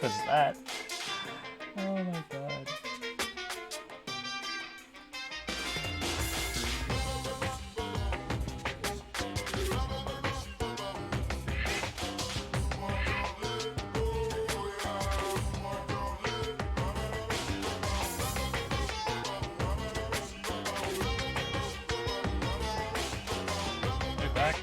was that? Oh my god. We're back.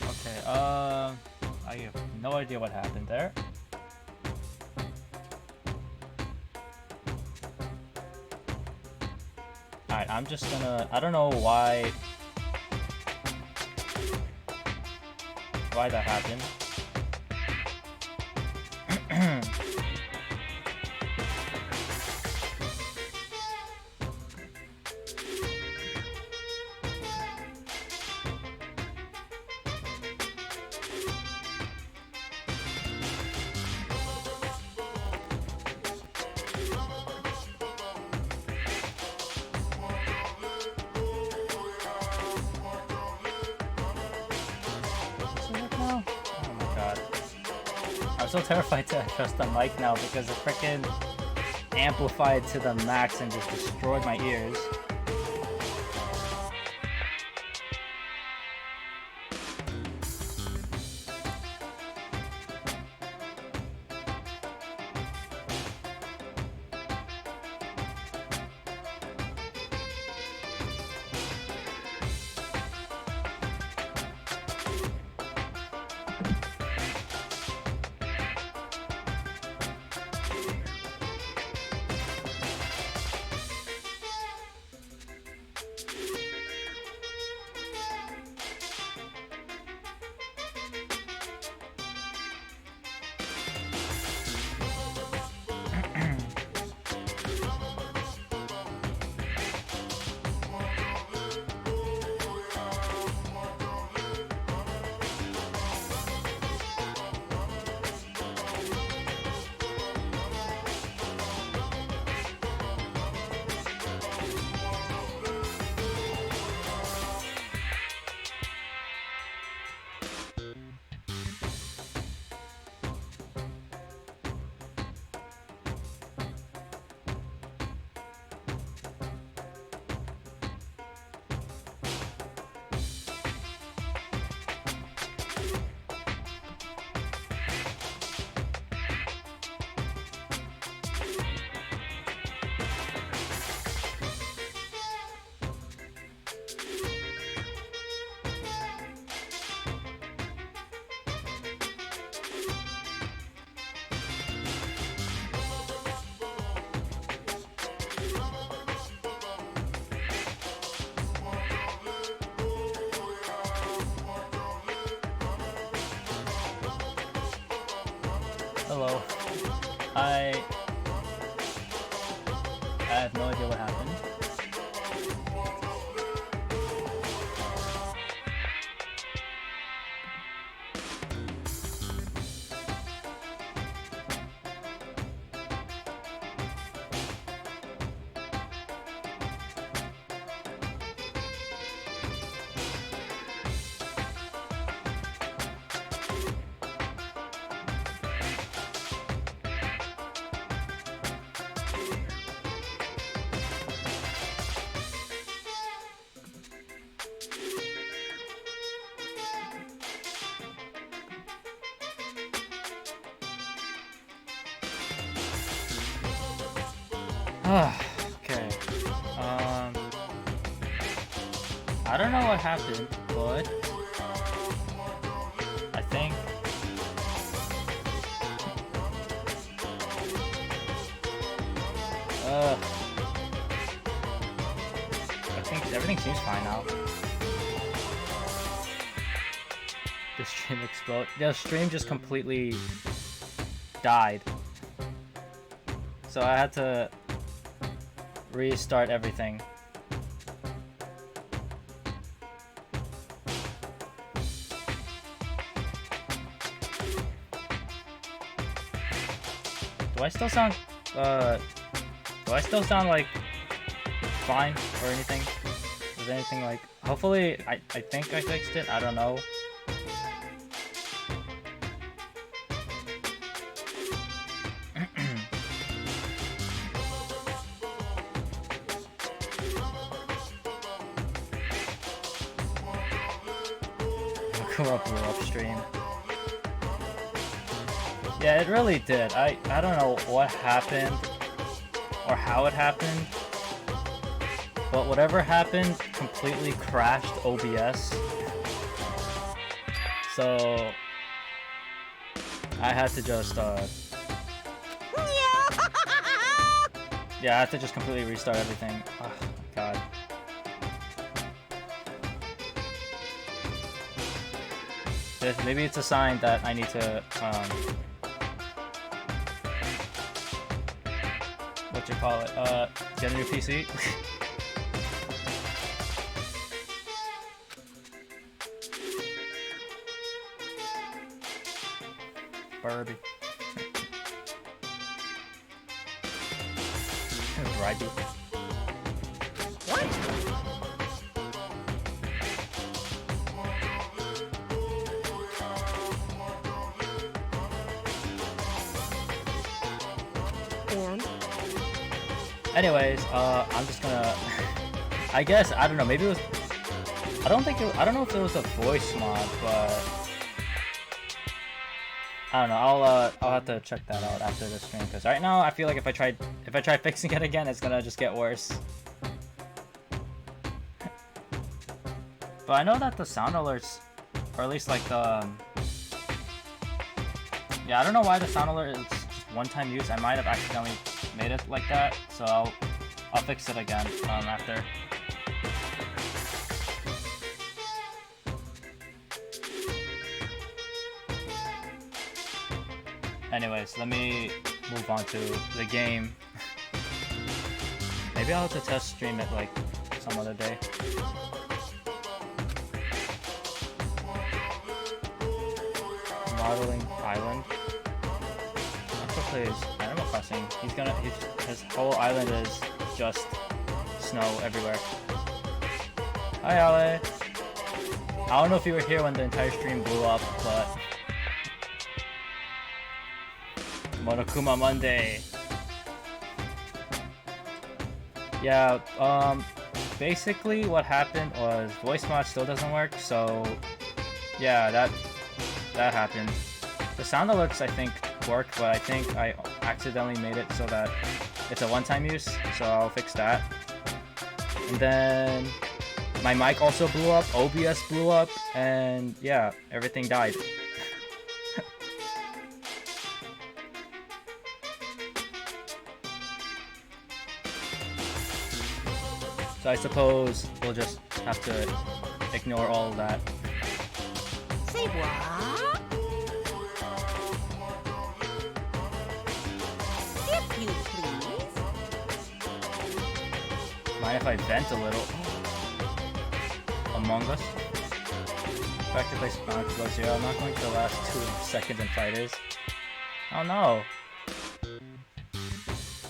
Okay, I have no idea what happened there. Alright, I'm just gonna... I don't know why that happened. I'm so terrified to adjust the mic now because it freaking amplified to the max and just destroyed my ears. Hello. I have no idea what happened. Okay. I don't know what happened, but I think everything seems fine now. The stream exploded. The stream just completely died. So I had to restart everything. Do I still sound like fine or anything? there's anything like... Hopefully, I think I fixed it. I don't know. Go up upstream. Yeah, it really did. I don't know what happened or how it happened, but whatever happened completely crashed OBS. So I had to just yeah, I had to just completely restart everything. Oh god. Maybe it's a sign that I need to what you call it? Get a new PC. Barbie. Barbie. What? Anyways, I'm just gonna... I guess, I don't know, maybe it was... I don't know if it was a voice mod, but... I don't know, I'll have to check that out after the stream, because right now I feel like if I try fixing it again, it's gonna just get worse. But I know that the sound alerts, or at least like the... yeah, I don't know why the sound alert is just one-time use. I might have accidentally made it like that, so I'll fix it again after. Anyways, let me move on to the game. Maybe I'll have to test stream it like some other day. Modeling Island. Plays Animal Crossing. His whole island is just snow everywhere. Hi Ale. I don't know if you were here when the entire stream blew up, but Monokuma Monday. Yeah, basically what happened was voice mod still doesn't work, so yeah, that happened. The sound alerts I think work, but I think I accidentally made it so that it's a one-time use, so I'll fix that. And then my mic also blew up, OBS blew up, and yeah, everything died. So I suppose we'll just have to ignore all of that. Say what? You please. Mind if I vent a little? Among Us? Back to play Spawn Plus here. I'm not going to the last 2 seconds in fighters. Oh no!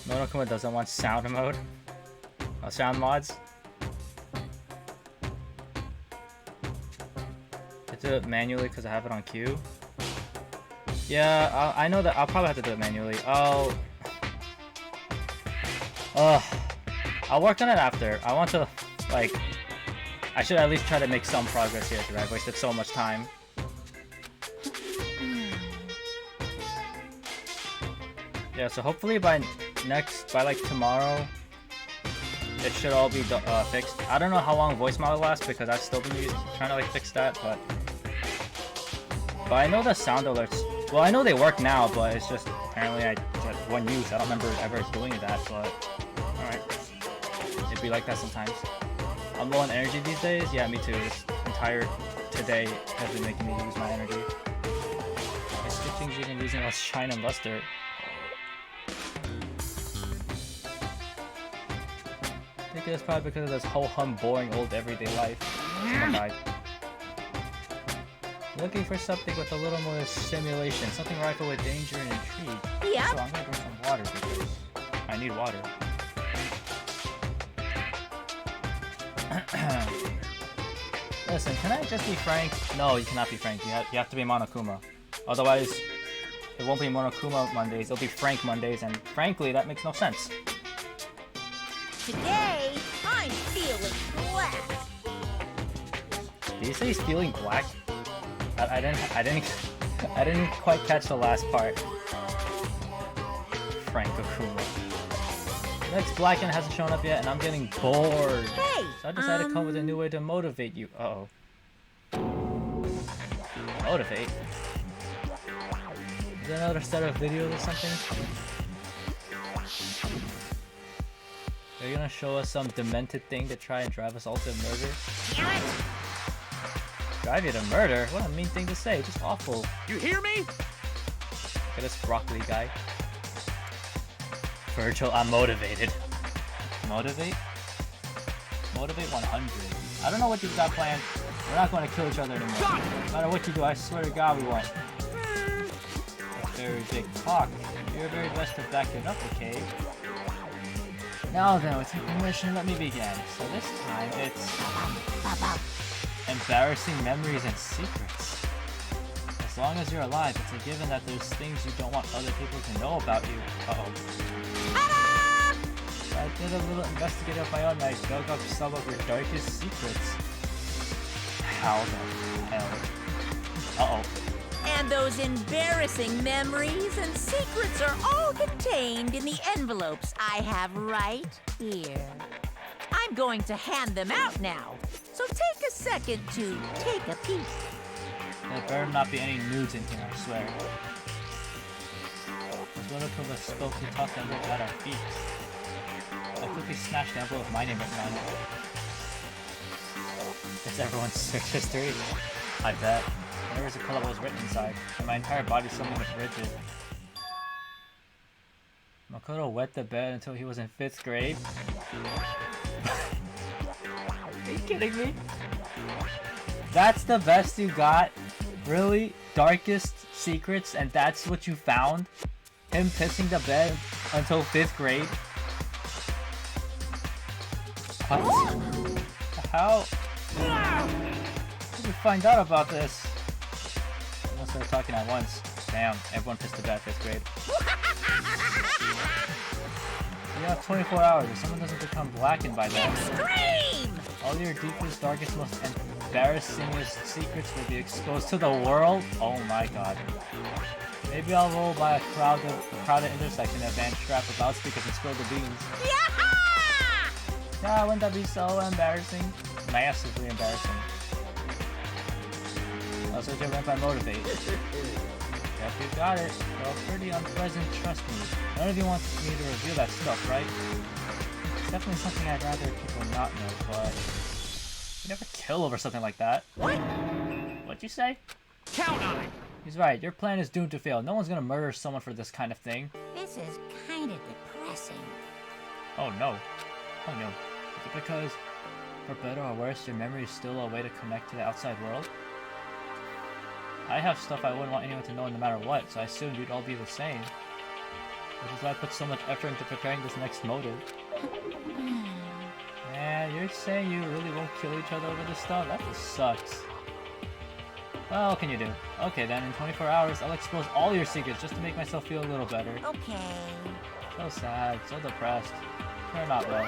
Monokuma doesn't want sound mode. Oh, sound mods? I do it manually because I have it on queue. Yeah, I know that I'll probably have to do it manually. I'll work on it after. I want to, like, I should at least try to make some progress here because I've wasted so much time. Yeah, so hopefully by like tomorrow, it should all be fixed. I don't know how long voice mod will last because I've still been trying to like fix that, but I know the sound alerts. Well, I know they work now, but it's just apparently just one use. I don't remember ever doing that, but alright. It'd be like that sometimes. I'm low on energy these days. Yeah, me too. This entire today has been making me lose my energy. My stitching's even losing less shine and luster. I think it's probably because of this ho-hum boring old everyday life. Someone died. Looking for something with a little more stimulation, something rife with danger and intrigue. Yeah. So I'm gonna drink some water because I need water. Listen, can I just be frank? No, you cannot be frank. You have to be Monokuma. Otherwise, it won't be Monokuma Mondays. It'll be Frank Mondays, and frankly, that makes no sense. Today, I'm feeling black. Did you say he's feeling black? I didn't quite catch the last part. Frank Okuma. Next Blacken hasn't shown up yet, and I'm getting bored. Hey, So I decided to come up with a new way to motivate you. Uh-oh. Motivate? Is there another set of videos or something? Are you gonna show us some demented thing to try and drive us all to murder? damn it! Drive you to murder? What a mean thing to say. Just awful. You hear me? Look at this broccoli guy. Virgil, I'm motivated. Motivate? Motivate 100. I don't know what you've got planned. We're not going to kill each other anymore. No matter what you do, I swear to God we won't. A very big talk. You're very best to back it up, okay? Now then, with your permission, let me begin. So this time, it's embarrassing memories and secrets. As long as you're alive, it's a given that there's things you don't want other people to know about you. Uh-oh. I did a little investigating of my own and I dug up some of your darkest secrets. How the hell? Uh-oh. And those embarrassing memories and secrets are all contained in the envelopes I have right here. I'm going to hand them out now, so take a second to take a peek. There better not be any nudes in here, I swear. As Monokuma spoke, he tossed the envelope at our feet. I quickly snatched the envelope with my name written on it. It's everyone's search history. I bet. I never recall what was written inside, and my entire body suddenly went rigid. Makoto wet the bed until he was in 5th grade? Are you kidding me? That's the best you got? Really? Darkest secrets, and that's what you found? Him pissing the bed until 5th grade? What? How? How did you find out about this? Everyone started talking at once. Damn, everyone pissed the bed 5th grade. You have 24 hours. If someone doesn't become blackened by then, Extreme! all your deepest, darkest, most embarrassingest secrets will be exposed to the world. Oh my god. Maybe I'll roll by a crowded intersection at Van strap about speakers and spill the beans. Yaha! Yeah, wouldn't that be so embarrassing? Massively embarrassing. Also, you went by motivate. Yep, you got it. Well, pretty unpleasant, trust me. None of you want me to reveal that stuff, right? It's definitely something I'd rather people not know, but you never kill over something like that. What? What'd you say? Count on it. He's right. Your plan is doomed to fail. No one's gonna murder someone for this kind of thing. This is kind of depressing. Oh no. Oh no. Is it because, for better or worse, your memory is still a way to connect to the outside world? I have stuff I wouldn't want anyone to know no matter what, so I assumed you'd all be the same. Which is why I put so much effort into preparing this next motive. Man, you're saying you really won't kill each other over this stuff? That just sucks. Well, what can you do? Okay then, in 24 hours, I'll expose all your secrets just to make myself feel a little better. Okay. So sad, so depressed. You're not well.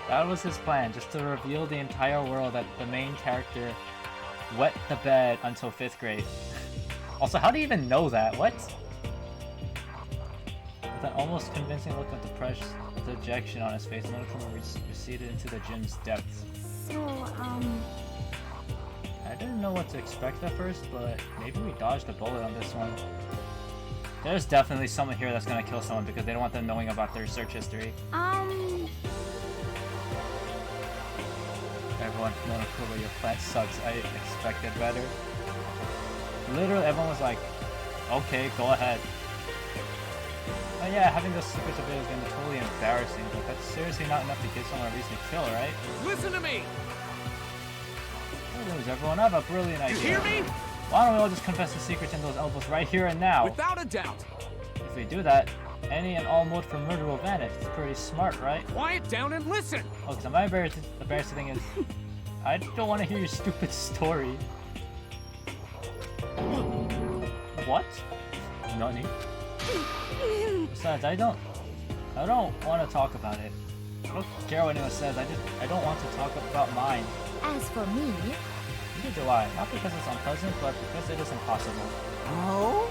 That was his plan, just to reveal the entire world that the main character wet the bed until 5th grade. Also, how do you even know that? What? With an almost convincing look of dejection on his face, Monokuma receded into the gym's depths. So, I didn't know what to expect at first, but maybe we dodged a bullet on this one. There's definitely someone here that's gonna kill someone because they don't want them knowing about their search history. Everyone, Monokuma, your plan sucks. I expected better. Literally, everyone was like, okay, go ahead. Oh yeah, having those secrets of it is gonna be totally embarrassing, but that's seriously not enough to give someone a reason to kill, right? Listen to me. Don't lose everyone. I have a brilliant idea. You hear me? Why don't we all just confess the secrets in those elbows right here and now? Without a doubt. If we do that, any and all mode for murder will vanish. It's pretty smart, right? Quiet down and listen. Oh, because my embarrassing thing is, I don't want to hear your stupid story. What? Nani? Besides, I don't want to talk about it. I don't care what anyone says. I don't want to talk about mine. As for me, Neither do I. Not because it's unpleasant, but because it is impossible. Oh?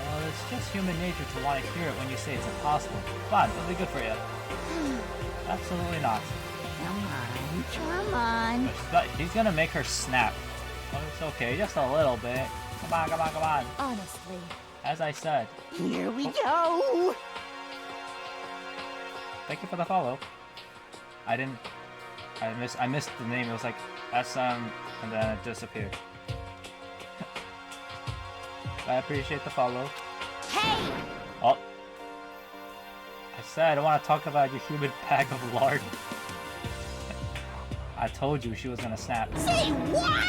Well, it's just human nature to want to hear it when you say it's impossible. Come on, it'll be good for you. Absolutely not. come on. He's gonna make her snap. Oh, it's okay, just a little bit. Come on, come on, come on. Honestly, As I said, Here we go. thank you for the follow. I missed the name. It was like SM, and then it disappeared. I appreciate the follow. Hey! Oh. I said I don't want to talk about your human bag of lard. I told you she was gonna snap. Say what?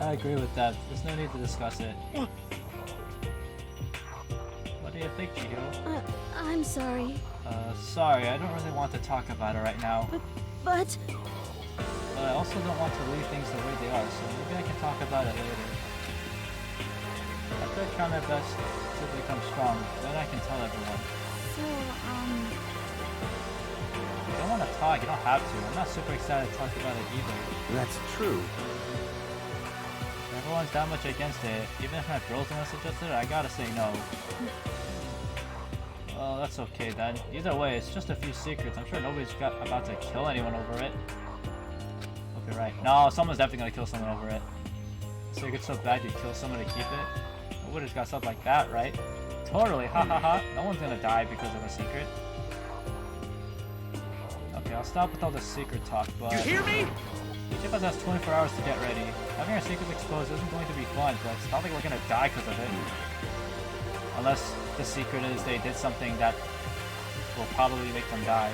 I agree with that. There's no need to discuss it. What do you think, Chihiro? I'm sorry, Sorry, I don't really want to talk about it right now. but But I also don't want to leave things the way they are, so maybe I can talk about it later. After I try my best to become strong, then I can tell everyone. so, If you don't want to talk, you don't have to. I'm not super excited to talk about it either. That's true. If everyone's that much against it, even if my girls are suggested it, I gotta say no. Well, that's okay then. Either way, it's just a few secrets. I'm sure nobody's about to kill anyone over it. Hope you're right. No, someone's definitely gonna kill someone over it. Secret's so bad you'd kill someone to keep it? Nobody's got stuff like that, right? Totally, ha ha ha. No one's gonna die because of a secret. Okay, I'll stop with all the secret talk, but... You hear me? Each of us has 24 hours to get ready. Having our secrets exposed isn't going to be fun, but it's not like we're gonna die because of it. Unless the secret is they did something that will probably make them die.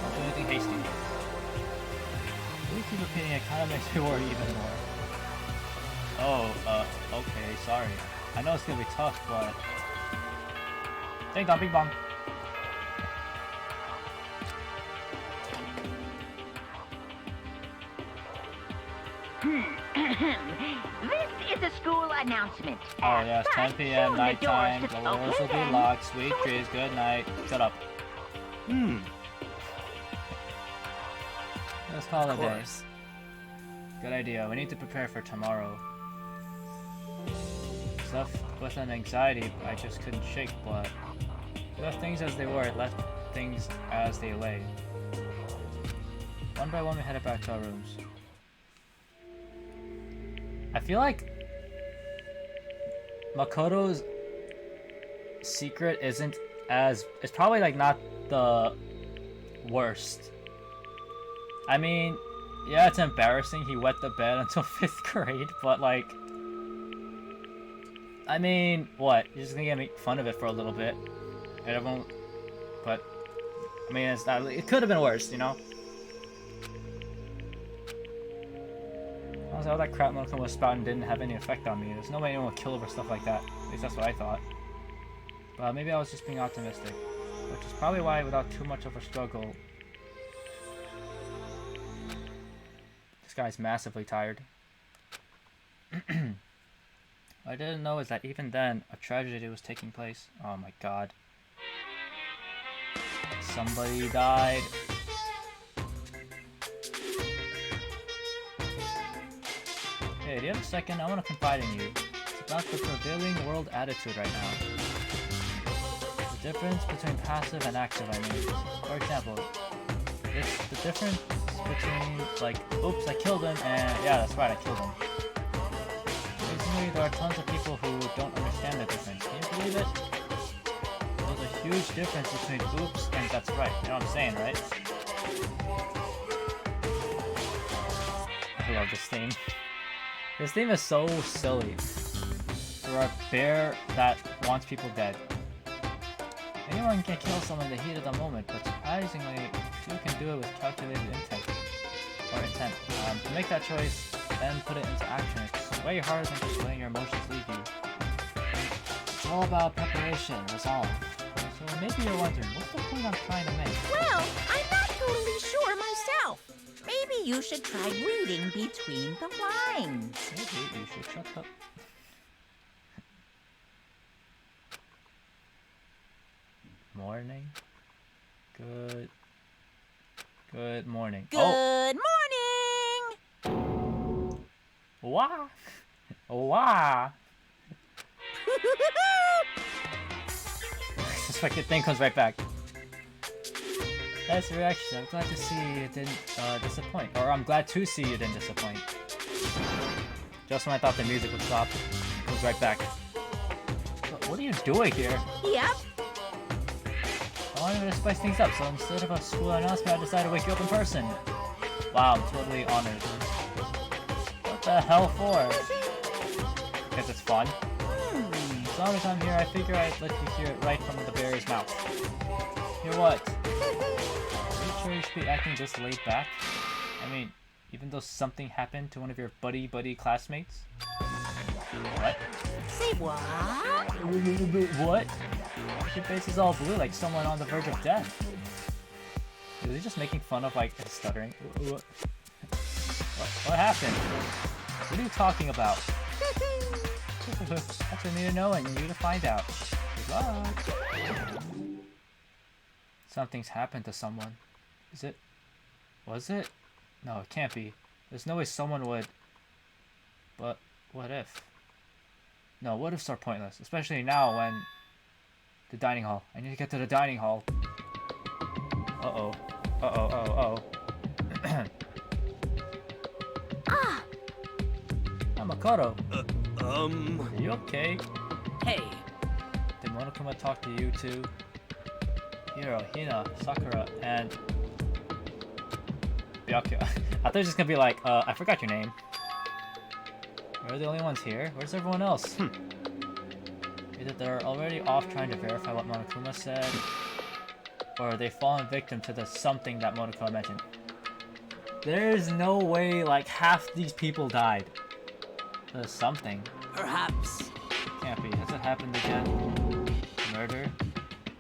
Don't do anything hasty. You keep repeating it, kind of makes me worry even more. Oh, okay, sorry. I know it's gonna be tough, but... Ding dong, bing bong. This is a school announcement. Oh yes, 10 p.m. Soon nighttime. The The doors doors will be open. locked. Sweet dreams. Good night. Shut up. Let's call it a day. Good idea. We need to prepare for tomorrow. Stuff with an anxiety I just couldn't shake, but we left things as they were. Left things as they lay. One by one, we headed back to our rooms. I feel like Makoto's secret isn't as... It's probably like not the worst. I mean, yeah, it's embarrassing he wet the bed until 5th grade, but like... I mean, what? You're just gonna make fun of it for a little bit. And everyone... But... I mean, it's not... It could have been worse, you know? All that crap Monokuma was spouting didn't have any effect on me. There's no way anyone would kill over stuff like that. At least that's what I thought. But maybe I was just being optimistic. Which is probably why, without too much of a struggle... This guy's massively tired. What I didn't know is that even then, a tragedy was taking place. Oh my god. Somebody died. Hey, do you have a second? I want to confide in you. It's about the prevailing world attitude right now. The difference between passive and active, I mean. For example, it's the difference between, like, oops, I killed him, and yeah, that's right, I killed him. Recently, there are tons of people who don't understand the difference. Can you believe it? There's a huge difference between oops and that's right. You know what I'm saying, right? I love this theme. This theme is so silly. For a bear that wants people dead. Anyone can kill someone in the heat of the moment, but surprisingly, few can do it with calculated intent. or intent. To make that choice, then put it into action. It's way harder than just letting your emotions lead you. It's all about preparation, resolve. So maybe you're wondering, what's the point I'm trying to make? Well, I'm not totally sure myself. Maybe you should try reading between the lines. Maybe you should shut up. Morning. Good morning. Good morning! Wah! Wah! This fucking thing comes right back. That's the reaction. I'm glad to see you didn't disappoint. Or I'm glad to see you didn't disappoint. Just when I thought the music would stop, it comes right back. What are you doing here? Yep. I wanted to spice things up, so instead of a school announcement, I decided to wake you up in person. Wow, I'm totally honored. What the hell for? Guess it's fun. As long as I'm here, I figure I'd let you hear it right from the bear's mouth. Hear what? Are you sure you should be acting this laid back? I mean, even though something happened to one of your buddy classmates? What? Say what? What? Your face is all blue like someone on the verge of death. Was he just making fun of like his stuttering? What happened? What are you talking about? That's for me to know and you to find out. Good luck. Something's happened to someone. Is it? Was it? No, it can't be. There's no way someone would. But what if? No, what ifs are pointless, especially now when the dining hall. I need to get to the dining hall. Uh-oh. Uh-oh. Ah! I'm Makoto. Are you okay? Hey. Did Monokuma talk to you too? Hiro, Hina, Sakura, and Byakuya. I thought it was just gonna be like, I forgot your name. We're the only ones here? Where's everyone else? Either they're already off trying to verify what Monokuma said, or they've fallen victim to the something that Monokuma mentioned. There's no way like half these people died. The something. Perhaps. Can't be. Has it happened again? Murder?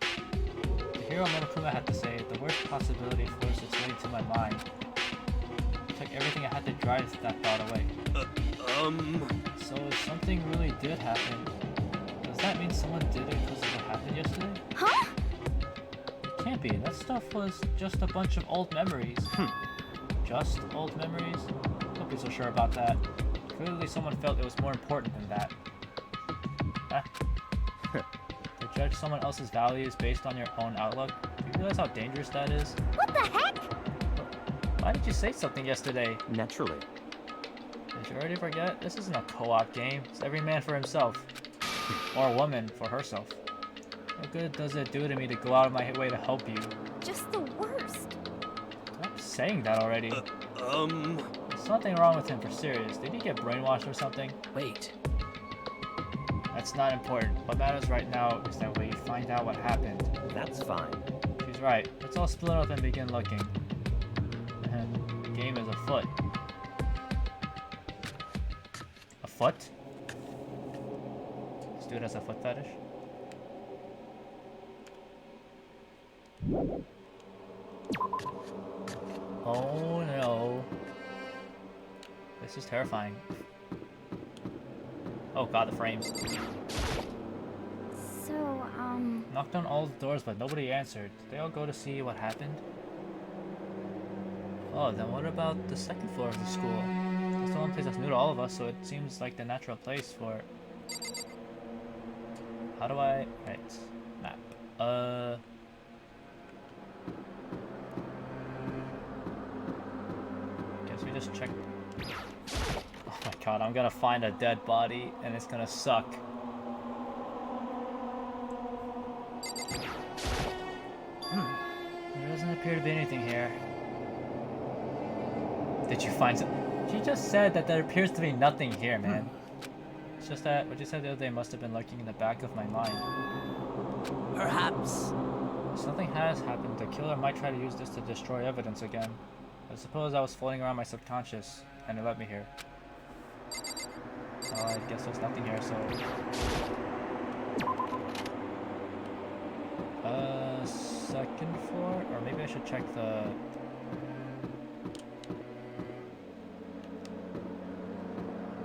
To hear what Monokuma had to say, the worst possibility forced its way to my mind. It took everything I had to drive that thought away. So if something really did happen, does that mean someone did it because of what happened yesterday? Huh? It can't be. That stuff was just a bunch of old memories. Just old memories? Don't be so sure about that. Clearly someone felt it was more important than that. Huh? To judge someone else's values based on your own outlook, do you realize how dangerous that is? What the heck? Why did you say something yesterday? Naturally. Did you already forget? This isn't a co-op game. It's every man for himself. Or woman for herself. What good does it do to me to go out of my way to help you? Just the worst. Stop saying that already. There's something wrong with him for serious. Did he get brainwashed or something? Wait. That's not important. What matters right now is that we find out what happened. That's fine. She's right. Let's all split up and begin looking. The game is afoot. A foot? This dude has a foot fetish? Oh no. This is terrifying. Oh god, the frames. So, Knocked on all the doors, but nobody answered. Did they all go to see what happened? Oh, then what about the second floor of the school? That's the one place that's new to all of us, so it seems like the natural place for... How do I... Right. Map. Guess we just check... Oh my god, I'm gonna find a dead body, and it's gonna suck. There doesn't appear to be anything here. Did you find some? She just said that there appears to be nothing here, man. It's just that what you said the other day must have been lurking in the back of my mind. Perhaps. If something has happened, the killer might try to use this to destroy evidence again. I suppose I was floating around my subconscious, and it led me here. Oh, I guess there's nothing here, so... second floor? Or maybe I should check the...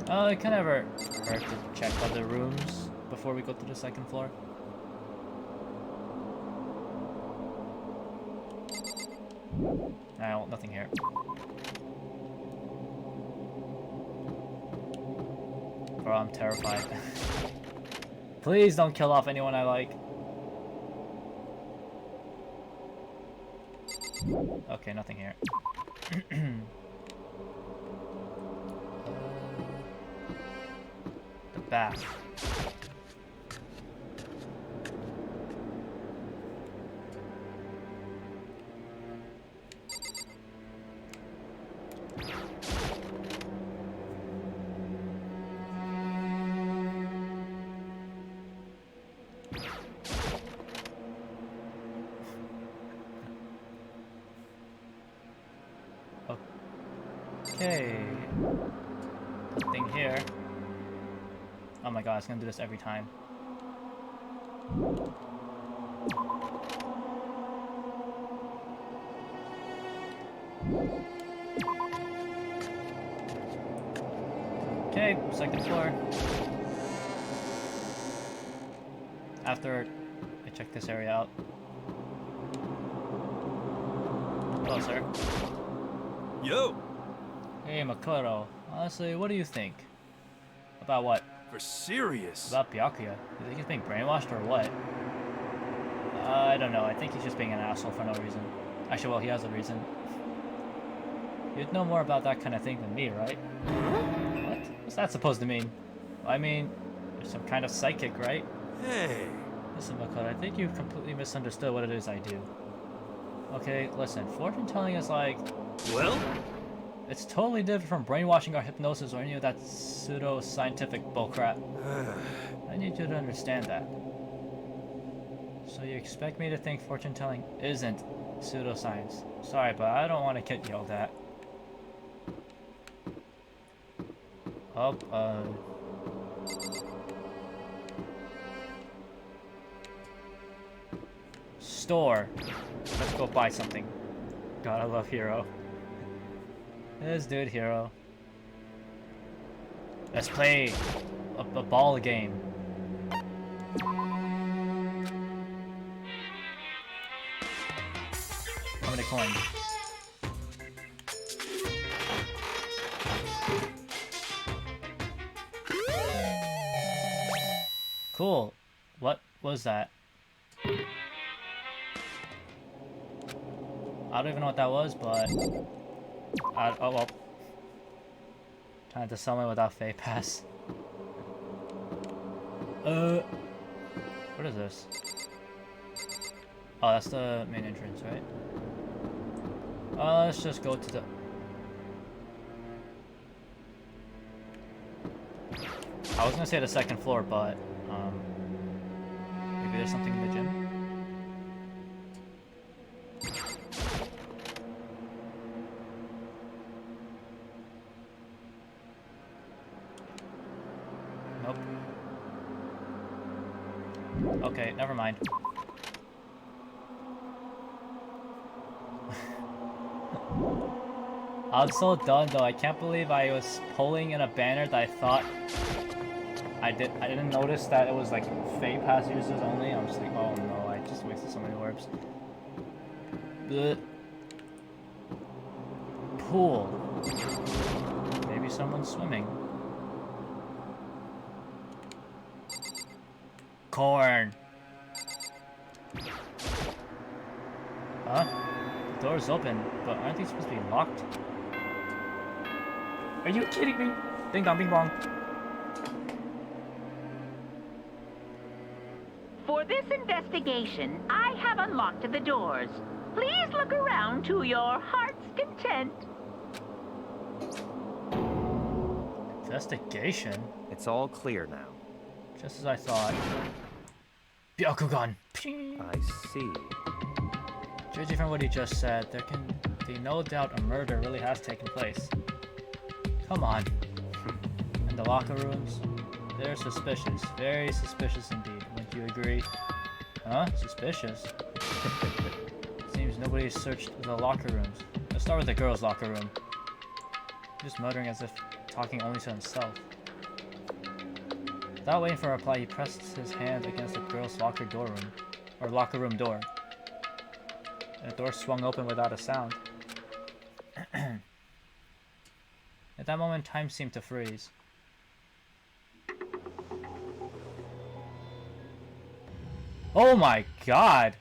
Oh, it can never hurt to check other rooms before we go to the second floor. No, nothing here. Bro, I'm terrified. Please don't kill off anyone I like. Okay, nothing here. The bath. Okay. Nothing here. Oh my god, it's gonna do this every time. Okay, second floor. After I check this area out. Hello, sir. Yo! Hey, Makoto. Honestly, what do you think? About what? For serious? About Byakuya? You think he's being brainwashed or what? I don't know. I think he's just being an asshole for no reason. Actually, well, he has a reason. You'd know more about that kind of thing than me, right? What? What's that supposed to mean? I mean, you're some kind of psychic, right? Hey! Listen, Makoto, I think you've completely misunderstood what it is I do. Okay, listen, fortune telling is like... Well? It's totally different from brainwashing or hypnosis or any of that pseudo-scientific bullcrap. I need you to understand that. So you expect me to think fortune telling isn't pseudoscience? Sorry, but I don't want to get yelled at. Oh, store. Let's go buy something. God, I love Hero. This dude, Hero. Let's play a ball game. How many coins? Cool. What was that? I don't even know what that was, but... oh well. Trying to sell me without Fay Pass. What is this? Oh, that's the main entrance, right? Let's just go to the... I was gonna say the second floor, but, maybe there's something in the gym? Nope. Okay, never mind. I'm so done though. I can't believe I was pulling in a banner that I thought I didn't notice that it was like Fay Pass users only. I'm just like, oh no, I just wasted so many orbs. Blech. Pool. Maybe someone's swimming. Corn. Huh? The door's open, but aren't they supposed to be locked? Are you kidding me? Ding dong, bing bong. For this investigation, I have unlocked the doors. Please look around to your heart's content. Investigation? It's all clear now. Just as I thought. Byakugan. I see. Judging from what he just said, there can be no doubt a murder really has taken place. Come on. In the locker rooms, they're suspicious. Very suspicious indeed. Wouldn't you agree? Huh? Suspicious? Seems nobody searched the locker rooms. Let's start with the girls' locker room. Just muttering as if talking only to himself. Without waiting for a reply, he pressed his hand against the girls' locker room door. And the door swung open without a sound. At that moment, time seemed to freeze. Oh my god!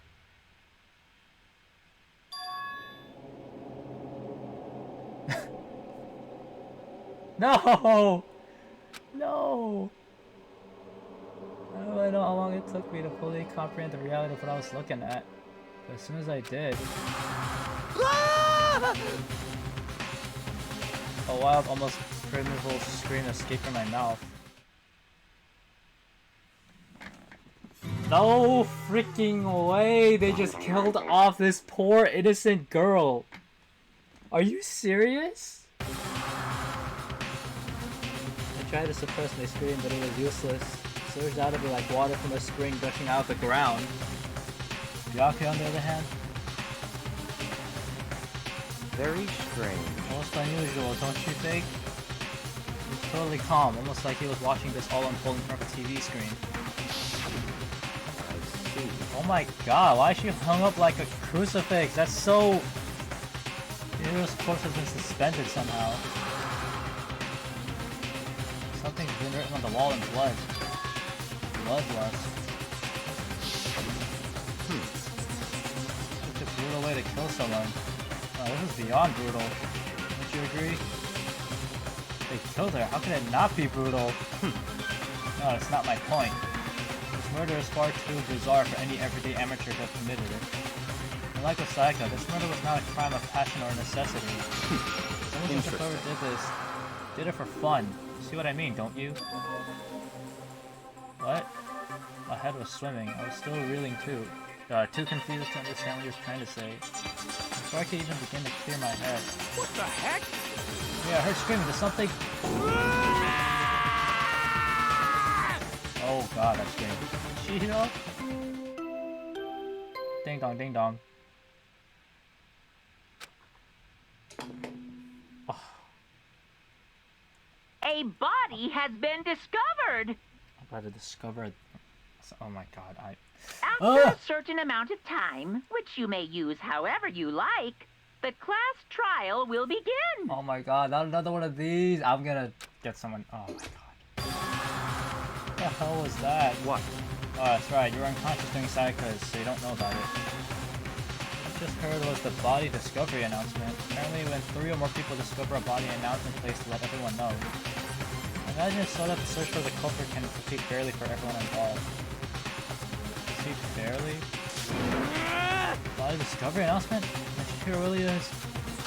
No! No! I don't really know how long it took me to fully comprehend the reality of what I was looking at. But as soon as I did... A wild, almost primeval scream escaped from my mouth. No freaking way! They just killed off this poor innocent girl! Are you serious? I tried to suppress my scream, but it was useless. It surged out of me like water from a spring gushing out of the ground. Yaku, on the other hand, Very strange. most unusual, don't you think? He was totally calm, almost like he was watching this all unfold in front of a TV screen. I see. Oh my god, why is she hung up like a crucifix? That's so... The hero's corpse has been suspended somehow. Something's been written on the wall in blood. Bloodlust. Such a brutal way to kill someone. Oh, this is beyond brutal. Don't you agree? They killed her. How can it not be brutal? No, that's not my point. This murder is far too bizarre for any everyday amateur to have committed it. Unlike with Sayaka, this murder was not a crime of passion or necessity. Someone who did it for fun. See what I mean, don't you? What? My head was swimming. I was still reeling too. Too confused to understand what he was trying to say. Before I could even begin to clear my head. What the heck? Yeah, I heard screaming. There's something... Oh god, that's scary. Shihiro? Ding dong, ding dong. Oh. A body has been discovered! I'm about to discover... Oh my god, After a certain amount of time, which you may use however you like, the class trial will begin. Oh my god, not another one of these! I'm gonna get someone... Oh my god. What the hell was that? What? Oh, that's right, you were unconscious during Sayaka's, so you don't know about it. What I just heard was the body discovery announcement. Apparently when 3 or more people discover a body, an announcement place to let everyone know. I imagine it's so that the search for the culprit can proceed fairly for everyone involved. Proceed fairly? Body discovery announcement? And Shihiro really is...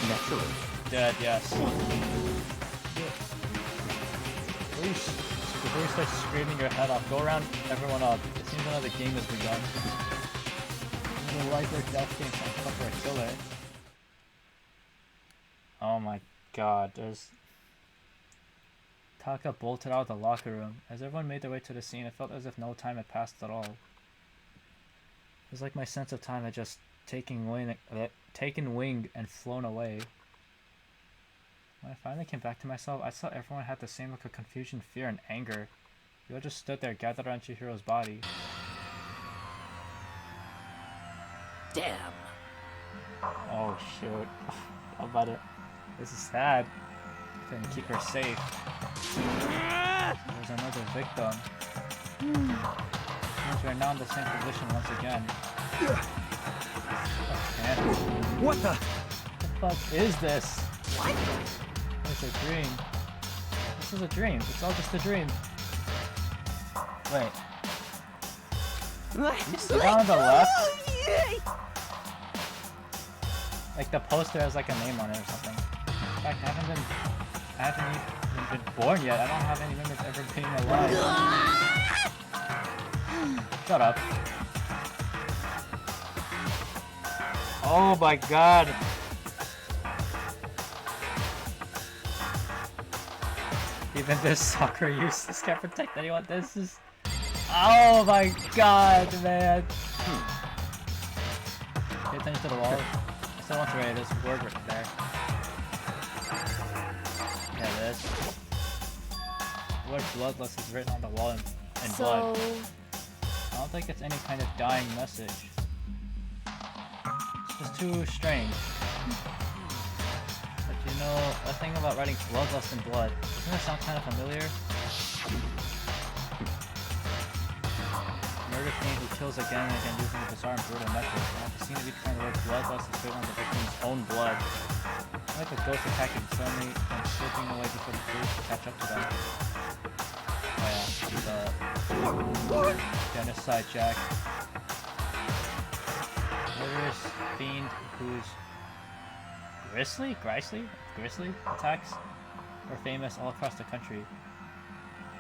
Naturally. Dead, yes. Before you start screaming your head off, go around everyone up. It seems another game has begun. Another life or death game trying to cover a killer. Oh my god, there's... Taka bolted out of the locker room. As everyone made their way to the scene, it felt as if no time had passed at all. It was like my sense of time had just taken wing and flown away. When I finally came back to myself, I saw everyone had the same look of confusion, fear, and anger. We all just stood there, gathered around Chihiro's body. Damn. Oh shoot. I'm about to... This is sad. Couldn't keep her safe. There's another victim. Seems we're now in the same position once again. Okay. What the? What the fuck is this? What? It's a dream. This is a dream. It's all just a dream. Wait. Down on the left? Like the poster has like a name on it or something. In fact, I haven't even been born yet. I don't have any memories ever being alive. Shut up. Oh my god. Even this soccer useless can't protect anyone. This is... Oh my god, man. Pay attention to the wall. I still want to write this word right there. Yeah, this. The word bloodless is written on the wall in blood. I don't think it's any kind of dying message. It's just too strange. But you know, a thing about writing bloodlust in blood, doesn't it sound kind of familiar? Murder fiend who kills again and again using a bizarre and brutal method. And it seems to be trying to work bloodlust is written on the victim's own blood. Like a ghost attacking suddenly and slipping away before the police can catch up to them. Oh yeah, the genocide Jack. Murderous fiend whose grisly attacks are famous all across the country.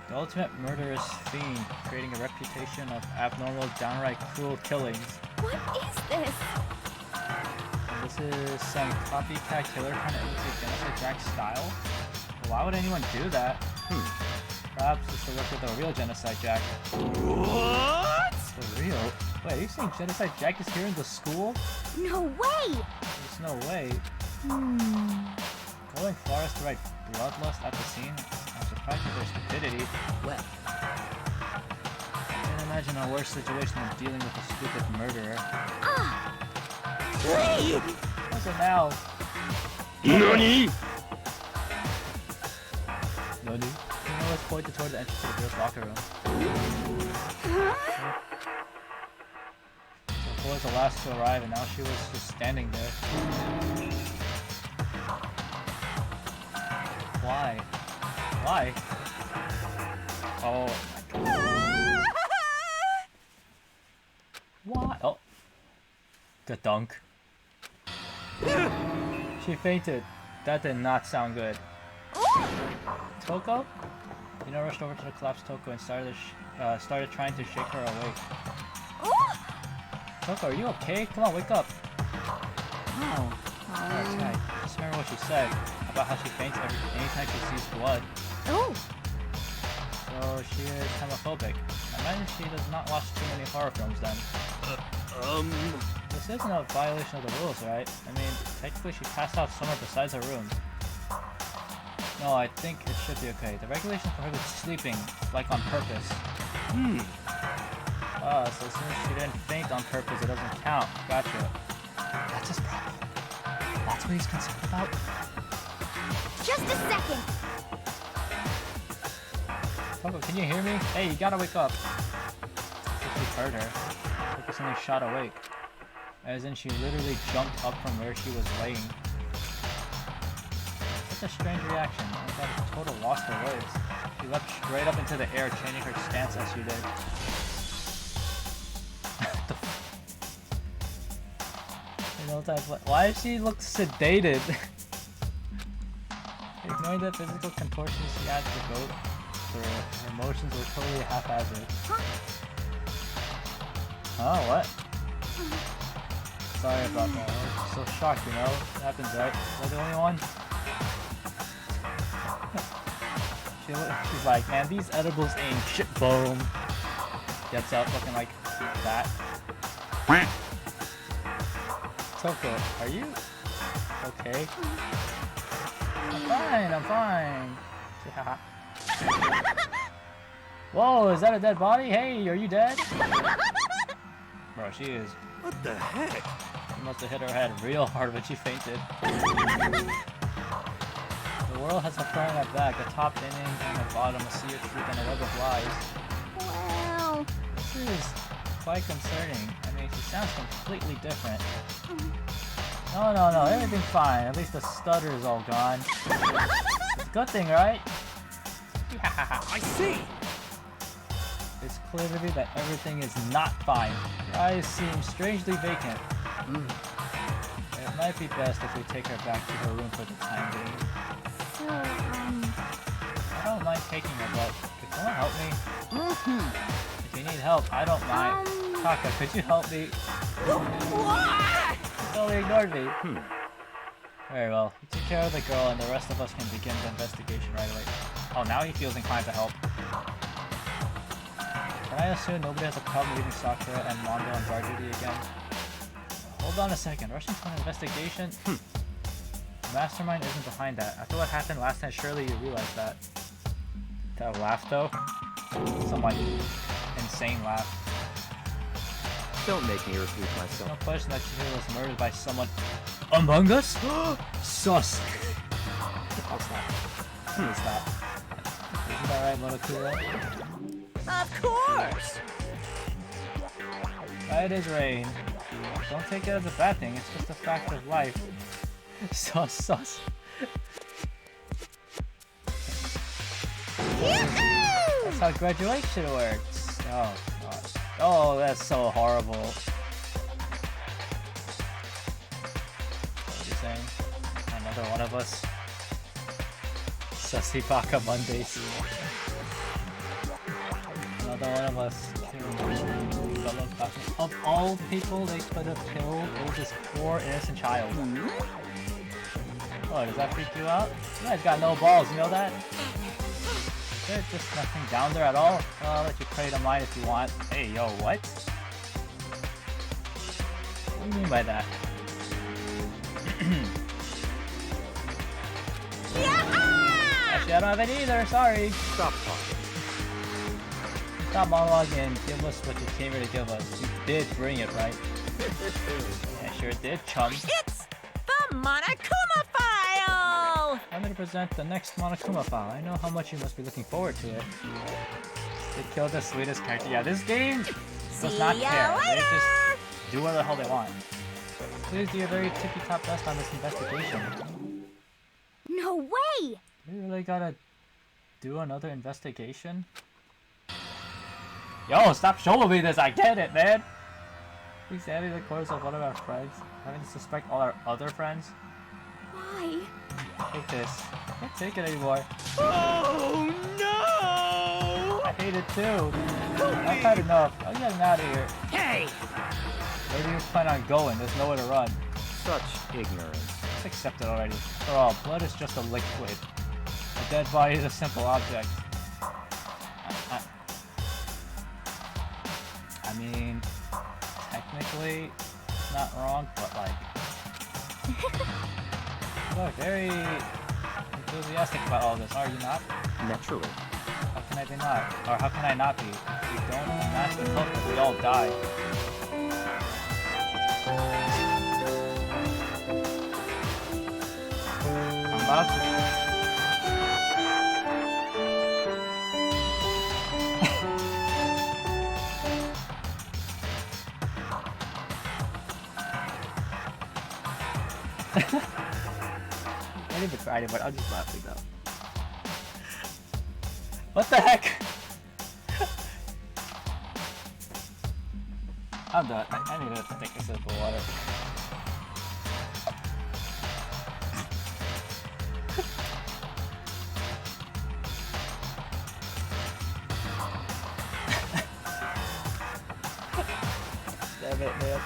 The ultimate murderous fiend, creating a reputation of abnormal, downright cruel killings. What is this? And this is some copycat killer trying to imitate Genocide Jack's style? Why would anyone do that? Perhaps it's to work with a real Genocide Jack. What? For real? Wait, are you saying Genocide Jack is here in the school? No way! There's no way. Going far as to write bloodlust at the scene? I'm surprised at their stupidity. Well, I can't imagine a worse situation than dealing with a stupid murderer. What's it now? NANI? Nani? You know, let's point toward the entrance to the girls' locker room. The boy was the last to arrive, and now she was just standing there. Why? Why? Oh my god. Why? Oh. Good dunk. She fainted. That did not sound good. Toko? You know, rushed over to the collapsed Toko and started trying to shake her awake. Toko, are you okay? Come on, wake up. Oh, that's right. Just remember what she said about how she faints anytime she sees blood. Oh, So she is homophobic. I imagine she does not watch too many horror films then. This isn't a violation of the rules, right? I mean, technically she passed out somewhere besides her room. No, I think it should be okay. The regulations prohibit sleeping, like on purpose. So as soon as she didn't faint on purpose, it doesn't count. Gotcha. That's his problem. That's what he's concerned about? just a second. Toko, can you hear me? Hey, you gotta wake up. I think she heard her. Toko suddenly shot awake. As in, she literally jumped up from where she was laying. Such a strange reaction. I got a total loss for words. She leapt straight up into the air, changing her stance as she did. You know, why does she look sedated? Ignoring the physical contortions she had to go through, her emotions were totally haphazard. Oh, what? Sorry about that. I was so shocked, you know? It happens, right? Was I the only one? She's like, man, these edibles ain't shit. Boom. Gets out looking like that. Toko, are you okay? I'm fine. Whoa, is that a dead body? Hey, are you dead? Bro, she is. What the heck? She must have hit her head real hard when she fainted. The world has a front and a back, a top inning and a bottom, a sea of truth and a web of lies. Well, This is quite concerning. I mean, she sounds completely different. No, everything's fine. At least the stutter is all gone. It's a good thing, right? Yeah. I see. It's clear to me that everything is not fine. Your eyes seem strangely vacant. It might be best if we take her back to her room for the time being. so, I don't mind taking her, but could someone help me? If you need help, I don't mind. Taka, could you help me? totally ignored me. Very well. You take care of the girl and the rest of us can begin the investigation right away. Oh, now he feels inclined to help. Can I assume nobody has a problem leaving Sakura and Mondo on guard duty again? Hold on a second. Rushing to an investigation? The mastermind isn't behind that. After what happened last night, surely you realize that. That laugh though? Some like insane laugh. Don't make me repeat myself. No question that Chihiro was murdered by someone among us? Sus! I'll stop. Please stop. Isn't that right, Monokuro? Of course! Right is rain. Don't take it as a bad thing, it's just a fact of life. Sus. That's how graduation works. Oh, gosh. Oh, that's so horrible. What are you saying? Another one of us? Sussy Baka Mondays. Another one of us. Of all people they could have killed, it was this poor innocent child. Oh, does that freak you out? You guys got no balls, you know that? There's just nothing down there at all. I'll let you pray to mine if you want. Hey, yo, what? What do you mean by that? Actually, I don't have any either, sorry. Stop talking. Stop monologuing and give us what you came here to give us. You did bring it, right? Yeah, sure did, chum. It's the Monokuma File! I'm going to present the next Monokuma file. I know how much you must be looking forward to it. They killed the sweetest character. Yeah, this game does not care. They just do whatever the hell they want. Please do your very tippy-top best on this investigation. No way! We really gotta do another investigation? Yo, stop showing me this! I get it, man! Examining the corpse of one of our friends, having to suspect all our other friends. Why? Take this. I can't take it anymore. Oh no! I hate it too. I've had enough. I'm getting out of here. Hey! Where do you plan on going? There's nowhere to run. Such ignorance. Just accept it already. After all, blood is just a liquid. A dead body is a simple object. I mean, technically, it's not wrong, but like... You're very enthusiastic about all this, are you not? Naturally. How can I be not? Or how can I not be? If we don't master the culprit, we all die. I'm about to... I didn't even try it, but I'm just laughing though. What the heck? I'm done. I need to take a sip of water. Damn it, man.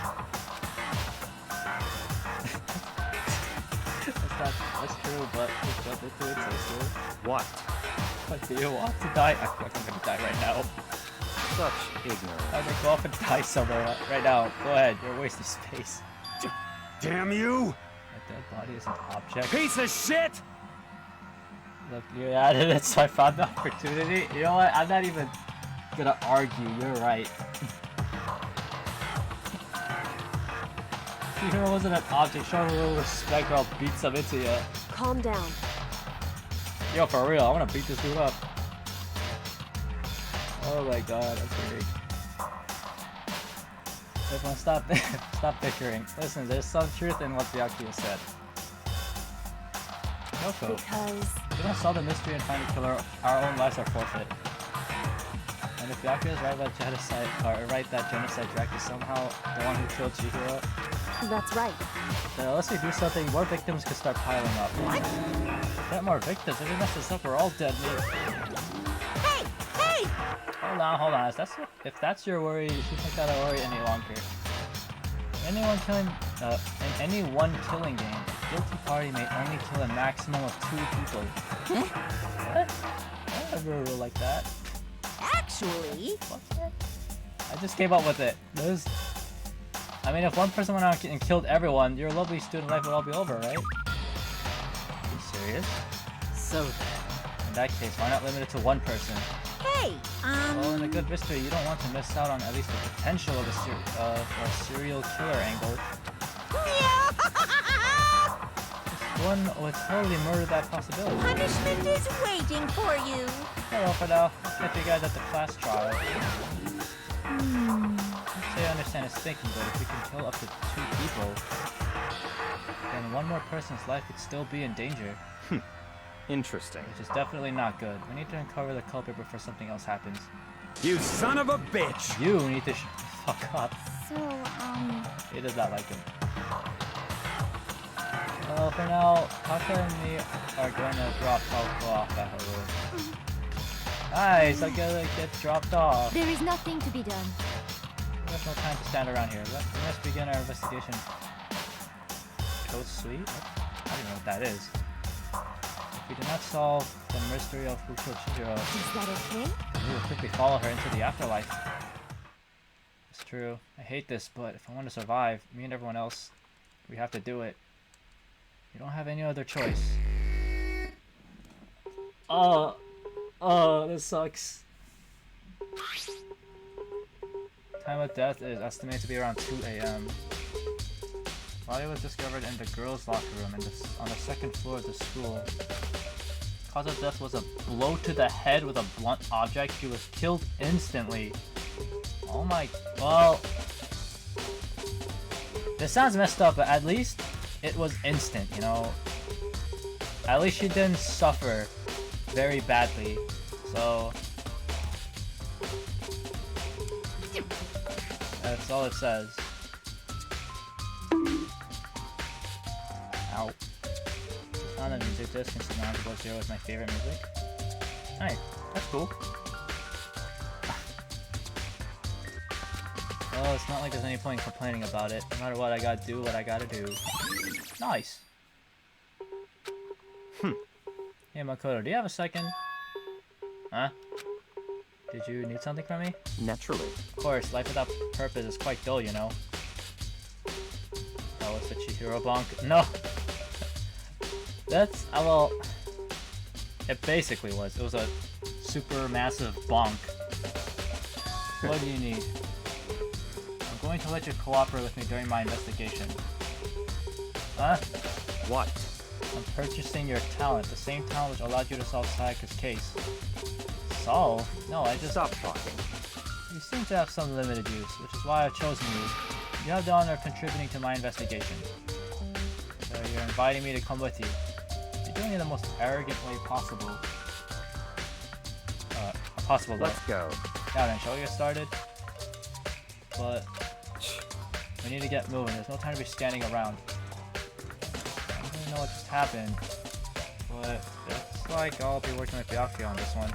That's true, but just jump into it so soon. What? But do you want to die? I feel like I'm gonna die right now. Such ignorance. I'm gonna go off and die somewhere right now. Go ahead, you're wasting space. Damn you! My dead body is an object. Piece of shit! Look, you're at it, so I found the opportunity. You know what? I'm not even gonna argue. You're right. Hero wasn't an object. Show him a little respect or I'll beat some into you. Calm down. Yo, for real, I wanna beat this dude up. Oh my god, I'm kidding. Everyone stop stop bickering. Listen, there's some truth in what Byakuya said. Yoko, Because... we don't solve the mystery and find the killer, our own lives are forfeit. And if Byakuya is right about genocide, or right that genocide Jack is somehow the one who killed Chihiro, That's right. then unless we do something, more victims could start piling up. What? Get more victims. If we mess this up, we're all dead meat. Hey! Hey! Hold on. If that's your worry, you shouldn't gotta worry any longer. In any one killing game, the guilty party may only kill a maximum of 2 people. What? I never a rule like that. Actually, What? I just came up with it. I mean, if one person went out and killed everyone, your lovely student life would all be over, right? Are you serious? so In that case, why not limit it to 1 person? hey, Well, in a good mystery, you don't want to miss out on at least the potential of a serial killer angle. One would totally murder that possibility. punishment is waiting for you. Well, for now, let's get you guys at the class trial. I understand his thinking, but if we can kill up to 2 people, then 1 more person's life could still be in danger. Interesting. Which is definitely not good. We need to uncover the culprit before something else happens. You son of a bitch! You need to fuck up. So, He does not like him. Well, for now, Taka and me are going to drop Falco off at her room. Nice, I gotta get dropped off. there is nothing to be done. We have no time to stand around here. We must begin our investigation. Code Suite? I don't know what that is. If we do not solve the mystery of who killed Chihiro, Is that okay? we will quickly follow her into the afterlife. It's true. I hate this, but if I want to survive, me and everyone else, we have to do it. We don't have any other choice. Oh, this sucks. Time of death is estimated to be around 2 a.m. Body was discovered in the girls' locker room on the 2nd floor of the school. Cause of death was a blow to the head with a blunt object. She was killed instantly. Oh my... Well... This sounds messed up, but at least it was instant, you know? At least she didn't suffer very badly. So... That's all it says. Ow. Sound of music disc and Scenario 0 is my favorite music. Nice. That's cool. Well, it's not like there's any point in complaining about it. No matter what, I gotta do what I gotta do. Nice. Hey, Makoto, do you have a second? Huh? Did you need something from me? Naturally. Of course, life without purpose is quite dull, you know. Oh, it's the Chihiro bonk. No! That's, well... It basically was. It was a super massive bonk. What do you need? I'm going to let you cooperate with me during my investigation. Huh? What? I'm purchasing your talent, the same talent which allowed you to solve Sayaka's case. Solve? No, I just... Stop talking. You seem to have some limited use, which is why I've chosen you. You have the honor of contributing to my investigation. So you're inviting me to come with you. You're doing it in the most arrogant way possible. Possible though. Let's go. Yeah then, shall we get started? But... we need to get moving, there's no time to be standing around. I don't really know what just happened. But it's like I'll be working with Byakuya on this one.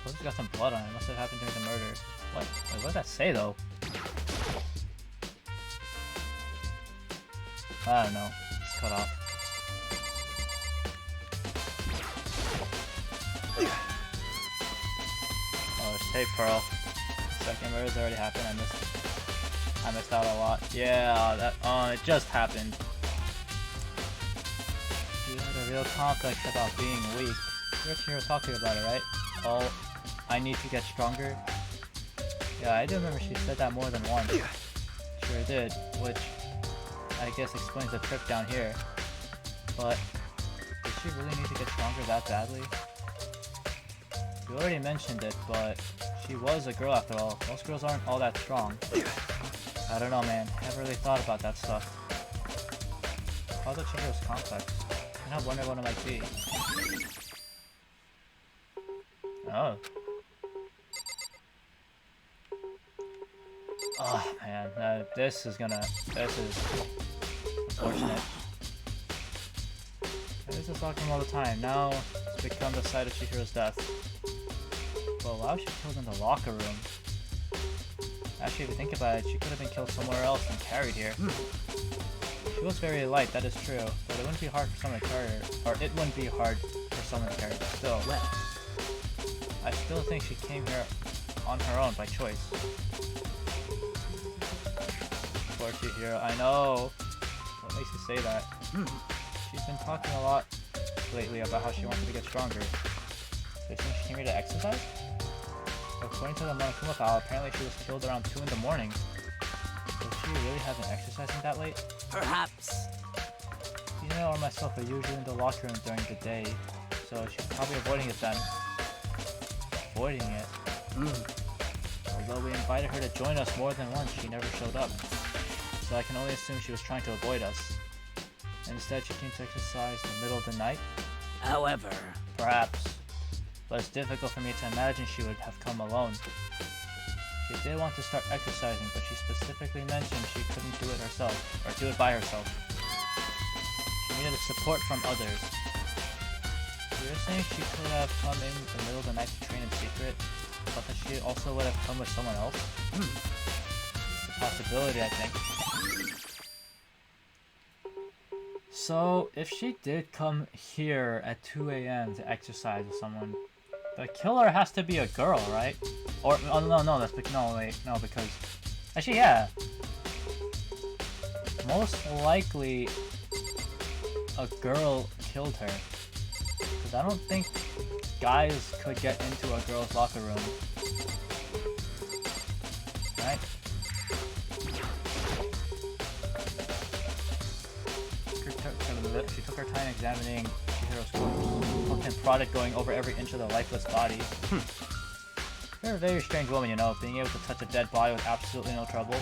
Clothes got some blood on it. Must have happened during the murder. What? Wait, what does that say though? I don't know. It's cut off. Oh, there's tape, Pearl. Second murder's already happened. I missed out a lot. Yeah, that. It just happened. You had a real complex about being weak. You're talking about it, right? Oh, I need to get stronger. Yeah, I do remember she said that more than once. Sure did, which I guess explains the trip down here. But did she really need to get stronger that badly? You already mentioned it, but she was a girl after all. Most girls aren't all that strong. I don't know, man. I never really thought about that stuff. How's the Chihiro's complex? And I wonder what it might be. Oh. Oh man, this is unfortunate. I used to talk to him all the time. Now it's become the site of Chihiro's death. Well, why was she killed in the locker room? Actually, if you think about it, she could have been killed somewhere else and carried here. She was very light, that is true, but it wouldn't be hard for someone to carry her. Or it wouldn't be hard for someone to carry her still. Well, I still think she came here on her own by choice. Poor Chihiro, I know. What makes you say that? She's been talking a lot lately about how she wanted to get stronger. So you think she came here to exercise? According to the Monokuma file, apparently she was killed around 2 in the morning. Would she really have been exercising that late? perhaps. Tina or myself are usually in the locker room during the day, so she's probably avoiding it then. Avoiding it? Although we invited her to join us more than once, she never showed up. So I can only assume she was trying to avoid us. Instead, she came to exercise in the middle of the night? However, Perhaps. But it's difficult for me to imagine she would have come alone. She did want to start exercising, but she specifically mentioned she couldn't do it herself, or do it by herself. She needed support from others. You're saying she could have come in the middle of the night to train in secret, but that she also would have come with someone else? It's a possibility, I think. So, if she did come here at 2 a.m. to exercise with someone, the killer has to be a girl, right? Or, oh, no, that's, no, wait, no, because, actually, yeah. Most likely, a girl killed her. Because I don't think guys could get into a girl's locker room. Right? She took her time examining Chihiro's corpse, poking and prodded, going over every inch of the lifeless body. You're a very strange woman, you know, being able to touch a dead body with absolutely no trouble.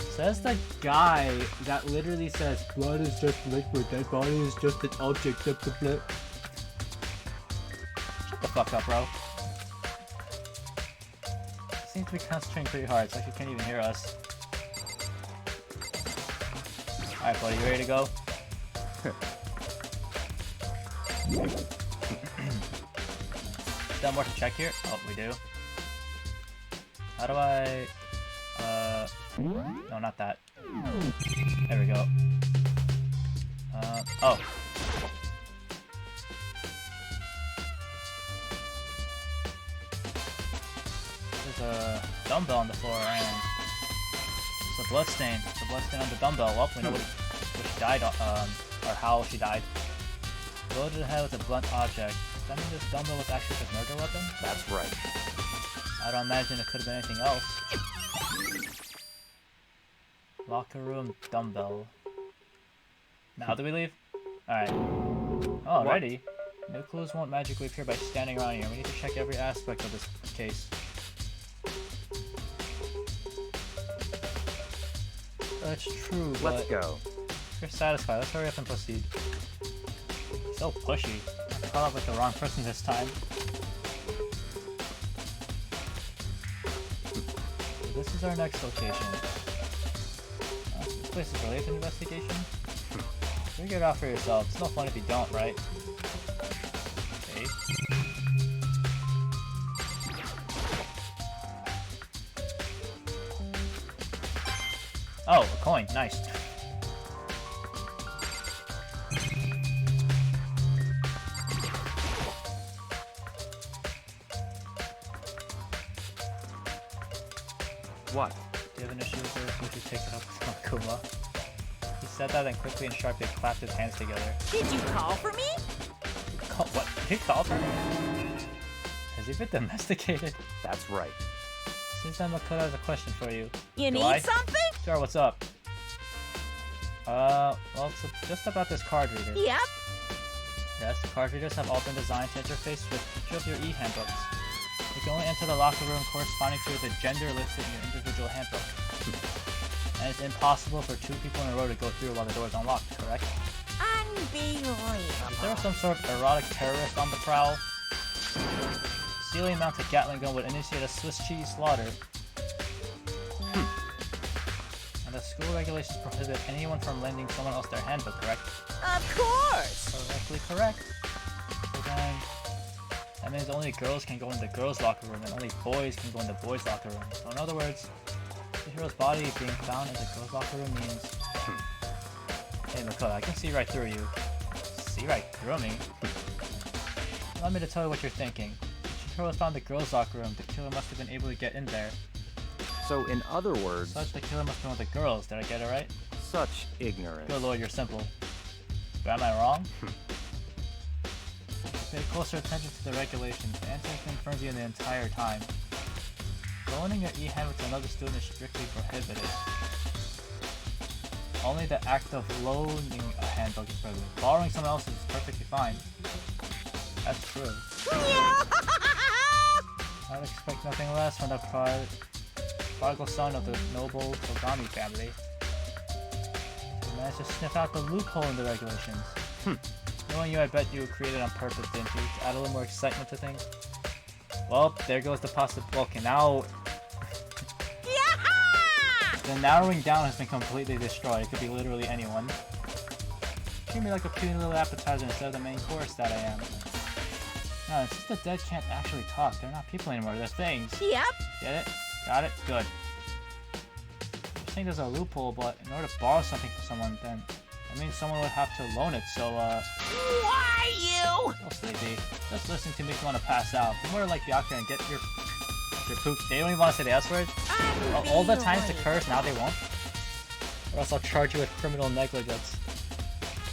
Says the guy that literally says, blood is just liquid, dead body is just an object. Shut the fuck up, bro. Seems to be concentrating pretty hard, so she can't even hear us. Alright, buddy, you ready to go? Still more to check here? Oh, we do. How do I... no, not that. There we go. Oh. There's a dumbbell on the floor, and it's a bloodstain. It's a bloodstain on the dumbbell. Well, we know what she died, or how she died. Blow to the head with a blunt object. Does that mean this dumbbell was actually a murder weapon? That's right. I don't imagine it could have been anything else. Locker room dumbbell. Now do we leave? Alright. Alrighty. New clues won't magically appear by standing around here. We need to check every aspect of this case. That's true, but... Let's go. You're satisfied. Let's hurry up and proceed. So pushy. I caught up with the wrong person this time. So this is our next location. This place is related to investigation? Figure it out for yourself. It's no fun if you don't, right? Okay. Oh, a coin. Nice. What? Do you have an issue with this? We should take it up with Monokuma. He said that and quickly and sharply clapped his hands together. did you call for me? What? He called her? Has he been domesticated? That's right. Since Makoto has a question for you. You Do need I? something? Sure, what's up? Well, it's just about this card reader. Yep. Yes, the card readers have all been designed to interface with each of your e-handbooks. You can only enter the locker room corresponding to the gender listed in your individual handbook. And it's impossible for 2 people in a row to go through while the door is unlocked, correct? Unbelievable. If there was some sort of erotic terrorist on the prowl, ceiling-mounted Gatling gun would initiate a Swiss cheese slaughter. And the school regulations prohibit anyone from lending someone else their handbook, correct? Of course. Correctly correct. So then, That means only girls can go in the girls' locker room and only boys can go in the boys' locker room. So in other words, the hero's body being found in the girls' locker room means... Hey Makoto, I can see right through you. See right through me? Allow me to tell you what you're thinking. If Chihiro was found in the girls' locker room, the killer must have been able to get in there. So, in other words... Such the killer must have been with the girls, did I get it right? Such ignorance. Good lord, you're simple. But am I wrong? Pay closer attention to the regulations. The answer has been in front of you the entire time. Loaning your e-hand with another student is strictly prohibited. Only the act of loaning a handbook is prohibited. Borrowing someone else's is perfectly fine. That's true. I'd expect nothing less from the prodigal son of the noble Togami family. You managed to sniff out the loophole in the regulations. Knowing you, I bet you created it on purpose, didn't you? To add a little more excitement to things. Well, there goes the possibility. Okay, now... The narrowing down has been completely destroyed. It could be literally anyone. Treat me like a puny little appetizer instead of the main course that I am. No, since the dead can't actually talk, they're not people anymore, they're things. Yep. Get it? Got it? Good. I think there's a loophole, but in order to borrow something from someone, then that means someone would have to loan it, so Why you? so sleepy. Just listening to make you want to pass out. Be more like the actor and get your poop. They don't even want to say the S word? All the times to curse, now they won't? Or else I'll charge you with criminal negligence.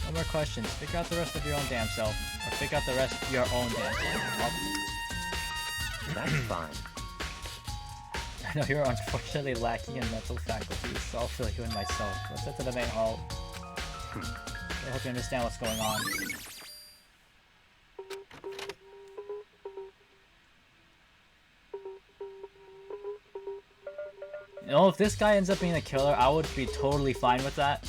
No more questions. Figure out the rest of your own damn self. Or figure out the rest of your own damn self. That's fine. I know you're unfortunately lacking in mental faculties, so I'll fill you in myself. Let's head to the main hall. I hope you understand what's going on. You know, if this guy ends up being a killer, I would be totally fine with that.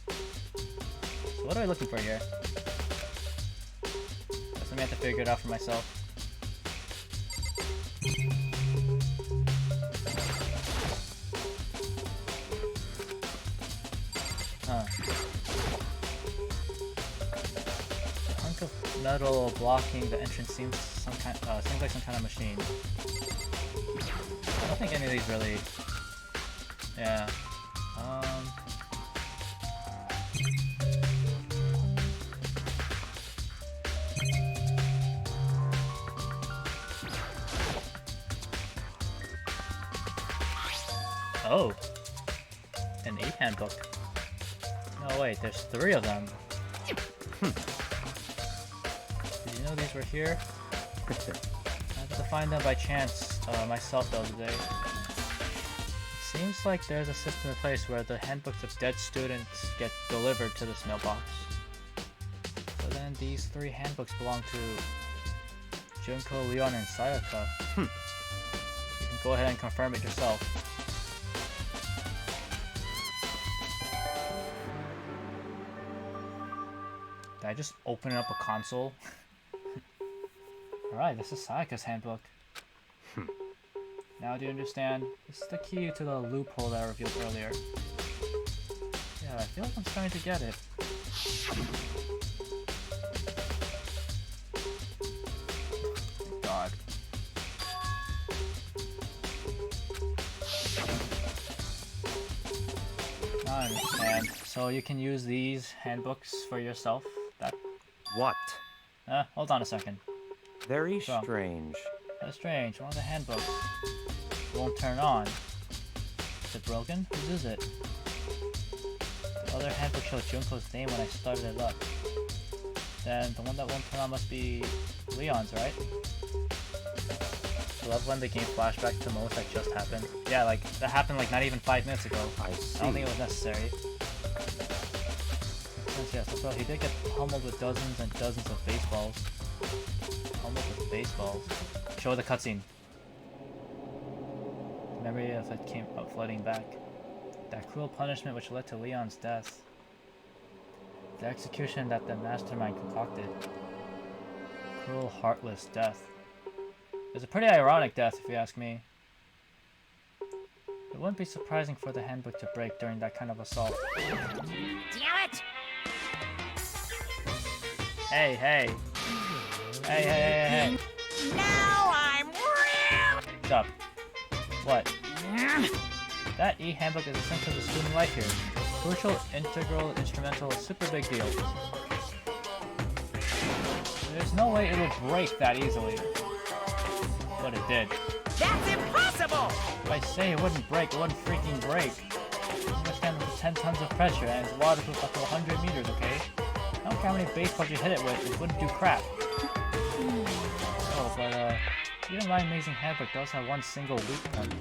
So what are we looking for here? Guess I'm gonna have to figure it out for myself. Huh. The hunk of metal blocking the entrance seems seems like some kind of machine. I don't think any of these really... Yeah. Oh! An e-handbook. No, wait, there's 3 of them. Did you know these were here? I happened to find them by chance myself the other day. Seems like there's a system in place where the handbooks of dead students get delivered to this mailbox. So then these 3 handbooks belong to Junko, Leon, and Sayaka. You can go ahead and confirm it yourself. Did I just open up a console? Alright, this is Sayaka's handbook. Now do you understand? This is the key to the loophole that I revealed earlier. Yeah, I feel like I'm starting to get it. God. Now I understand. So you can use these handbooks for yourself? That... What? Hold on a second. Very So. strange. That's strange. One of the handbooks won't turn on. Is it broken? Whose is it? The other handbook showed Junko's name when I started it up. Then the one that won't turn on must be Leon's, right? I love when the game flashbacks to moments that just happened. Yeah, like, that happened like not even 5 minutes ago. I see. I don't think it was necessary. Since yes, so he did get pummeled with dozens and dozens of baseballs. Pummeled with baseballs. Show the cutscene. The memory of it came up flooding back. That cruel punishment which led to Leon's death. The execution that the mastermind concocted. Cruel, heartless death. It's a pretty ironic death, if you ask me. It wouldn't be surprising for the handbook to break during that kind of assault. Damn it! Hey, hey. Hey. Now I'm real. Shut up. What? That e-handbook is essential to student life here. Crucial, integral, instrumental, super big deal. There's no way it'll break that easily. But it did. That's impossible. If I say it wouldn't break, it wouldn't freaking break. You understand with 10 tons of pressure and it's waterproof up to 100 meters, okay? I don't care how many baseballs you hit it with, it wouldn't do crap. Oh, but even my amazing handbook does have one single weak point.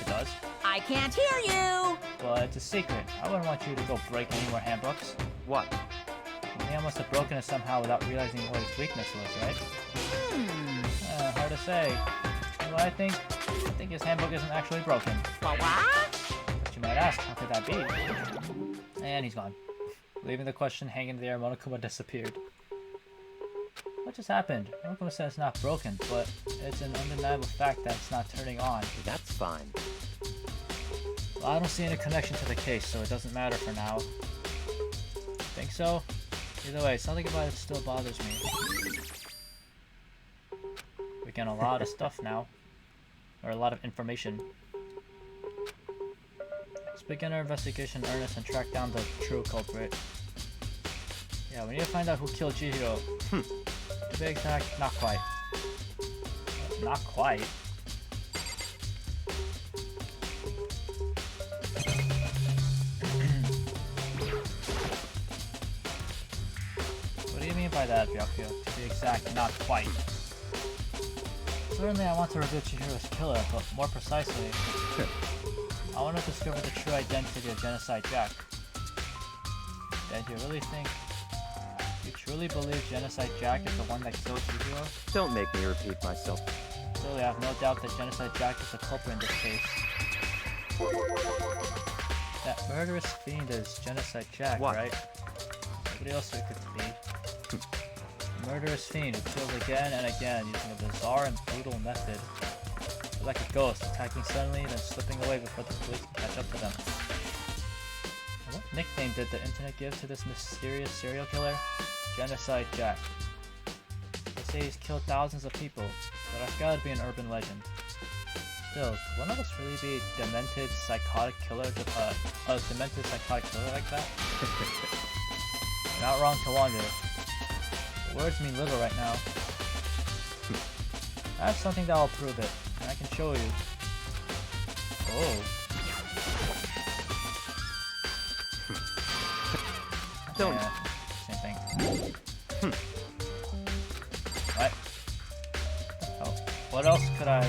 It does? I can't hear you. Well, it's a secret. I wouldn't want you to go break any more handbooks. What? Leon must have broken it somehow without realizing what his weakness was, right? Hard to say. You know what I think? I think his handbook isn't actually broken. What? But you might ask, how could that be? And he's gone. Leaving the question hanging in the air, Monokuma disappeared. What just happened? Monokuma says it's not broken, but it's an undeniable fact that it's not turning on. That's fine. Well, I don't see any connection to the case, so it doesn't matter for now. Think so? Either way, something about it still bothers me. We're getting a lot of stuff now. Or a lot of information. Let's begin our investigation in earnest and track down the true culprit. Yeah, we need to find out who killed Chihiro. To be exact, not quite. Not quite. What do you mean by that, Byakuya? To be exact, not quite. Certainly I want to reveal Chihiro's killer, but more precisely, I want to discover the true identity of Genocide Jack. Dad, you really think... You truly believe Genocide Jack is the one that killed Chihiro? Don't make me repeat myself. Clearly, I have no doubt that Genocide Jack is the culprit in this case. That murderous fiend is Genocide Jack, What? right? Nobody else it could be. A murderous fiend who kills again and again using a bizarre and brutal method. They're like a ghost, attacking suddenly, then slipping away before the police can catch up to them. And what nickname did the internet give to this mysterious serial killer? Genocide Jack. They say he's killed thousands of people, but that's gotta be an urban legend. Still, could one of us really be a demented psychotic killer? A demented psychotic killer like that? You're not wrong to wonder. The words mean little right now. I have something that will prove it, and I can show you. Oh. Don't. Yeah, same thing. What? Oh, what else could I...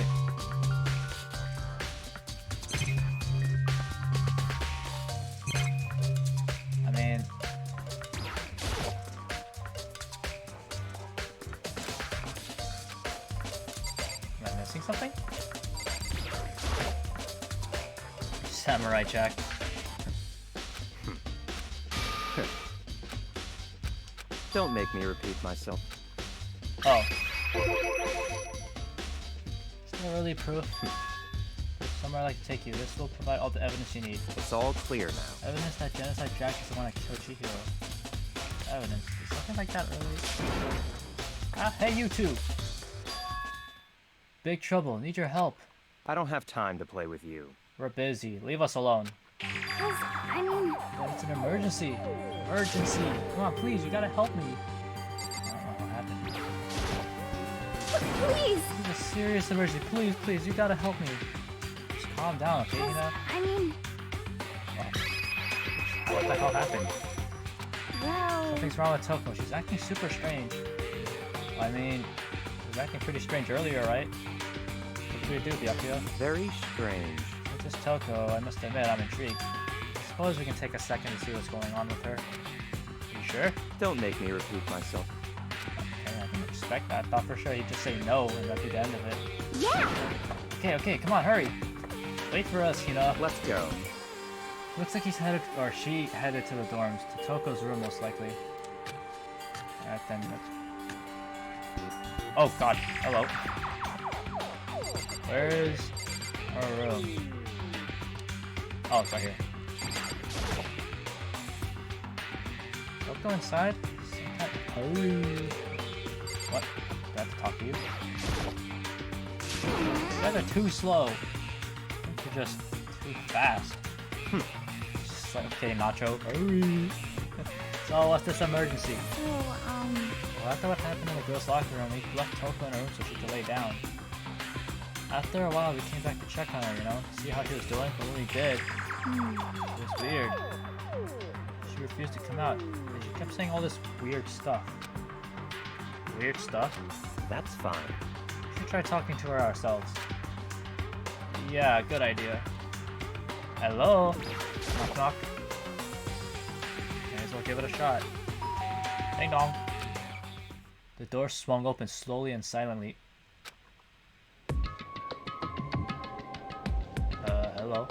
I mean... Am I missing something? Samurai Jack. Don't make me repeat myself. Oh. Is there really proof? There's somewhere I'd like to take you. This will provide all the evidence you need. It's all clear now. Evidence that Genocide Jack is the one that killed Chihiro. Evidence. Is something like that really? Ah, hey you two! Big trouble. Need your help. I don't have time to play with you. We're busy. Leave us alone. I mean, But it's an emergency. Emergency. Come on, please. You gotta help me. I don't know what happened. please. This is a serious emergency. Please, please. You gotta help me. Just calm down, okay? You know? I mean, What the hell happened? well, Something's wrong with Toko. She's acting super strange. I mean, she was acting pretty strange earlier, right? What should we do, Byakuya? Very strange. Since it's Toko, I must admit I'm intrigued. I suppose we can take a second to see what's going on with her. You sure? Don't make me repeat myself. Okay, I didn't expect that. I thought for sure he'd just say no and that'd be the end of it. yeah. Okay, come on, hurry! Wait for us, you know. Let's go. Looks like he's headed, or she headed to the dorms, to Toko's room most likely. Alright then, oh god, hello. Where is her room? Oh, it's right here. Don't go inside. Oh. What? Do I have to talk to you? You guys are too slow. You're just too fast. Just like, okay, Nacho. Hurry. So, what's this emergency? Oh, Well, after what happened in the girls' locker room, we left Toko in her room so she could lay down. After a while, we came back to check on her, you know, see how she was doing, but when we did, it was weird. She refused to come out, and she kept saying all this weird stuff. Weird stuff? That's fine. We should try talking to her ourselves. Yeah, good idea. Hello? Knock knock. May as well give it a shot. Ding dong. The door swung open slowly and silently. Hello?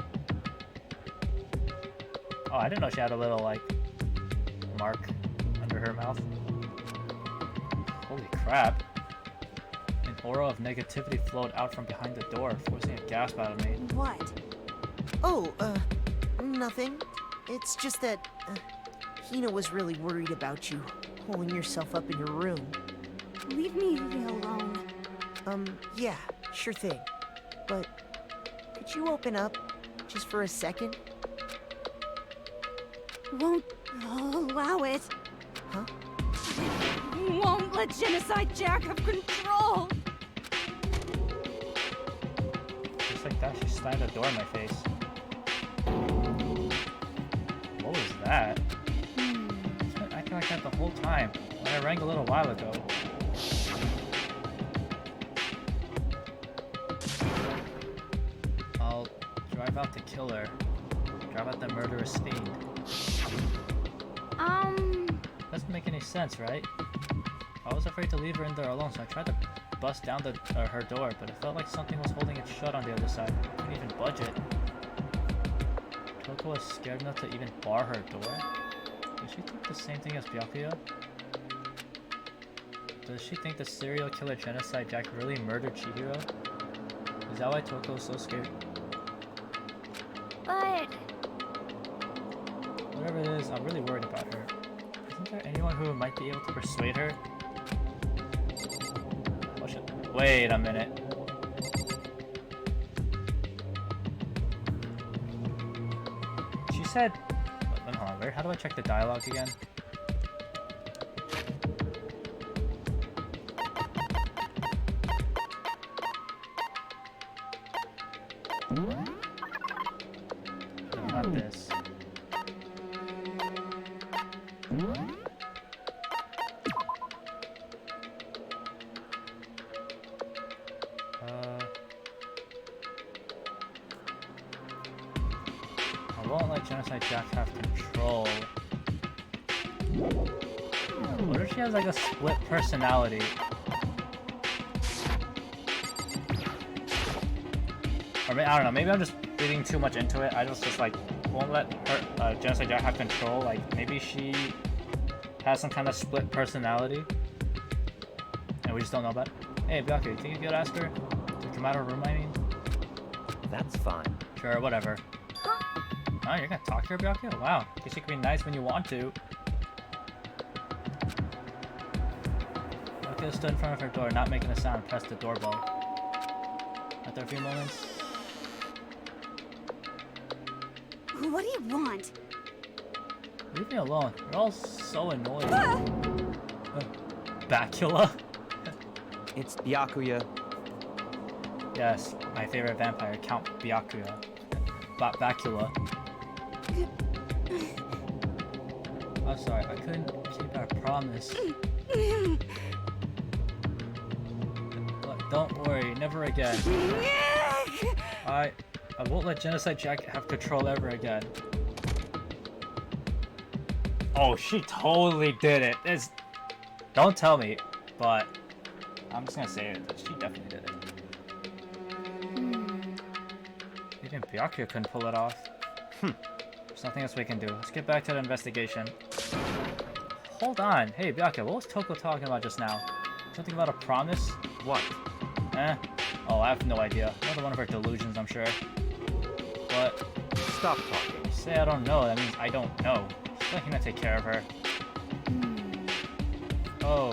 Oh, I didn't know she had a little, like, mark under her mouth. Holy crap. An aura of negativity flowed out from behind the door, forcing a gasp out of me. What? Oh, nothing. It's just that, Hina was really worried about you, holding yourself up in your room. leave me alone. Yeah, sure thing. But, could you open up, just for a second? Won't allow it. Huh? Won't let Genocide Jack have control. Just like that, she slammed the door in my face. What was that? She's been acting like that the whole time. When I rang a little while ago. I'll drive out to kill her. Drive out the murderous fiend. Doesn't make any sense, right? I was afraid to leave her in there alone, so I tried to bust down her door, but it felt like something was holding it shut on the other side. I couldn't even budge it. Toko was scared enough to even bar her door? Does she think the same thing as Byakuya? Does she think the serial killer Genocide Jack really murdered Chihiro? Is that why Toko was so scared? But Whatever it is, I'm really worried about her. Isn't there anyone who might be able to persuade her? Oh shit. Wait a minute. She said... Hold on, how do I check the dialogue again? No, not this. I won't let Genocide Jack have control. What if she has like a split personality? Or maybe, I don't know, maybe I'm just reading too much into it. I just like won't let her Genocide Jack have control. Like maybe she has some kind of split personality and we just don't know about it. Hey Byakuya, you think you could ask her to come out of her room, I mean? That's fine. Sure, whatever. Oh, you're gonna talk to her, Byakuya? Wow, guess you can be nice when you want to. Byakuya stood in front of her door, not making a sound, pressed the doorbell. After a few moments, what do you want? leave me alone. You're all so annoying. Bacula? It's Byakuya. Yes, my favorite vampire, Count Byakuya. Bacula. I'm sorry, I couldn't keep our promise. But don't worry, never again. I won't let Genocide Jack have control ever again. Oh, she totally did it. Don't tell me, but I'm just gonna say it that she definitely did it. Even Byakuya couldn't pull it off. There's nothing else we can do. Let's get back to the investigation. Hold on. Hey, Byakuya, what was Toko talking about just now? Something about a promise? What? Oh, I have no idea. Another one of her delusions, I'm sure. But Stop talking. you say I don't know, that means I don't know. Just let Hina take care of her. Oh,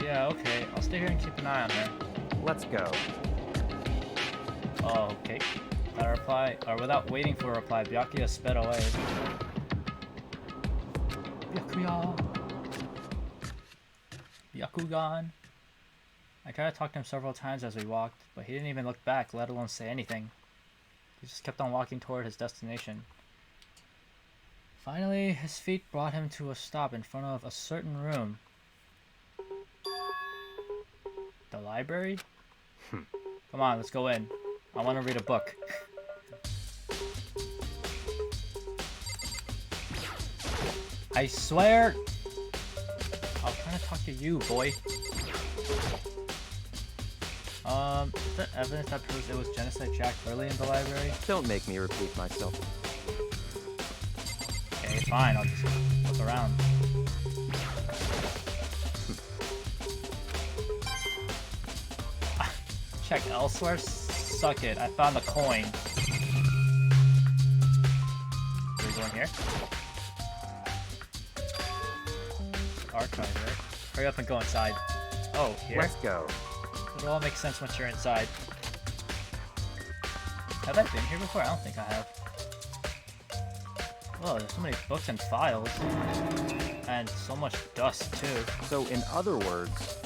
Yeah, okay. I'll stay here and keep an eye on her. Let's go. Oh, okay. Without a reply, or without waiting for a reply, Byakuya sped away. Byakuya! Byakugan! I tried to talk to him several times as we walked, but he didn't even look back, let alone say anything. He just kept on walking toward his destination. Finally, his feet brought him to a stop in front of a certain room. The library? Come on, let's go in. I want to read a book. I swear! I was trying to talk to you, boy. Is there evidence that proves it was Genocide Jack early in the library? Don't make me repeat myself. Okay, fine, I'll just look around. Check elsewhere? Suck it, I found a coin. Are we going here? Archive, right? Hurry up and go inside. Oh, here? Let's go. It all makes sense once you're inside. Have I been here before? I don't think I have. Oh, there's so many books and files. And so much dust, too. So, in other words,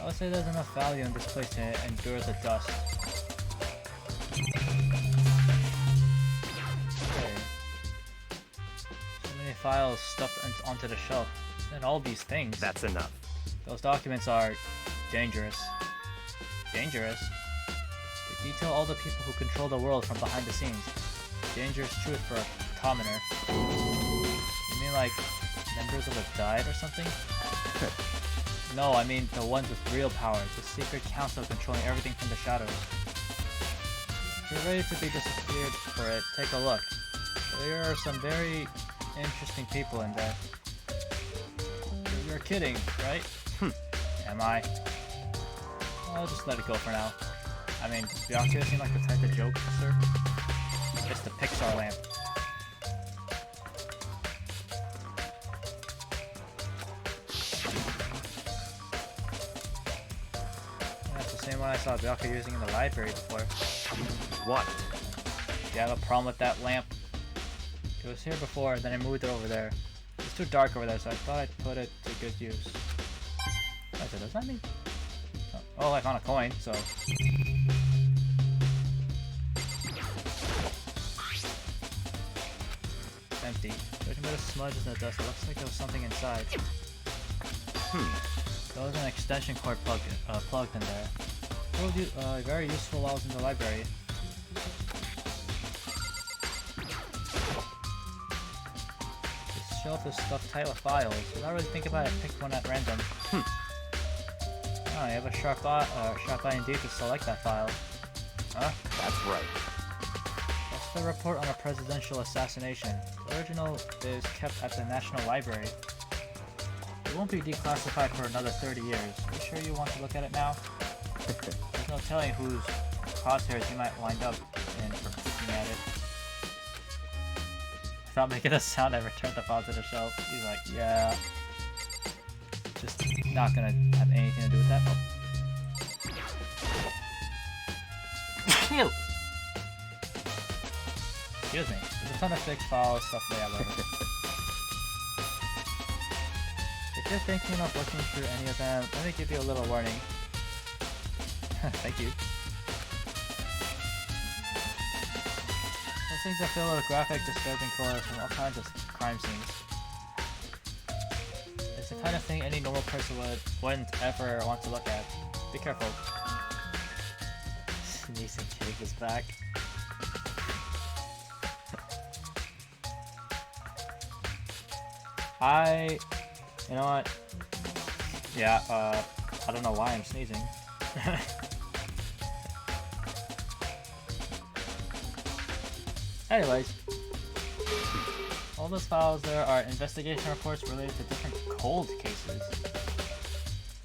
I would say there's enough value in this place to endure the dust. Okay. So many files stuffed onto the shelf. And all these things. that's enough. Those documents are dangerous. Dangerous? They detail all the people who control the world from behind the scenes. Dangerous truth for a commoner. You mean like members of the Diet or something? No, I mean the ones with real powers, the secret council controlling everything from the shadows. If you're ready to be disappeared for it, take a look. There are some very interesting people in there. You're kidding, right? Am I? I'll just let it go for now. I mean, Byakuya seem like the type of joke, sir. It's the Pixar lamp. That's the same one I saw Byakuya using in the library before. What? Do you have a problem with that lamp? It was here before, then I moved it over there. It's too dark over there, so I thought I'd put it to good use. Wait, so does that mean? Oh, I found a coin, so... It's empty. Judging by the smudges and the dust, it looks like there was something inside. There was an extension cord plugged in there. It was very useful while I was in the library. This shelf is stuffed tight with files. Without really thinking about it, I picked one at random. Oh, you have a sharp eye indeed to select that file. Huh? That's right. That's the report on a presidential assassination. The original is kept at the National Library. It won't be declassified for another 30 years. Are you sure you want to look at it now? There's no telling whose crosshairs you might wind up in for looking at it. Without making a sound, I returned the file to the shelf. He's like, yeah. Just not gonna have anything to do with that. Oh. Excuse me. There's a ton of fixed files, stuff there, I love it. If you're thinking of looking through any of them, let me give you a little warning. Thank you. Those things are filled with graphic, disturbing photos from all kinds of crime scenes. It's the kind of thing any normal person wouldn't ever want to look at. Be careful. Sneezing Cave is back. You know what? Yeah, I don't know why I'm sneezing. Anyways, all those files there are investigation reports related to different cold cases.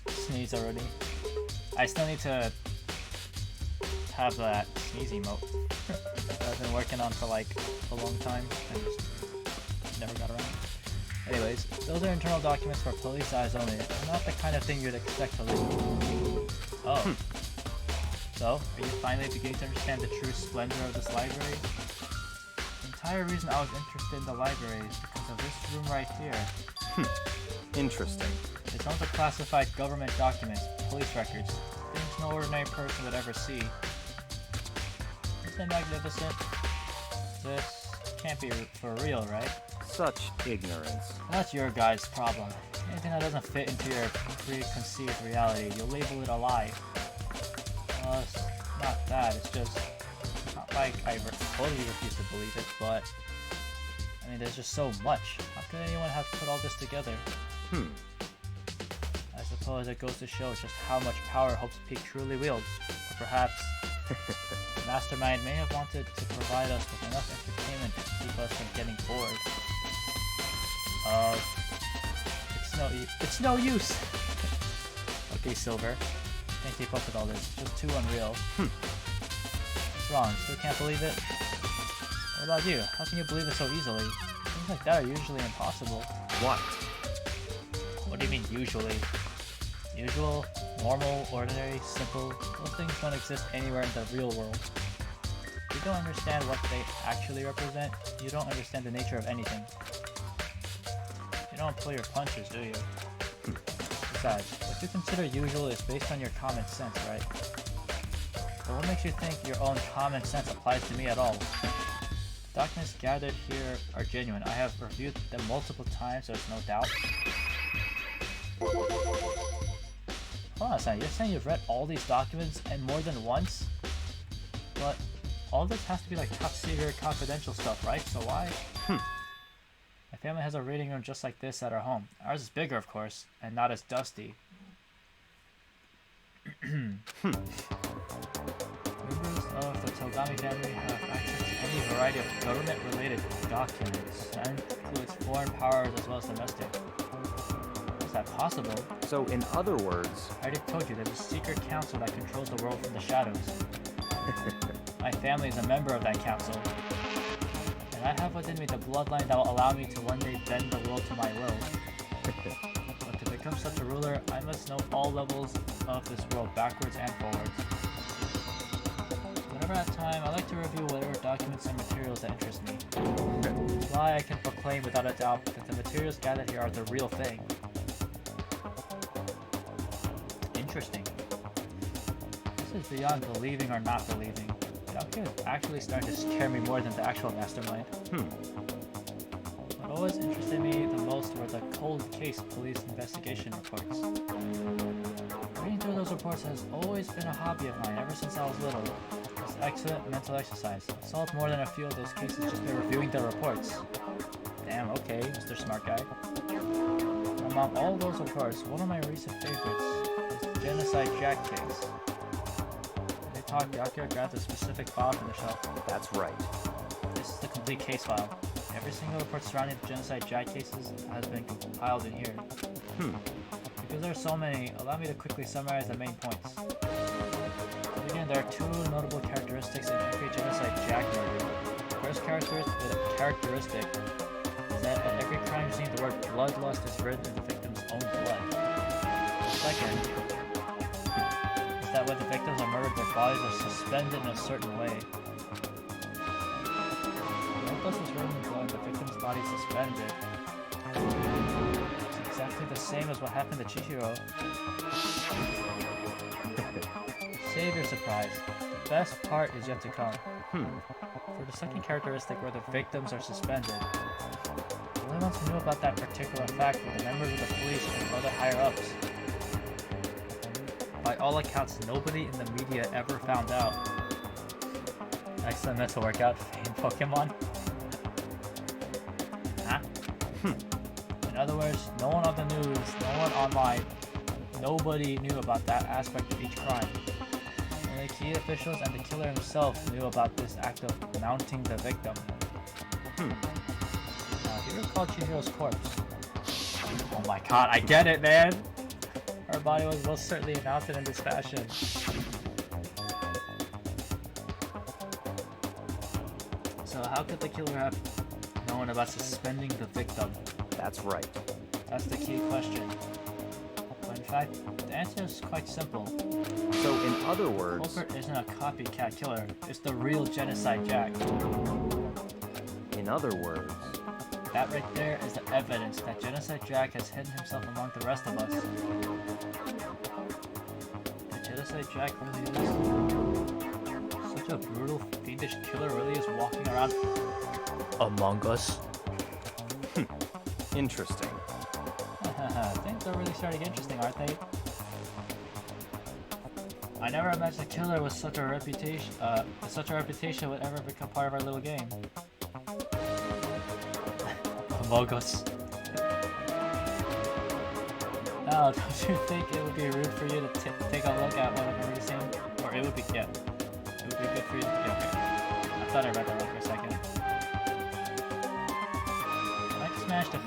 Sneeze already. I still need to have that sneeze emote that I've been working on for like a long time and just never got around. Anyways, those are internal documents for police eyes only, not the kind of thing you'd expect to leak. Oh. So, are you finally beginning to understand the true splendor of this library? The entire reason I was interested in the library is because of this room right here. Interesting. It's home to classified government documents, police records, things no ordinary person would ever see. Isn't it magnificent? This can't be for real, right? Such ignorance. That's your guys' problem. Anything that doesn't fit into your preconceived reality, you'll label it a lie. Well, it's not that, it's just not like I totally refuse to believe it, but I mean, there's just so much. How could anyone have put all this together? I suppose it goes to show just how much power Hope's Peak truly wields. Or perhaps the mastermind may have wanted to provide us with enough entertainment to keep us from getting bored. It's no use! Okay, Silver. Can't keep up with all this. It's just too unreal. What's wrong? Still can't believe it? What about you? How can you believe it so easily? Things like that are usually impossible. What? What do you mean, usually? Usual, normal, ordinary, simple, those things don't exist anywhere in the real world. If you don't understand what they actually represent, you don't understand the nature of anything. You don't pull your punches, do you? Besides, what you consider usual is based on your common sense, right? But what makes you think your own common sense applies to me at all? The documents gathered here are genuine. I have reviewed them multiple times, there's no doubt. Hold on a second, you're saying you've read all these documents and more than once? But all this has to be like top secret confidential stuff, right? So why? My family has a reading room just like this at our home. Ours is bigger, of course, and not as dusty. Members of the Togami family have access to any variety of government-related documents. That includes foreign powers as well as domestic. Is that possible? So, in other words, I already told you, there's a secret council that controls the world from the shadows. My family is a member of that council. And I have within me the bloodline that will allow me to one day bend the world to my will. But to become such a ruler, I must know all levels of this world, backwards and forwards. Whenever I have time, I like to review whatever documents and materials that interest me. That's why I can proclaim without a doubt that the materials gathered here are the real thing. Interesting. This is beyond believing or not believing. It's actually starting to scare me more than the actual mastermind. What always interested me the most were the cold case police investigation reports. Reading through those reports has always been a hobby of mine ever since I was little. It's excellent mental exercise. I've solved more than a few of those cases just by reviewing the reports. Damn, okay, Mr. Smart Guy. Among all those reports, one of my recent favorites is the Genocide Jack case. Yakira grabbed a specific file from the shelf. that's right. This is the complete case file. Every single report surrounding the Genocide Jack cases has been compiled in here. Because there are so many, allow me to quickly summarize the main points. Again, there are two notable characteristics in every Genocide Jack murder. The first characteristic is that at every crime scene the word bloodlust is written in the victim's own blood. The second that when the victims are murdered, their bodies are suspended in a certain way. Bloodlust is written in blood, the victim's body is suspended. It's exactly the same as what happened to Chihiro. Save your surprise. The best part is yet to come. For the second characteristic, where the victims are suspended, the only ones who knew about that particular fact were the members of the police and other higher-ups. By all accounts, nobody in the media ever found out. Excellent mental workout, famed Pokemon. Huh? In other words, no one on the news, no one online, nobody knew about that aspect of each crime. Only key officials and the killer himself knew about this act of mounting the victim. Now, if you recall Chihiro's corpse... Oh my god, I get it, man! Her body was most certainly mounted in this fashion. So how could the killer have known about suspending the victim? That's right. That's the key question. But in fact, the answer is quite simple. So, in other words, Culprit isn't a copycat killer. It's the real Genocide Jack. in other words, That right there is the evidence that Genocide Jack has hidden himself among the rest of us. The Genocide Jack really is such a brutal, fiendish killer. Really is walking around among us. interesting. Things are really starting to get interesting, aren't they? I never imagined a killer with such a reputation would ever become part of our little game. Among Us. Now, don't you think it would be rude for you to take a look at what I've already seen? Or it would be, yeah. It would be good for you to, yeah, okay. I thought I read that wrong for a second. I just managed to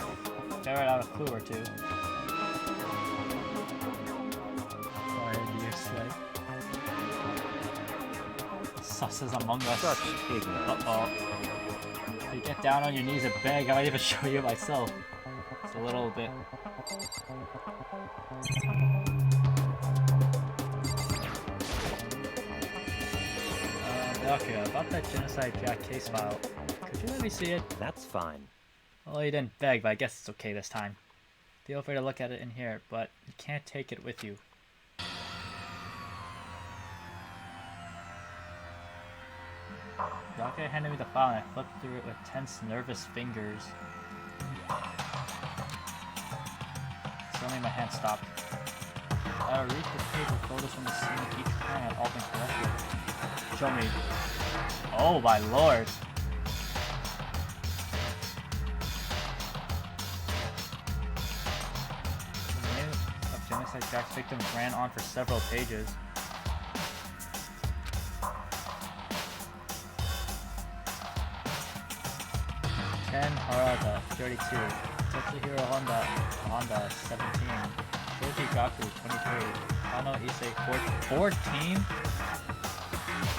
ferret out a clue or two. Why do you say? Sus is Among Us. Such ignorance. Uh-oh. If you get down on your knees and beg, I might even show you myself. It's a little bit... okay, about that Genocide Jack case file. Could you let me see it? That's fine. Well, you didn't beg, but I guess it's okay this time. Feel free to look at it in here, but you can't take it with you. Dake handed me the file and I flipped through it with tense, nervous fingers. Suddenly my hand stopped. I read the page with photos from the scene of each crime had all been collected. Show me. Oh my lord! The name of Genocide Jack's victims ran on for several pages. Ken Harada, 32. Tetsuhiro Honda, 17. Shoji Gaku, 23. Kano Issei, 14?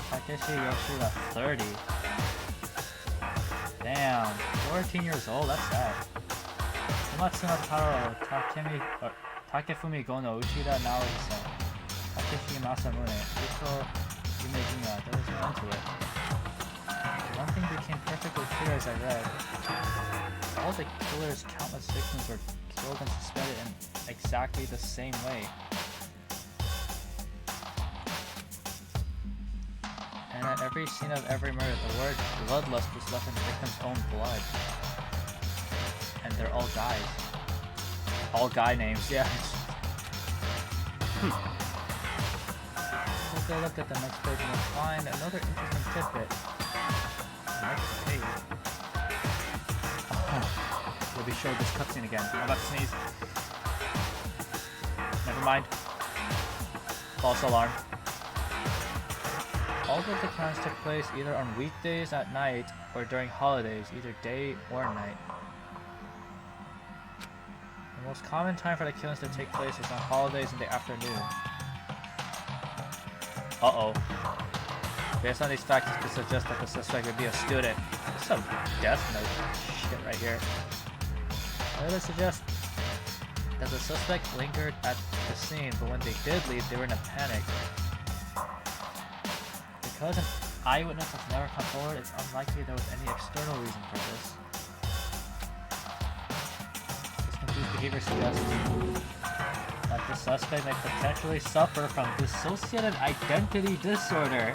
Takeshi Yoshida, 30. Damn, 14 years old, that's sad. Komatsuno Taro, Takefumi Gono, Uchida Naohisa, Takeshi Masamune, Yuko Yumejima, there was no end to it. One thing became perfectly clear as I read. All the killer's countless victims were killed and suspended in exactly the same way. And at every scene of every murder, the word bloodlust was left in the victim's own blood. And they're all guys. All guy names, yeah. Take a look at the next page and you'll find another interesting tidbit. Next page. Oh, we'll be showed this cutscene again. I'm about to sneeze. Never mind. False alarm. All of the crimes took place either on weekdays at night or during holidays, either day or night. The most common time for the killings to take place is on holidays in the afternoon. Uh-oh. Based on these facts, it could suggest that the suspect would be a student. There's some Death Note shit right here. I would suggest that the suspect lingered at the scene, but when they did leave, they were in a panic. Because an eyewitness has never come forward, it's unlikely there was any external reason for this. This confused behavior suggests that the suspect may potentially suffer from dissociative identity disorder.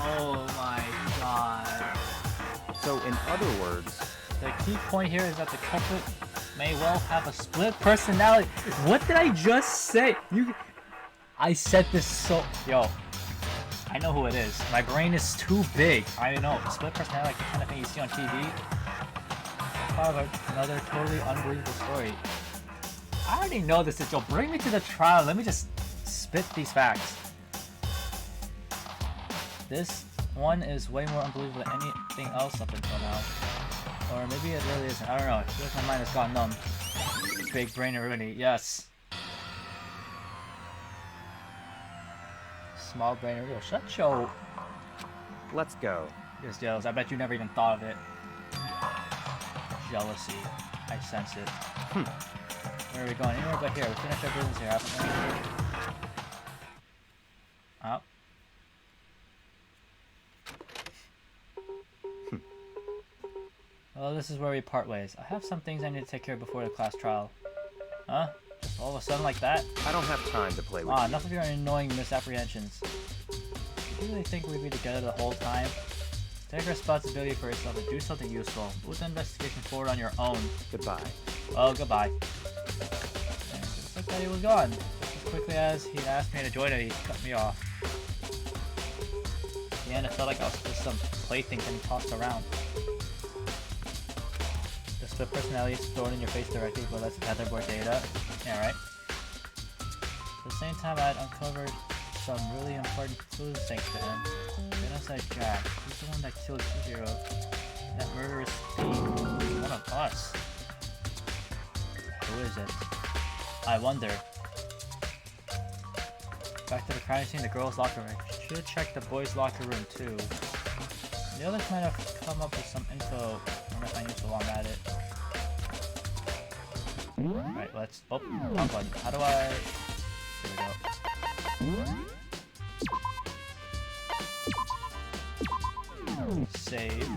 Oh my god. So, in other words, The key point here is that the culprit may well have a split personality. What did I just say? I said this so... Yo. I know who it is. My brain is too big. I know. Split personality, like the kind of thing you see on TV. However, another totally unbelievable story. I already know this is... Yo, bring me to the trial. Let me just spit these facts. This one is way more unbelievable than anything else up until now. Or maybe it really isn't. I don't know. I feel like my mind has gone numb. Big brain irony. Yes. Small brain irony. Shut your... let's go. Yes, Joes. I bet you never even thought of it. jealousy. I sense it. Where are we going? Anywhere but here. We finished our business here, haven't we? Oh. Well, this is where we part ways. I have some things I need to take care of before the class trial. Huh? Just all of a sudden like that? I don't have time to play with Ah, you. enough of your annoying misapprehensions. Do you really think we'd be together the whole time? Take responsibility for yourself and do something useful. Move the investigation forward on your own. Goodbye. Well, goodbye. And just like that, he was gone. Just as quickly as he asked me to join him, he cut me off. In the end, it felt like I was just some plaything getting tossed around. The split personality is thrown in your face directly, but let's gather more data. Yeah, right. At the same time, I had uncovered some really important clues thanks to him. Genocide Jack, he's the one that killed Chihiro. That murderous thief is one of us. Who is it? I wonder. Back to the crime scene, the girls' locker room. Should check the boys' locker room too. The others might have come up with some info. I wonder if I used while I'm at it. Right, let's. Oh, wrong button. How do I. Here we go. Save.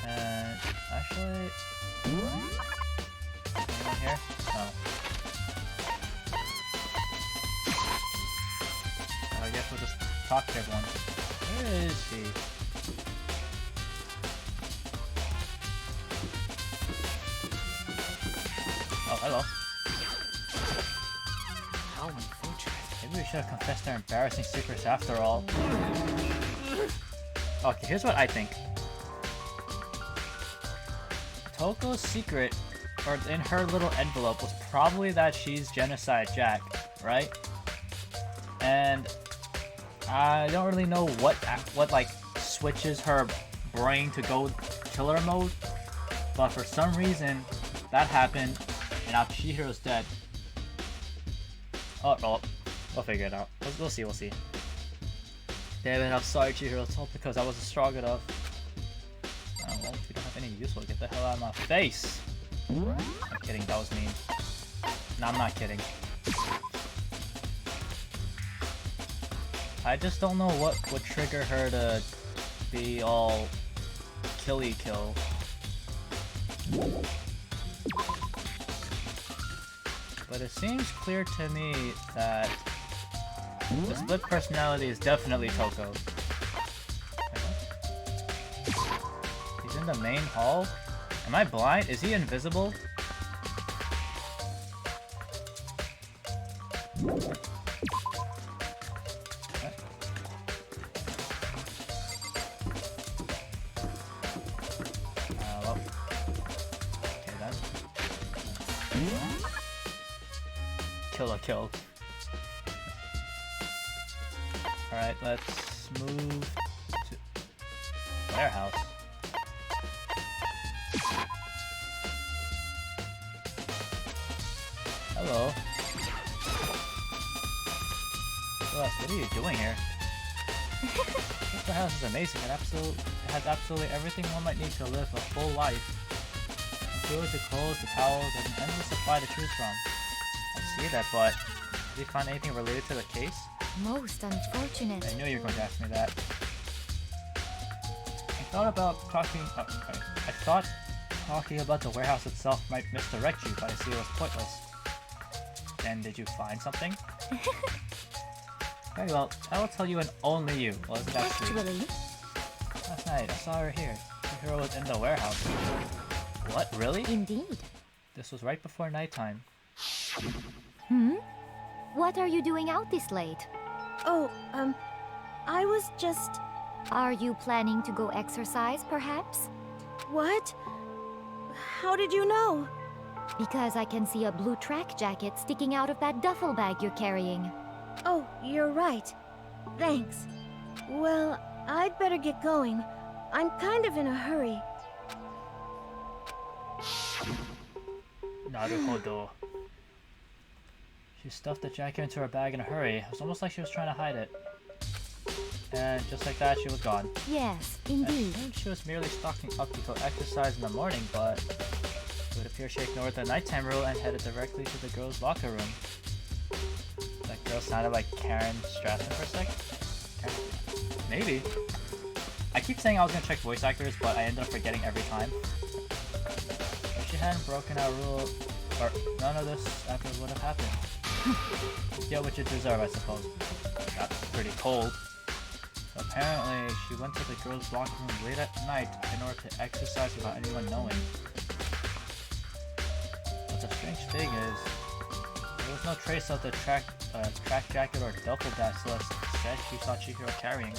And actually. Anyone here? No. I guess we'll just talk to everyone. Where is she? Oh, hello. How unfortunate. Maybe we should have confessed our embarrassing secrets after all. Okay, here's what I think. Toko's secret, or in her little envelope, was probably that she's Genocide Jack, right? And I don't really know what like switches her brain to go killer mode, but for some reason that happened, and now Chihiro's dead. Oh, well, we'll figure it out. We'll see. We'll see. Damn it! I'm sorry, Chihiro. It's all because I wasn't strong enough. Oh, well, if you don't have any use, well, get the hell out of my face. I'm kidding. That was mean. No, I'm not kidding. I just don't know what would trigger her to be all killy kill. But it seems clear to me that the split personality is definitely Toko. He's in the main hall? Am I blind? Is he invisible? Well. Okay then. Kill. Alright, let's move to warehouse. Hello. Celeste, what are you doing here? This warehouse is amazing. It has absolutely everything one might need to live a full life. From food to clothes to towels, there's an endless supply to choose from. I see that, but did you find anything related to the case? Most unfortunate. I knew you were going to ask me that. I thought talking about the warehouse itself might misdirect you, but I see it was pointless. Then did you find something? Very well, I will tell you and only you. Well, isn't that true? Actually, Last night, I saw her here. The hero was in the warehouse. What, really? indeed. This was right before nighttime. What are you doing out this late? Oh, I was just... Are you planning to go exercise, perhaps? What? How did you know? Because I can see a blue track jacket sticking out of that duffel bag you're carrying. Oh, you're right. Thanks. Well, I'd better get going. I'm kind of in a hurry. Naruhodo. She stuffed the jacket into her bag in a hurry. It was almost like she was trying to hide it. and just like that, she was gone. Yes, I indeed. assumed she was merely stocking up to go exercise in the morning, but it would appear she ignored the nighttime rule and headed directly to the girls' locker room. That girl sounded like Karen Strassen for a sec. Maybe. I keep saying I was gonna check voice actors, but I ended up forgetting every time. If she hadn't broken our rule, or none of this ever would have happened. Get what you deserve, I suppose. Got pretty cold. So apparently, she went to the girls' locker room late at night in order to exercise without anyone knowing. But the strange thing is, there was no trace of the track jacket or duffel bag Celeste said she saw Chihiro carrying.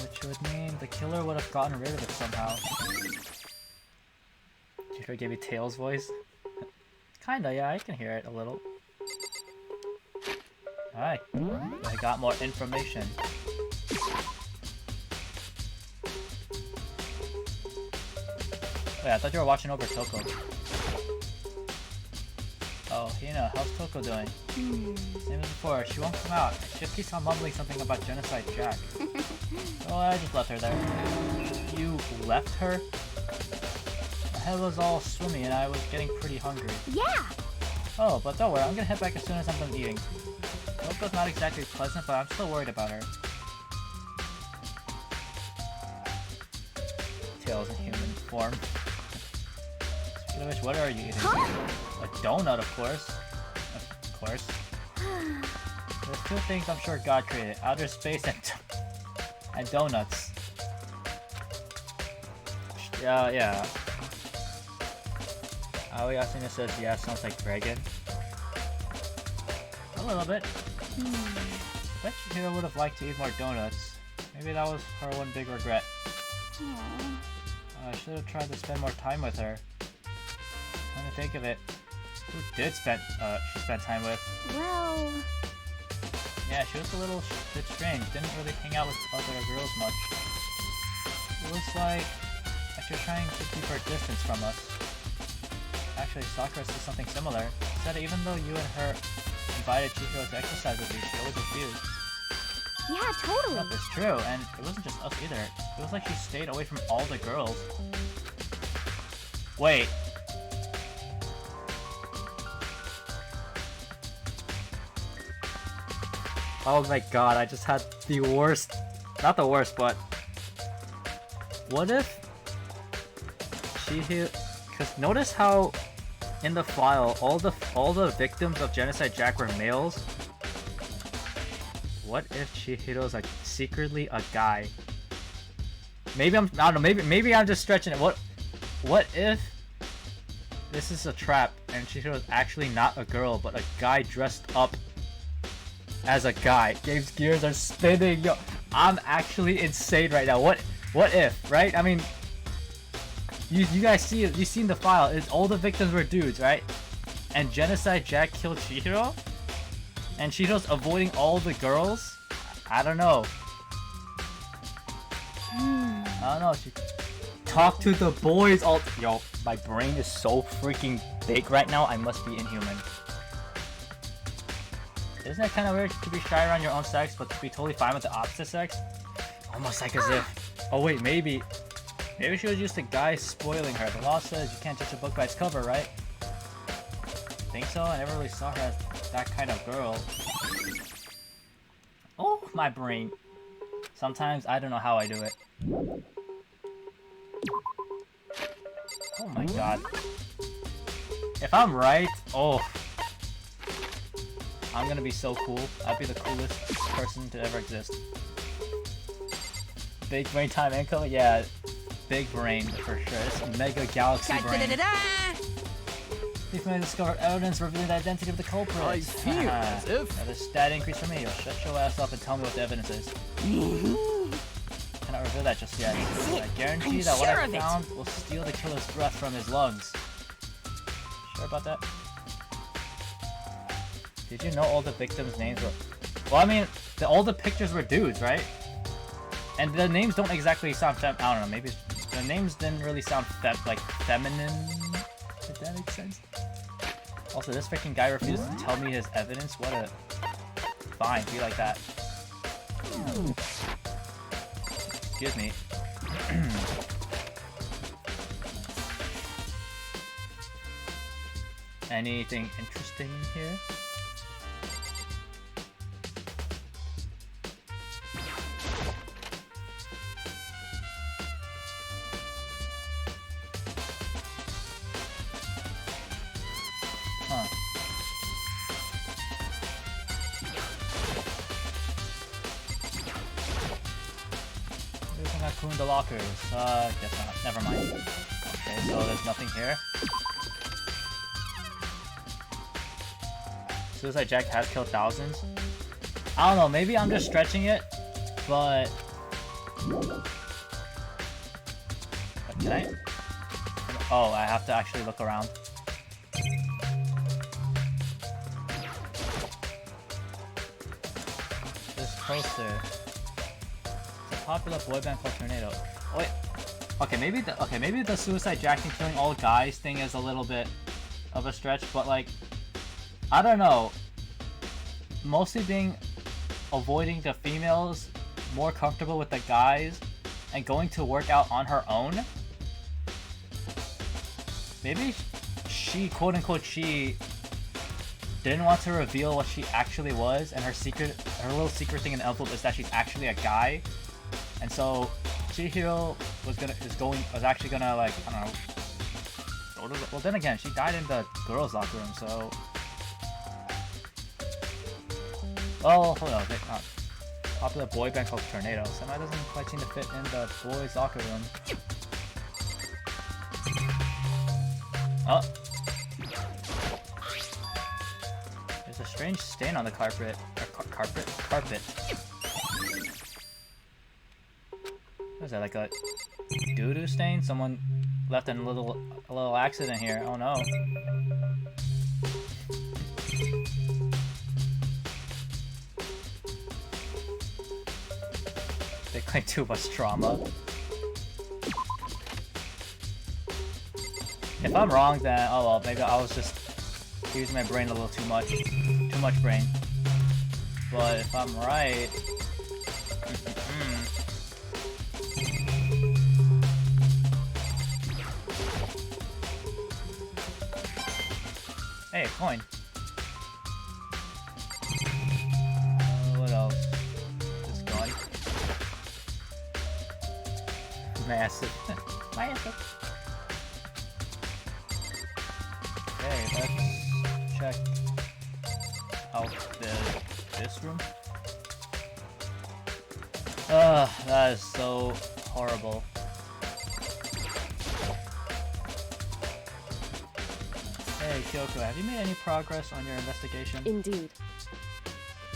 Which would mean the killer would have gotten rid of it somehow. Chihiro gave me Tails' voice. Kinda, yeah, I can hear it a little. Alright, I got more information. Wait, I thought you were watching over Toko. Oh, Hina, how's Toko doing? Same as before, she won't come out. She keeps on mumbling something about Genocide Jack. Oh, I just left her there. You left her? My head was all swimmy and I was getting pretty hungry. Yeah! Oh, but don't worry, I'm gonna head back as soon as I'm done eating. Toko's not exactly pleasant, but I'm still worried about her. Tails in human form. Speaking of which, what are you eating? A donut, of course. Of course. There's two things I'm sure God created: outer space and donuts. Yeah. Aoi Asuna says, yeah, sounds like Dragon. A little bit. Bet Chihiro would have liked to eat more donuts. Maybe that was her one big regret. I should have tried to spend more time with her. Come to think of it, who did she spent time with? Well, Yeah, she was a little bit strange. Didn't really hang out with other girls much. It was like she was trying to keep her distance from us. Actually, Sakura said something similar. She said even though you and her invited Chihiro to exercise with you, she always refused. Yeah, totally. Yep, it's true, and it wasn't just us either. It was like she stayed away from all the girls. Wait. Oh my god, I just had the worst... Not the worst, but... What if... Because notice how in the file, all the victims of Genocide Jack were males? What if Chihiro's like secretly a guy? I don't know, maybe I'm just stretching it. What if this is a trap and Chihiro's actually not a girl but a guy dressed up as a guy? Gabe's gears are spinning. Yo, I'm actually insane right now. What if, right? I mean, you guys see it, you've seen the file. All the victims were dudes, right? And Genocide Jack killed Chihiro? And Chihiro's avoiding all the girls? I don't know. I don't know. Talk to the boys. Yo, my brain is so freaking big right now. I must be inhuman. Isn't it kind of weird to be shy around your own sex, but to be totally fine with the opposite sex? Almost like as if... Oh wait, maybe she was just a guy spoiling her. The law says you can't judge a book by its cover, right? Think so? I never really saw her as that kind of girl. Oh, my brain. Sometimes I don't know how I do it. Oh my god. If I'm right, I'm gonna be so cool. I'd be the coolest person to ever exist. Big brain time income? Yeah, big brain for sure. It's mega galaxy brain. Thief may discover evidence revealing the identity of the culprit. I feel as if... Another stat increase for me. You'll shut your ass up and tell me what the evidence is. Cannot reveal that just yet. I guarantee that what I found will steal the killer's breath from his lungs. Sure about that? Did you know all the victims' names were... Well, I mean, all the pictures were dudes, right? And the names don't exactly sound I don't know, maybe the names didn't really sound feminine. Did that make sense? Also, this freaking guy refused to tell me his evidence. What a... Fine, be like that. Excuse me. Anything interesting here? Huh. Everything I cleaned the lockers. Guess not. Never mind. Okay, so there's nothing here. Suicide Jack has killed thousands. I don't know, maybe I'm just stretching it, but... Can I? Oh, I have to actually look around. This poster. It's a popular boy band called Tornado. Oh, wait. Okay, maybe the Suicide Jack and killing all guys thing is a little bit of a stretch, but like, I don't know. Mostly avoiding the females, more comfortable with the guys, and going to work out on her own. Maybe she, quote unquote, she didn't want to reveal what she actually was, and her little secret thing in the envelope is that she's actually a guy, and so Chihiro was actually gonna, like, I don't know. Well, then again, she died in the girls' locker room, so. Oh, hold on. Popular boy band called Tornado. Somehow doesn't quite seem to fit in the boys' locker room. Oh. There's a strange stain on the carpet. Carpet. What is that, like a doo-doo stain? Someone left in a little accident here. Oh no. They claim too much trauma. If I'm wrong, then oh well, maybe I was just using my brain a little too much. Too much brain. But if I'm right... Hey, coin. What else? This gun. Massive. Massive. Okay, let's check out this room. Ugh, that is so horrible. Hey Kyoko, have you made any progress on your investigation? Indeed.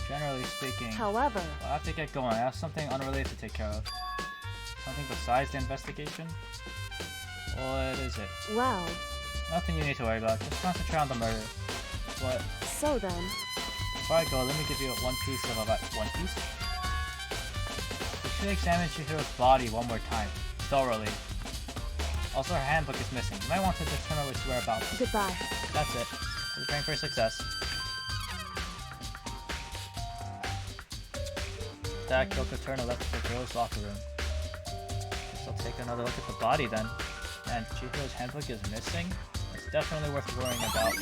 Generally speaking. However, I'll have to get going. I have something unrelated to take care of. Something besides the investigation? What is it? well, Nothing you need to worry about. Just concentrate on the murder. What? so then, Before I go, let me give you one piece of advice. One piece? You should examine Chihiro's body one more time. Thoroughly. Also, her handbook is missing. You might want to determine its whereabouts. goodbye. That's it. We're praying for success. That Kyoko Turner left the girls' locker room. Guess I'll take another look at the body then. And Chihiro's handbook is missing? It's definitely worth worrying about.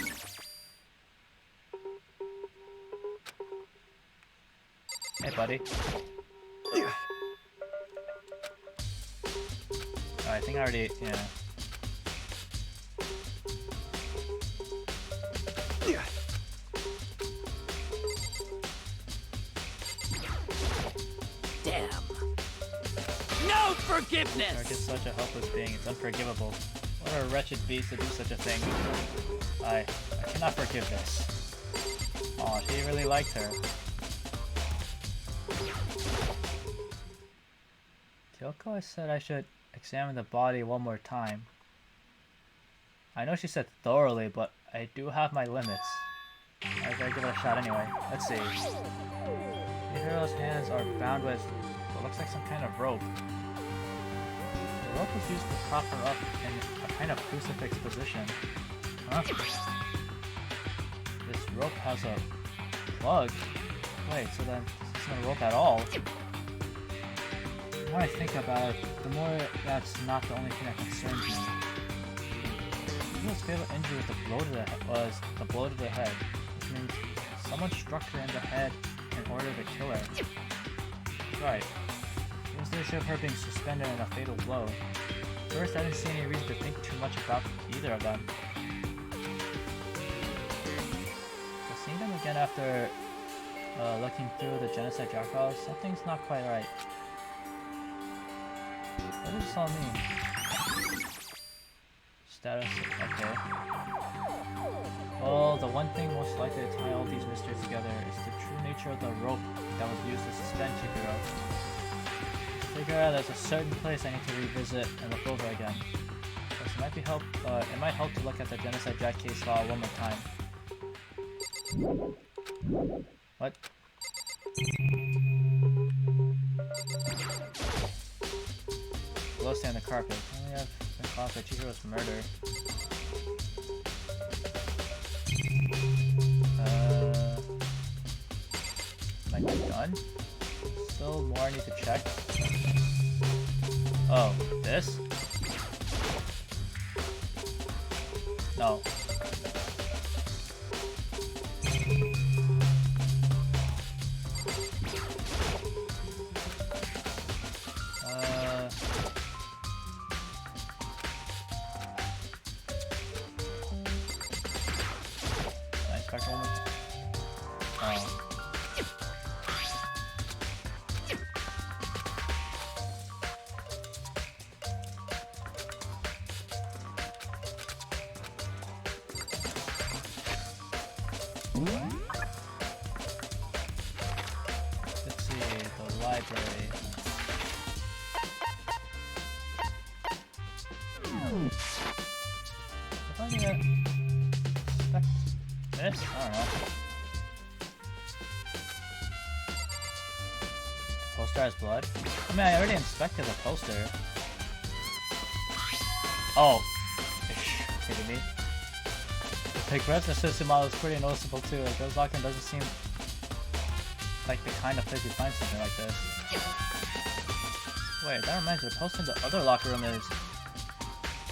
Hey, buddy. Oh, I think I already, yeah. Damn. No forgiveness! You're just such a helpless being. It's unforgivable. What a wretched beast to do such a thing. I cannot forgive this. Aw, she really liked her. Kyoko said I should examine the body one more time. I know she said thoroughly, but I do have my limits. I gotta give it a shot anyway. Let's see. Chihiro's hands are bound with what looks like some kind of rope. The rope was used to prop her up in a kind of crucifix position. Huh? This rope has a plug. Wait, so then this isn't a rope at all. The more I think about it, the more that's not the only thing that concerns me. Hino's fatal injury was the blow to the head, which means someone struck her in the head in order to kill her. Right. Here's the issue of her being suspended in a fatal blow. First, I didn't see any reason to think too much about either of them. But seeing them again after looking through the genocide draft files, something's not quite right. What does this all mean? Status, okay. Well, the one thing most likely to tie all these mysteries together is the true nature of the rope that was used to suspend Chihiro. Figure out there's a certain place I need to revisit and look over again. Plus, it might help to look at the genocide jack case file one more time. What? Glow stain on the carpet. Only have been caused by Chihiro's murder. Am I done? Still more I need to check. Oh, this? No. Nice back one. Oh. Let's see, the library. If I need to inspect this? I don't know. Poster has blood? I mean, I already inspected the poster. Oh. Ish, kidding me? The Gretz assistant model is pretty noticeable too. Like, Girls Locker doesn't seem like the kind of place you find something like this. Wait, that reminds me, the poster in the other locker room is...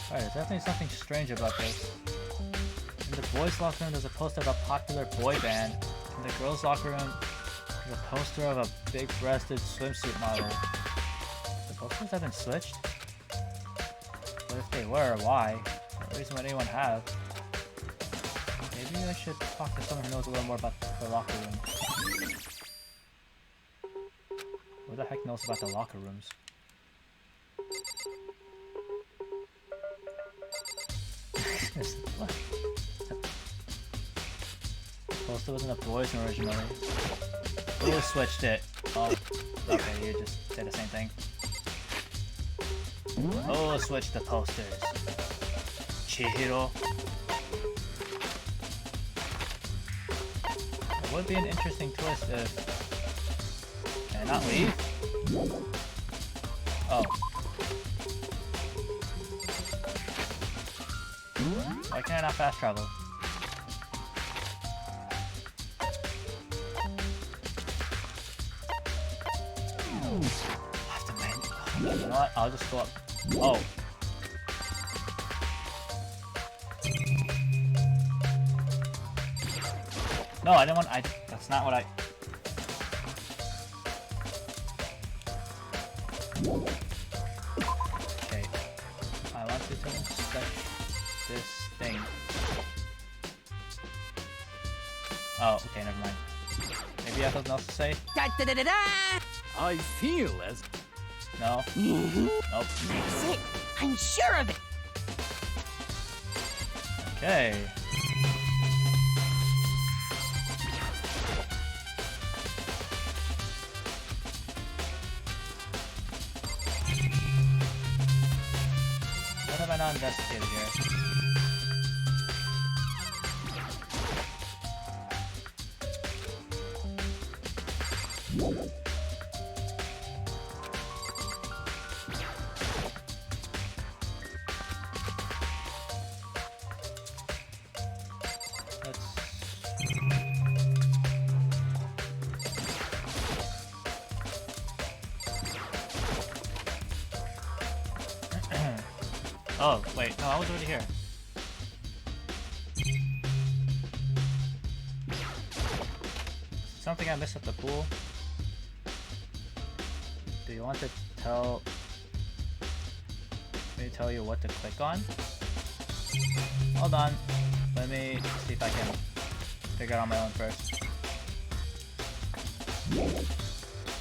Alright, there's definitely something strange about this. In the boys' locker room, there's a poster of a popular boy band. In the girls' locker room, there's a poster of a big-breasted swimsuit model. The posters have been switched? But if they were, why? What reason would anyone have? Maybe I should talk to someone who knows a little more about the locker room. Who the heck knows about the locker rooms? What? Poster was in the boys' room originally. Who switched it? Oh, okay, you just did the same thing. Oh, switch the posters. Chihiro. It would be an interesting twist if... Can I not leave? Oh. Why can I not fast travel? You know what? I'll just go up. Oh. No, I didn't want. That's not what I. Okay. I want you to inspect this thing. Oh, okay, never mind. Maybe I have something else to say? I feel as... No? Nope. That's it. I'm sure of it. Okay. What have I not investigated here? Oh, wait, no, I was already here. Something I missed at the pool? Do you want to tell me tell you what to click on? Hold on. Let me see if I can figure it out on my own first.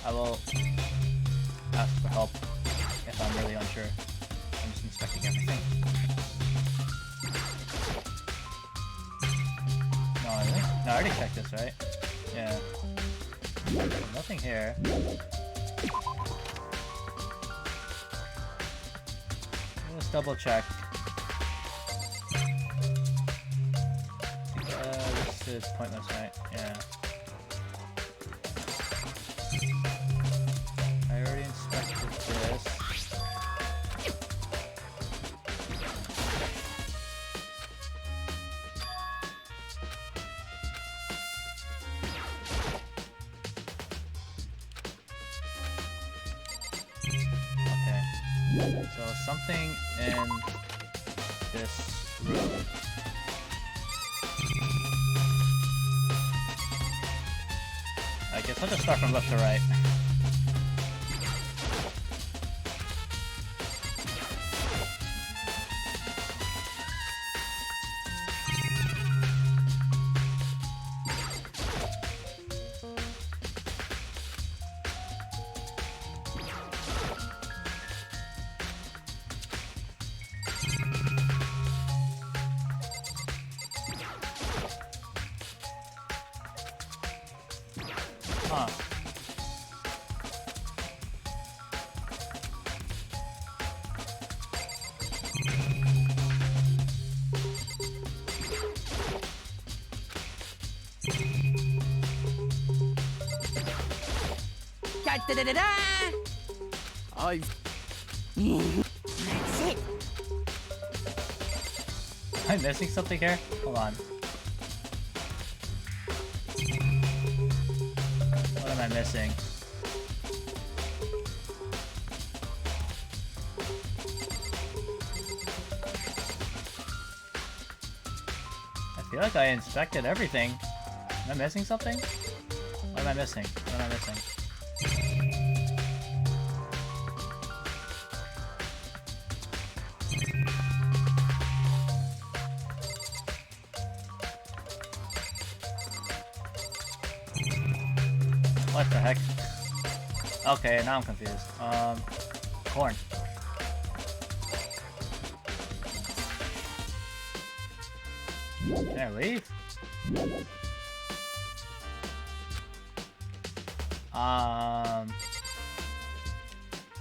I will ask for help if I'm really unsure. I'm just inspecting everything. No, I already checked this, right? Yeah. Nothing here. Let's double check. This is pointless, right? Yeah. I already inspected this. Okay. So something in this room. I guess I'll just start from left to right. Huh. Da-da-da-da! I... That's it. Am I missing something here? Hold on. What am I missing? I feel like I inspected everything. Am I missing something? What am I missing? What am I missing? What the heck? Okay, now I'm confused. Corn. Can I leave?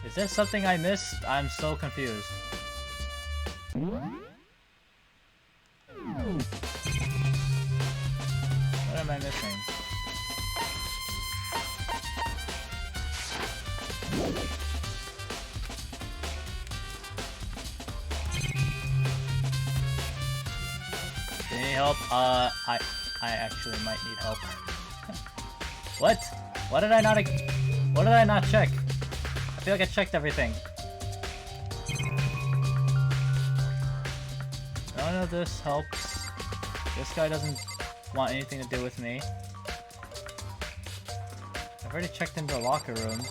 Is there something I missed? I'm so confused. What am I missing? Do you need help? I actually might need help. What? What did I not check? I feel like I checked everything. None of this helps. This guy doesn't want anything to do with me. I've already checked into the locker rooms.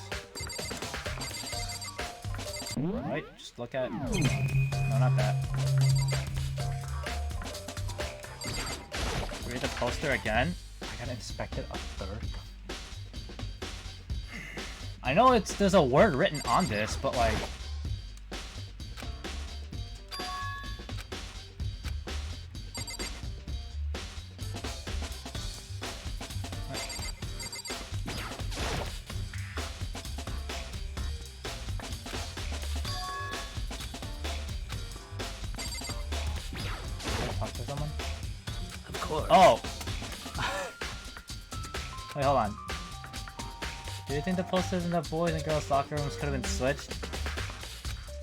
Right? Just look at... No, not that. Read the poster again? I gotta inspect it a third. I know there's a word written on this, but like... Talk to someone? Of course. Oh! Wait, hold on. Do you think the posters in the boys and girls locker rooms could have been switched?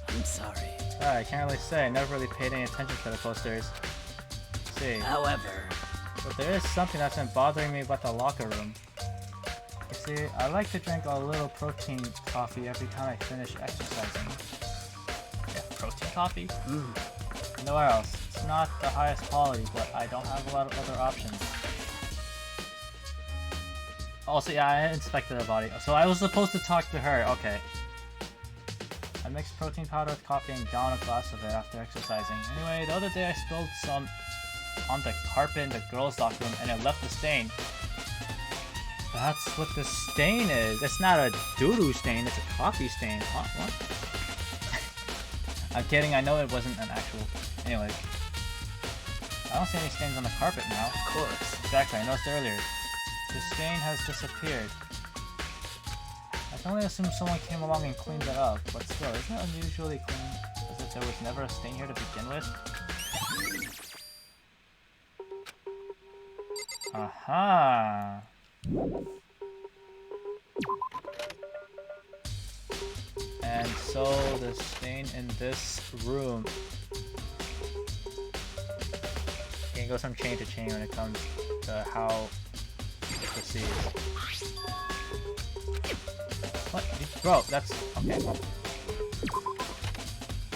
I'm sorry. I can't really say. I never really paid any attention to the posters. Let's see. However, But there is something that's been bothering me about the locker room. You see, I like to drink a little protein coffee every time I finish exercising. Yeah, protein. coffee. Nowhere else. It's not the highest quality, but I don't have a lot of other options. Also, yeah, I inspected her body. So I was supposed to talk to her. Okay. I mixed protein powder with coffee and down a glass of it after exercising. Anyway, the other day I spilled some on the carpet in the girls' locker room and it left a stain. That's what the stain is. It's not a doo-doo stain, it's a coffee stain. What? I'm kidding, I know it wasn't an actual... Anyway. I don't see any stains on the carpet now. Of course. Exactly, I noticed earlier. The stain has disappeared. I can only assume someone came along and cleaned it up, but still, isn't it unusually clean? As if there was never a stain here to begin with? Aha! And so the stain in this room can go from chain to chain when it comes to how it proceeds. What? Bro, that's okay.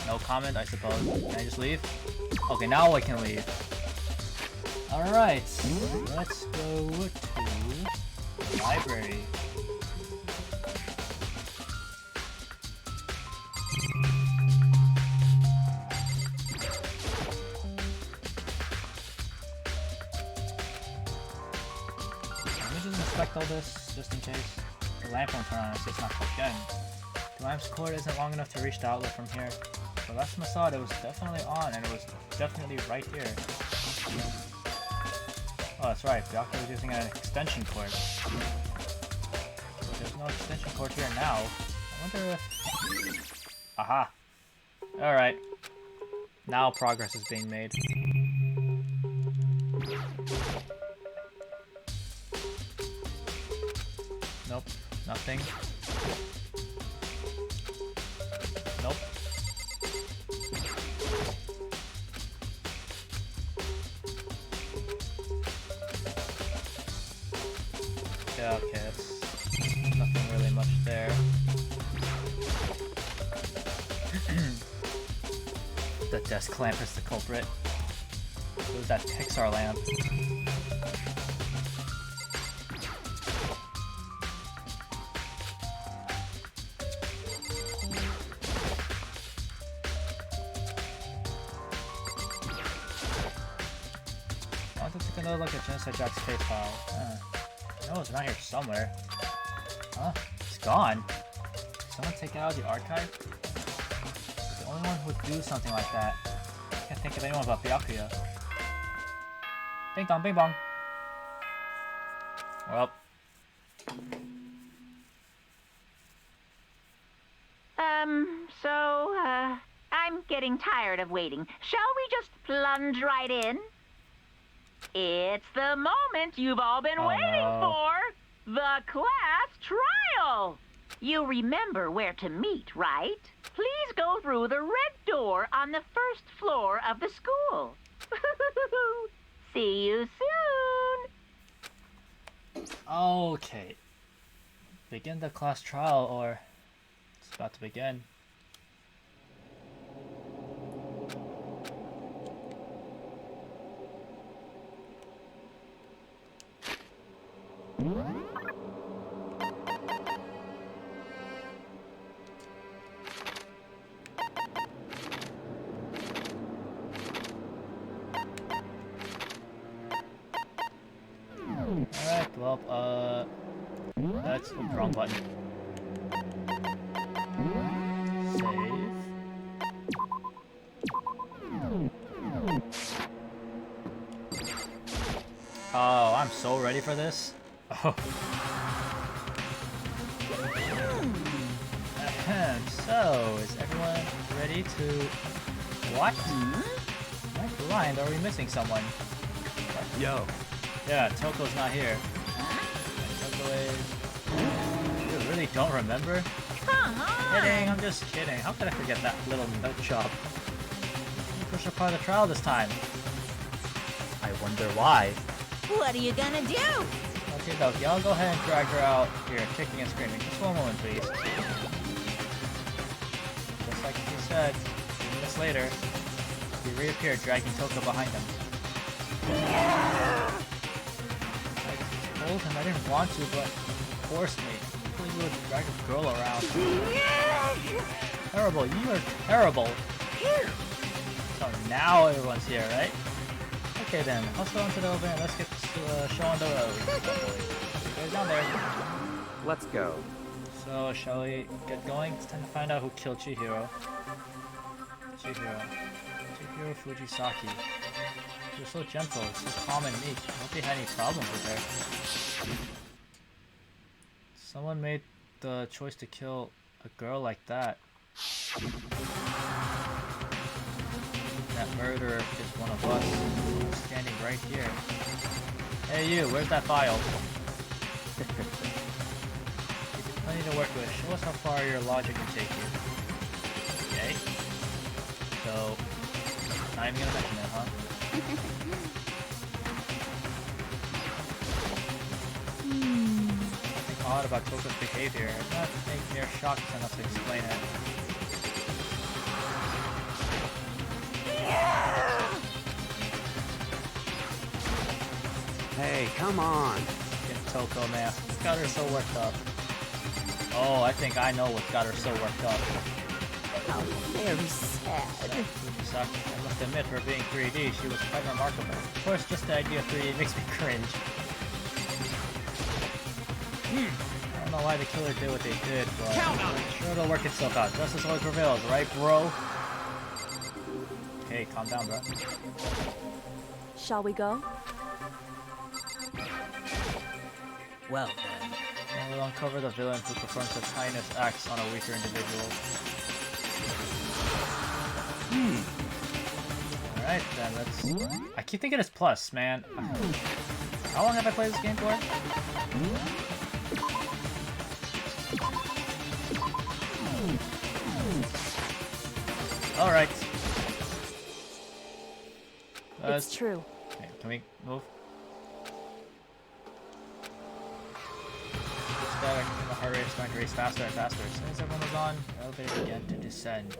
No comment, I suppose. Can I just leave? Okay, now I can leave. Alright, let's go to the library. Let me just inspect all this, just in case. The lamp won't turn on, so it's not plugged in. The lamp's cord isn't long enough to reach the outlet from here. The last time I saw it, it was definitely on, and it was definitely right here. Oh, that's right. Byakuya was using an extension cord. But there's no extension cord here now. I wonder if... Aha! Alright. Now progress is being made. Nope. Nothing. Nope. Yeah, okay, that's nothing really much there. The desk lamp is the culprit. It was that Pixar lamp. I want to take another look at Genocide Jack's case file. I know it's around here somewhere. Huh? It's gone. Did someone take it out of the archive? The only one who would do something like that. I can't think of anyone but Byakuya. Bing dong, bing bong. Well. I'm getting tired of waiting. Shall we just plunge right in? It's the moment you've all been waiting for! The class trial! You remember where to meet, right? Please go through the red door on the first floor of the school. See you soon! Okay. Begin the class trial, or it's about to begin. Alright, well, that's the wrong button. Save. Oh, I'm so ready for this. Oh. So, is everyone ready to... What? Am I blind? Are we missing someone? What? Yo. Yeah, Toko's not here. Toko is... You really don't remember? Come on! Kidding, I'm just kidding. How could I forget that little nut job? Push apart the trial this time. I wonder why. What are you gonna do? Okay, dokie, I'll go ahead and drag her out here, kicking and screaming. Just one moment, please. Just like she said, give me a seconds later, he reappeared, dragging Toko behind him. I told him I didn't want to, but he forced me. He would drag a girl around. Terrible, you are terrible. So now everyone's here, right? Okay then, let's go into the elevator and let's get this show on the road. Go down there. Let's go. So, shall we get going? It's time to find out who killed Chihiro. Chihiro Fujisaki. She was so gentle, so calm and meek. I hope he had any problems with her. Someone made the choice to kill a girl like that. That murderer is one of us, standing right here. Hey you, where's that file? Plenty to work with. Show us how far your logic can take you. Okay. So, not even gonna mention it, huh? Something odd about Toko's behavior. I do not think mere shock is enough to explain it. Hey, come on. Get Toko, man. What's got her so worked up? Oh, I think I know what got her so worked up. How very sad. Fujisaki, I must admit, her being 3D, she was quite remarkable. Of course, just the idea of 3D makes me cringe. I don't know why the killer did what they did, but I'm sure it'll work itself out. Justice always prevails, right, bro? Hey, calm down, bro. Shall we go? Well then. And we'll uncover the villain who performs such heinous acts on a weaker individual. Alright then, let's... I keep thinking it's plus, man. How long have I played this game for? Alright. It's true. Okay, can we move? The heart rate is going to race faster and faster. As soon as everyone was on, the elevator began to descend.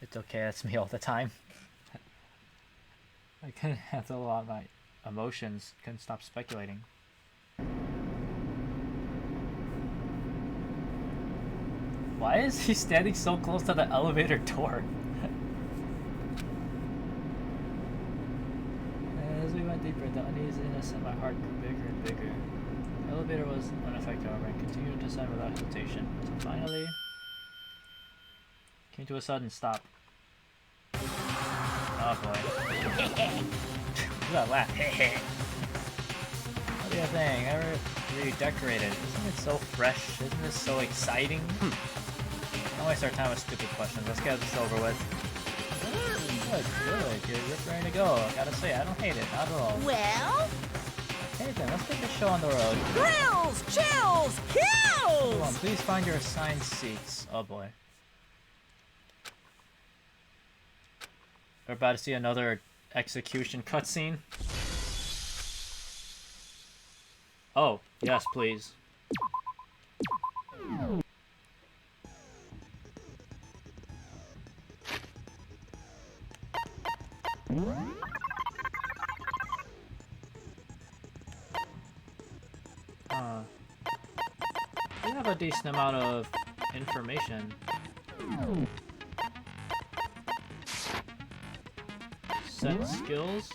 It's okay, that's me all the time. I couldn't handle a lot of my emotions, couldn't stop speculating. Why is he standing so close to the elevator door? As we went deeper, the uneasiness in my heart grew bigger and bigger. The elevator was unaffected, however, and continued to descend without hesitation. So finally, came to a sudden stop. Oh boy. Look at that laugh. What do you think? Ever redecorated? Isn't it so fresh? Isn't this so exciting? Don't waste our time with stupid questions. Let's get this over with. Good. You're ready to go. I gotta say, I don't hate it. Not at all. Well, Okay then, let's get the show on the road. grills, chills, Come on, kills! please find your assigned seats. Oh boy. We're about to see another execution cutscene. Oh, yes, please. We have a decent amount of information. Set skills.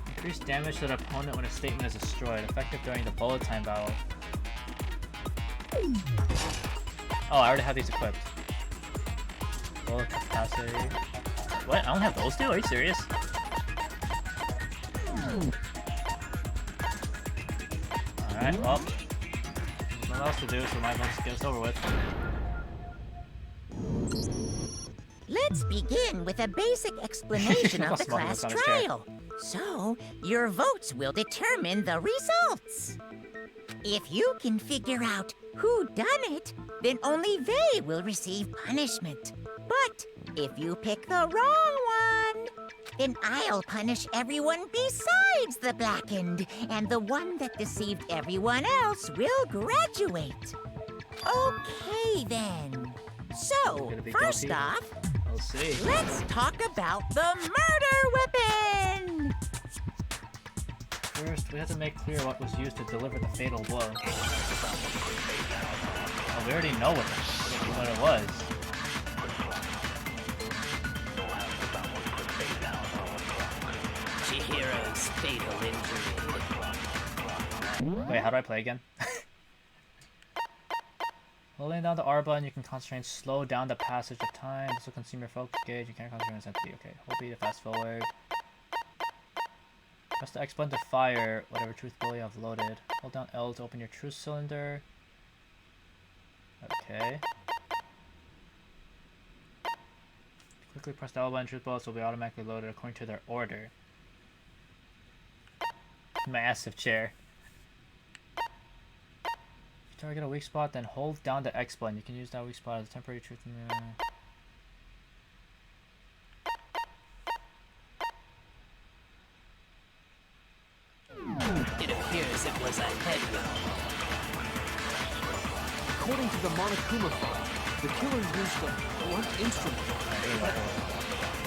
Increase damage to the opponent when a statement is destroyed. Effective during the bullet time battle. Oh, I already have these equipped. Bullet capacity. What? I don't have those two? Are you serious? Alright, well. There's nothing else to do, so might as well just get this over with. Let's begin with a basic explanation of the class trial. So, your votes will determine the results. If you can figure out who done it, then only they will receive punishment. But if you pick the wrong one, then I'll punish everyone besides the blackened, and the one that deceived everyone else will graduate. Okay, then. So, Gonna be first guilty? off, We'll see. let's talk about the murder weapon! First, we have to make clear what was used to deliver the fatal blow. Oh, we already know what it was. Chihiro's fatal injury. Wait, how do I play again? Holding down the R button, you can concentrate and slow down the passage of time. This will consume your focus gauge. You can't concentrate on it's empty. Okay, hold B to fast forward. Press the X button to fire whatever truth bullet you have loaded. Hold down L to open your truth cylinder. Okay. Quickly press the L button. Truth bullets will be automatically loaded according to their order. Massive chair. If you target a weak spot, then hold down the X button. You can use that weak spot as a temporary truth. It appears it was a head wound. According to the Monokuma file, the killer used a blunt instrument.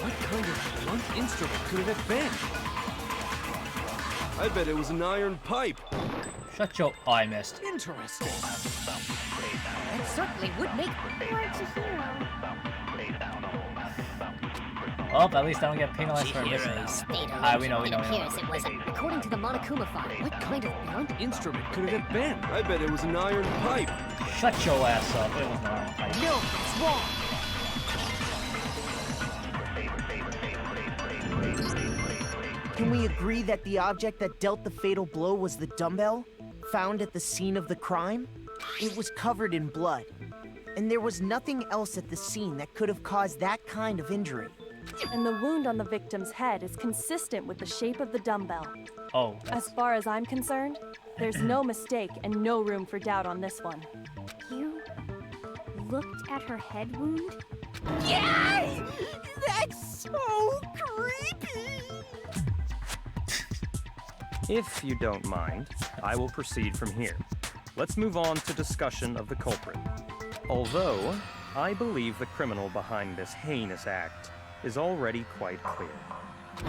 What kind of blunt instrument could it have been? I bet it was an iron pipe. Shut your... Oh, I missed. Interesting. It certainly would make Chihiro. Oh, at least I don't get penalized for missing. Chihiro's Ah, we know. It was, according to the Monokuma file, what kind of blunt Instrument could it have been? I bet it was an iron pipe. Shut your ass up. It was not. No, it's wrong. Can we agree that the object that dealt the fatal blow was the dumbbell found at the scene of the crime? It was covered in blood, and there was nothing else at the scene that could have caused that kind of injury. And the wound on the victim's head is consistent with the shape of the dumbbell. Oh, As far as I'm concerned, there's no mistake and no room for doubt on this one. You looked at her head wound? Yay! That's so creepy! If you don't mind, I will proceed from here. Let's move on to discussion of the culprit. Although, I believe the criminal behind this heinous act is already quite clear.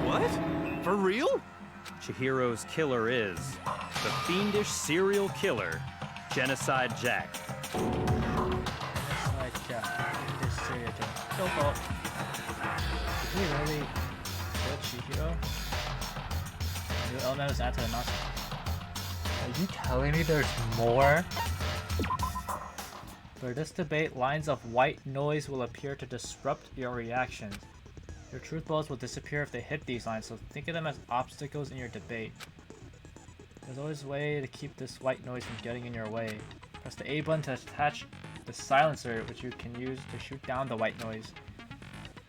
What? For real? Chihiro's killer is the fiendish serial killer, Genocide Jack. Genocide Jack. This serial killer. So cool. Did he really kill Chihiro? New element was added to the Nazi. Are you telling me there's more? For this debate, lines of white noise will appear to disrupt your reactions. Your truth bullets will disappear if they hit these lines, so think of them as obstacles in your debate. There's always a way to keep this white noise from getting in your way. Press the A button to attach the silencer, which you can use to shoot down the white noise.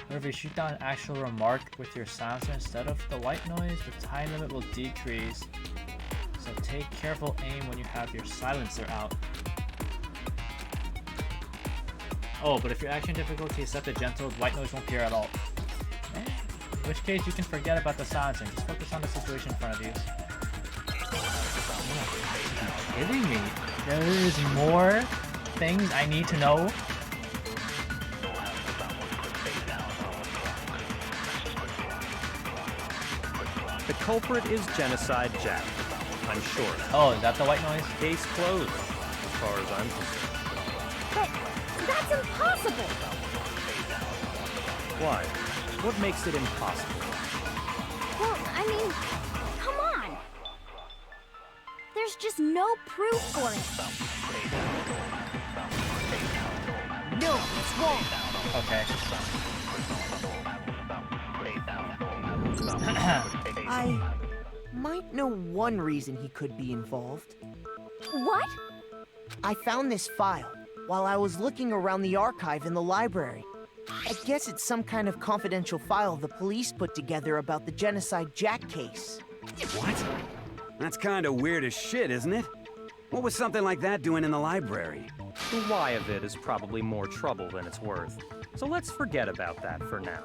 However, if you shoot down an actual remark with your silencer instead of the white noise, the time limit will decrease. So take careful aim when you have your silencer out. Oh, but if your action difficulty is set to gentle, white noise won't appear at all. In which case, you can forget about the silencing. Just focus on the situation in front of you. Are you kidding me? There is more things I need to know? The culprit is Genocide Jack, I'm sure. Oh, is that the white noise? Case closed, as far as I'm concerned. But that's impossible! Why? What makes it impossible? Well, I mean, come on! There's just no proof for it. No, it's wrong. Okay. I might know one reason he could be involved. What? I found this file while I was looking around the archive in the library. I guess it's some kind of confidential file the police put together about the Genocide Jack case. What? That's kind of weird as shit, isn't it? What was something like that doing in the library? The why of it is probably more trouble than it's worth, so let's forget about that for now.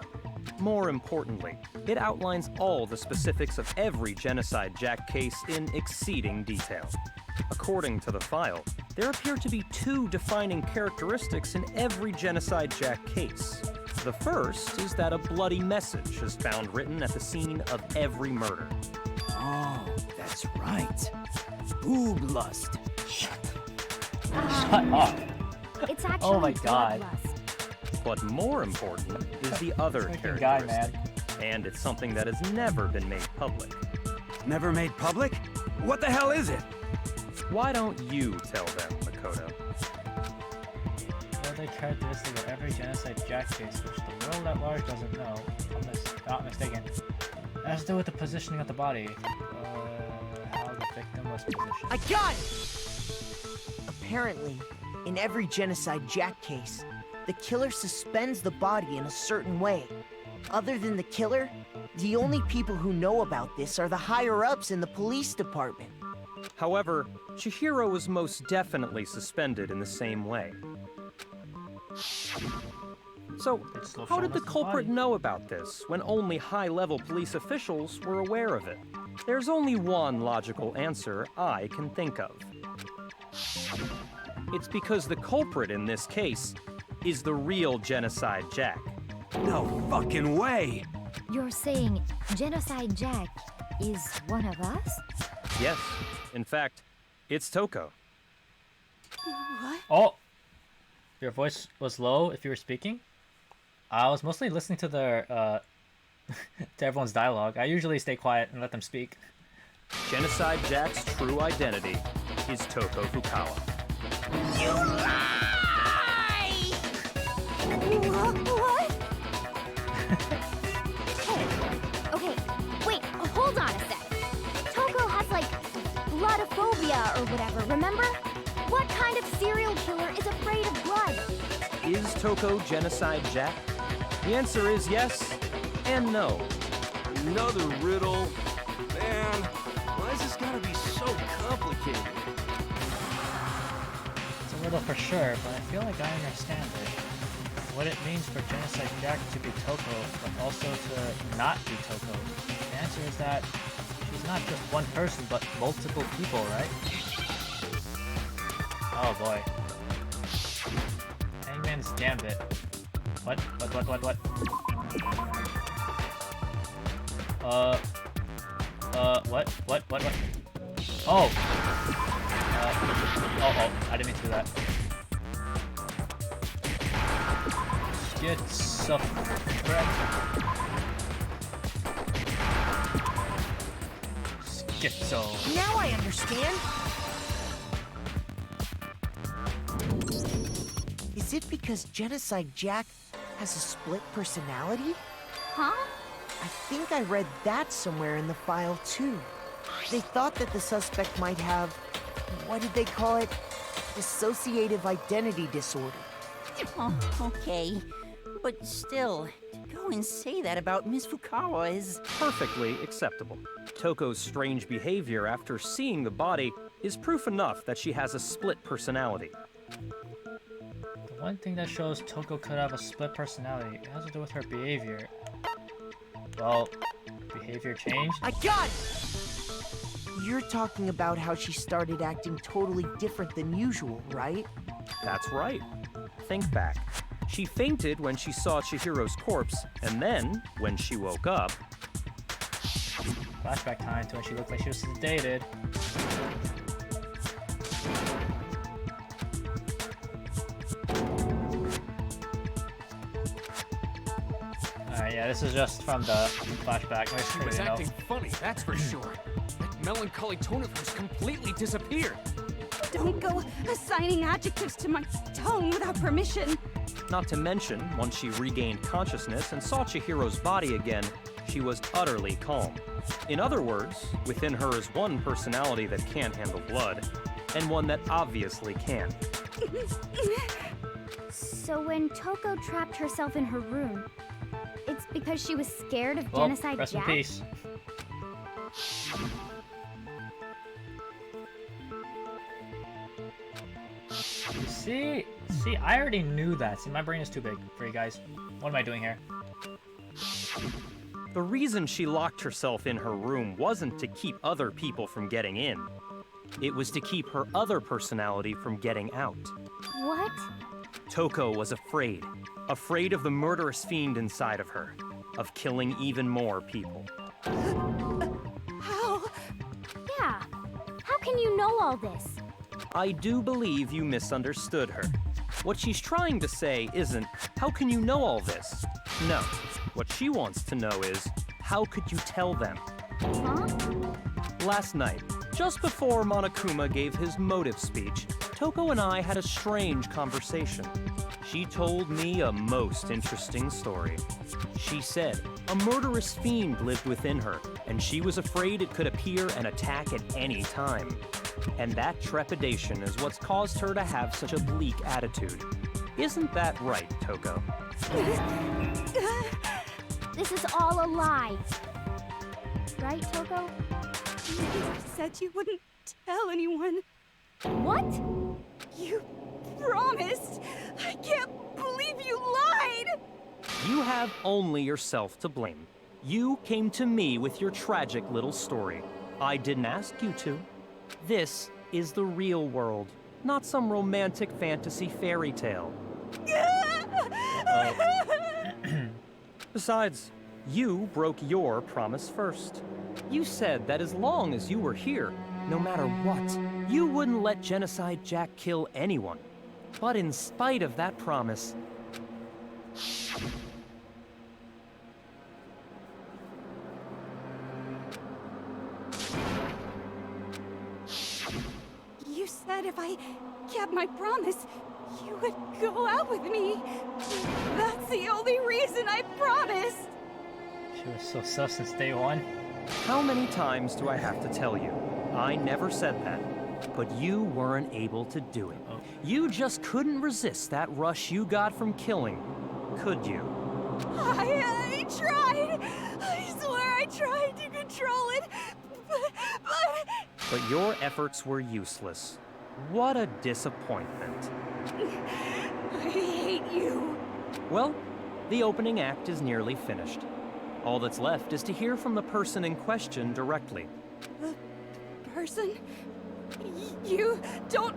More importantly, it outlines all the specifics of every Genocide Jack case in exceeding detail. According to the file, there appear to be two defining characteristics in every Genocide Jack case. The first is that a bloody message is found written at the scene of every murder. Oh, that's right. Boob lust. Shut up. It's actually Oh my God. bloodlust. But more important is the other Freaking guy, characteristic. man. And it's something that has never been made public. Never made public? What the hell is it? Why don't you tell them, Makoto? Another characteristic of every Genocide Jack case, which the world at large doesn't know, if I'm not mistaken, it has to do with the positioning of the body. How the victim was positioned. I got it! Apparently, in every Genocide Jack case, the killer suspends the body in a certain way. Other than the killer, the only people who know about this are the higher-ups in the police department. However, Chihiro was most definitely suspended in the same way. So, how did the culprit know about this when only high-level police officials were aware of it? There's only one logical answer I can think of. It's because the culprit in this case is the real Genocide Jack. No fucking way! You're saying Genocide Jack is one of us? Yes, in fact, it's Toko. Oh! Your voice was low if you were speaking? I was mostly listening to their, to everyone's dialogue. I usually stay quiet and let them speak. Genocide Jack's true identity is Toko Fukawa. You lie! What? Okay, wait, hold on a sec. Toko has, like, bloodophobia or whatever, remember? What kind of serial killer is afraid of blood? Is Toko Genocide Jack? The answer is yes and no. Another riddle. Man, why has this gotta be so complicated? It's a riddle for sure, but I feel like I understand it. What it means for Genocide Jack to be Toko, but also to not be Toko. The answer is that she's not just one person, but multiple people, right? Oh boy. Hangman's Gambit. What? What? What? Oh! Oh, I didn't mean to do that. Schizo. Now I understand! Is it because Genocide Jack has a split personality? Huh? I think I read that somewhere in the file, too. They thought that the suspect might have, what did they call it? Dissociative identity disorder. Oh, okay. But still, to go and say that about Miss Fukawa is... Perfectly acceptable. Toko's strange behavior after seeing the body is proof enough that she has a split personality. The one thing that shows Toko could have a split personality has to do with her behavior. Well, behavior changed? I got it! You're talking about how she started acting totally different than usual, right? That's right. Think back. She fainted when she saw Chihiro's corpse, and then, when she woke up... Flashback time to when she looked like she was sedated. Alright, yeah, this is just from the flashback. She was acting funny, that's for sure. That melancholy tone of hers completely disappeared. Don't go assigning adjectives to my tone without permission. Not to mention, once she regained consciousness and saw Chihiro's body again, she was utterly calm. In other words, within her is one personality that can't handle blood, and one that obviously can. So when Toko trapped herself in her room, it's because she was scared of Well, Genocide rest Jack? in peace. See, I already knew that. See, my brain is too big for you guys. What am I doing here? The reason she locked herself in her room wasn't to keep other people from getting in. It was to keep her other personality from getting out. What? Toko was afraid. Afraid of the murderous fiend inside of her. Of killing even more people. How? Yeah. How can you know all this? I do believe you misunderstood her. What she's trying to say isn't, how can you know all this? No. What she wants to know is, how could you tell them? Huh? Last night, just before Monokuma gave his motive speech, Toko and I had a strange conversation. She told me a most interesting story. She said a murderous fiend lived within her, and she was afraid it could appear and attack at any time. And that trepidation is what's caused her to have such a bleak attitude. Isn't that right, Toko? This is all a lie. Right, Toko? You said you wouldn't tell anyone. What? You promised. I can't believe you lied. You have only yourself to blame. You came to me with your tragic little story. I didn't ask you to. This is the real world, not some romantic fantasy fairy tale. Besides, you broke your promise first. You said that as long as you were here, no matter what, you wouldn't let Genocide Jack kill anyone. But in spite of that promise, You said if I kept my promise, you would go out with me. That's the only reason I promised. She was so sus since day one. how many times do I have to tell you? I never said that. But you weren't able to do it. You just couldn't resist that rush you got from killing, could you? I tried. I swear I tried to control it. But your efforts were useless. What a disappointment. I hate you. Well, the opening act is nearly finished. All that's left is to hear from the person in question directly. The person? You don't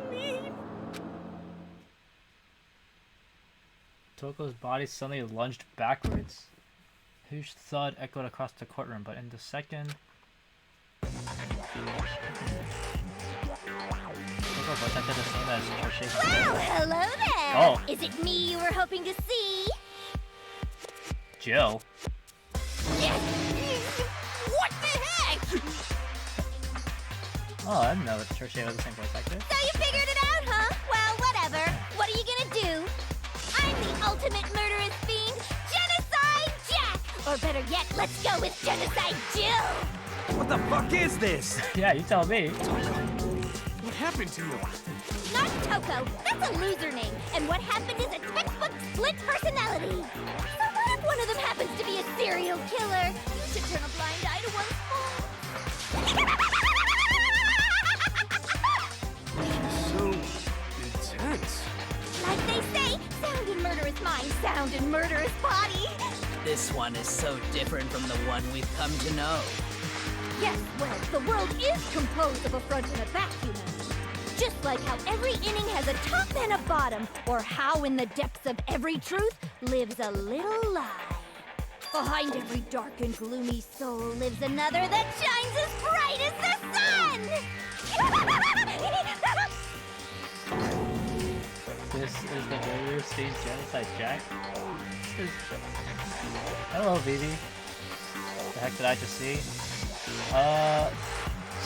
mean... Toko's body suddenly lunged backwards. A huge thud echoed across the courtroom, but in the second... Toko voice acted the same as Church. Well, hello there! Oh. Is it me you were hoping to see? Jill? Yes! What the heck? Oh, I didn't know that Church was the same voice actor. So you figured it out, huh? Well, whatever. What are you gonna do? I'm the ultimate murderous fiend, Genocide Jack! Or better yet, let's go with Genocide Jill! What the fuck is this? Yeah, you tell me. What happened to you? Not Toko. That's a loser name. And what happened is a textbook split personality. So what if one of them happens to be a serial killer? You should turn a blind eye to one's fault. So intense. Like they say, sound in murderous mind, sound in murderous body. This one is so different from the one we've come to know. Yes, well, the world is composed of a front and a back, humans. Just like how every inning has a top and a bottom, or how in the depths of every truth lives a little lie. Behind every dark and gloomy soul lives another that shines as bright as the sun! This is the murderer stage Genocide Jack. Hello, Vivi. The heck did I just see?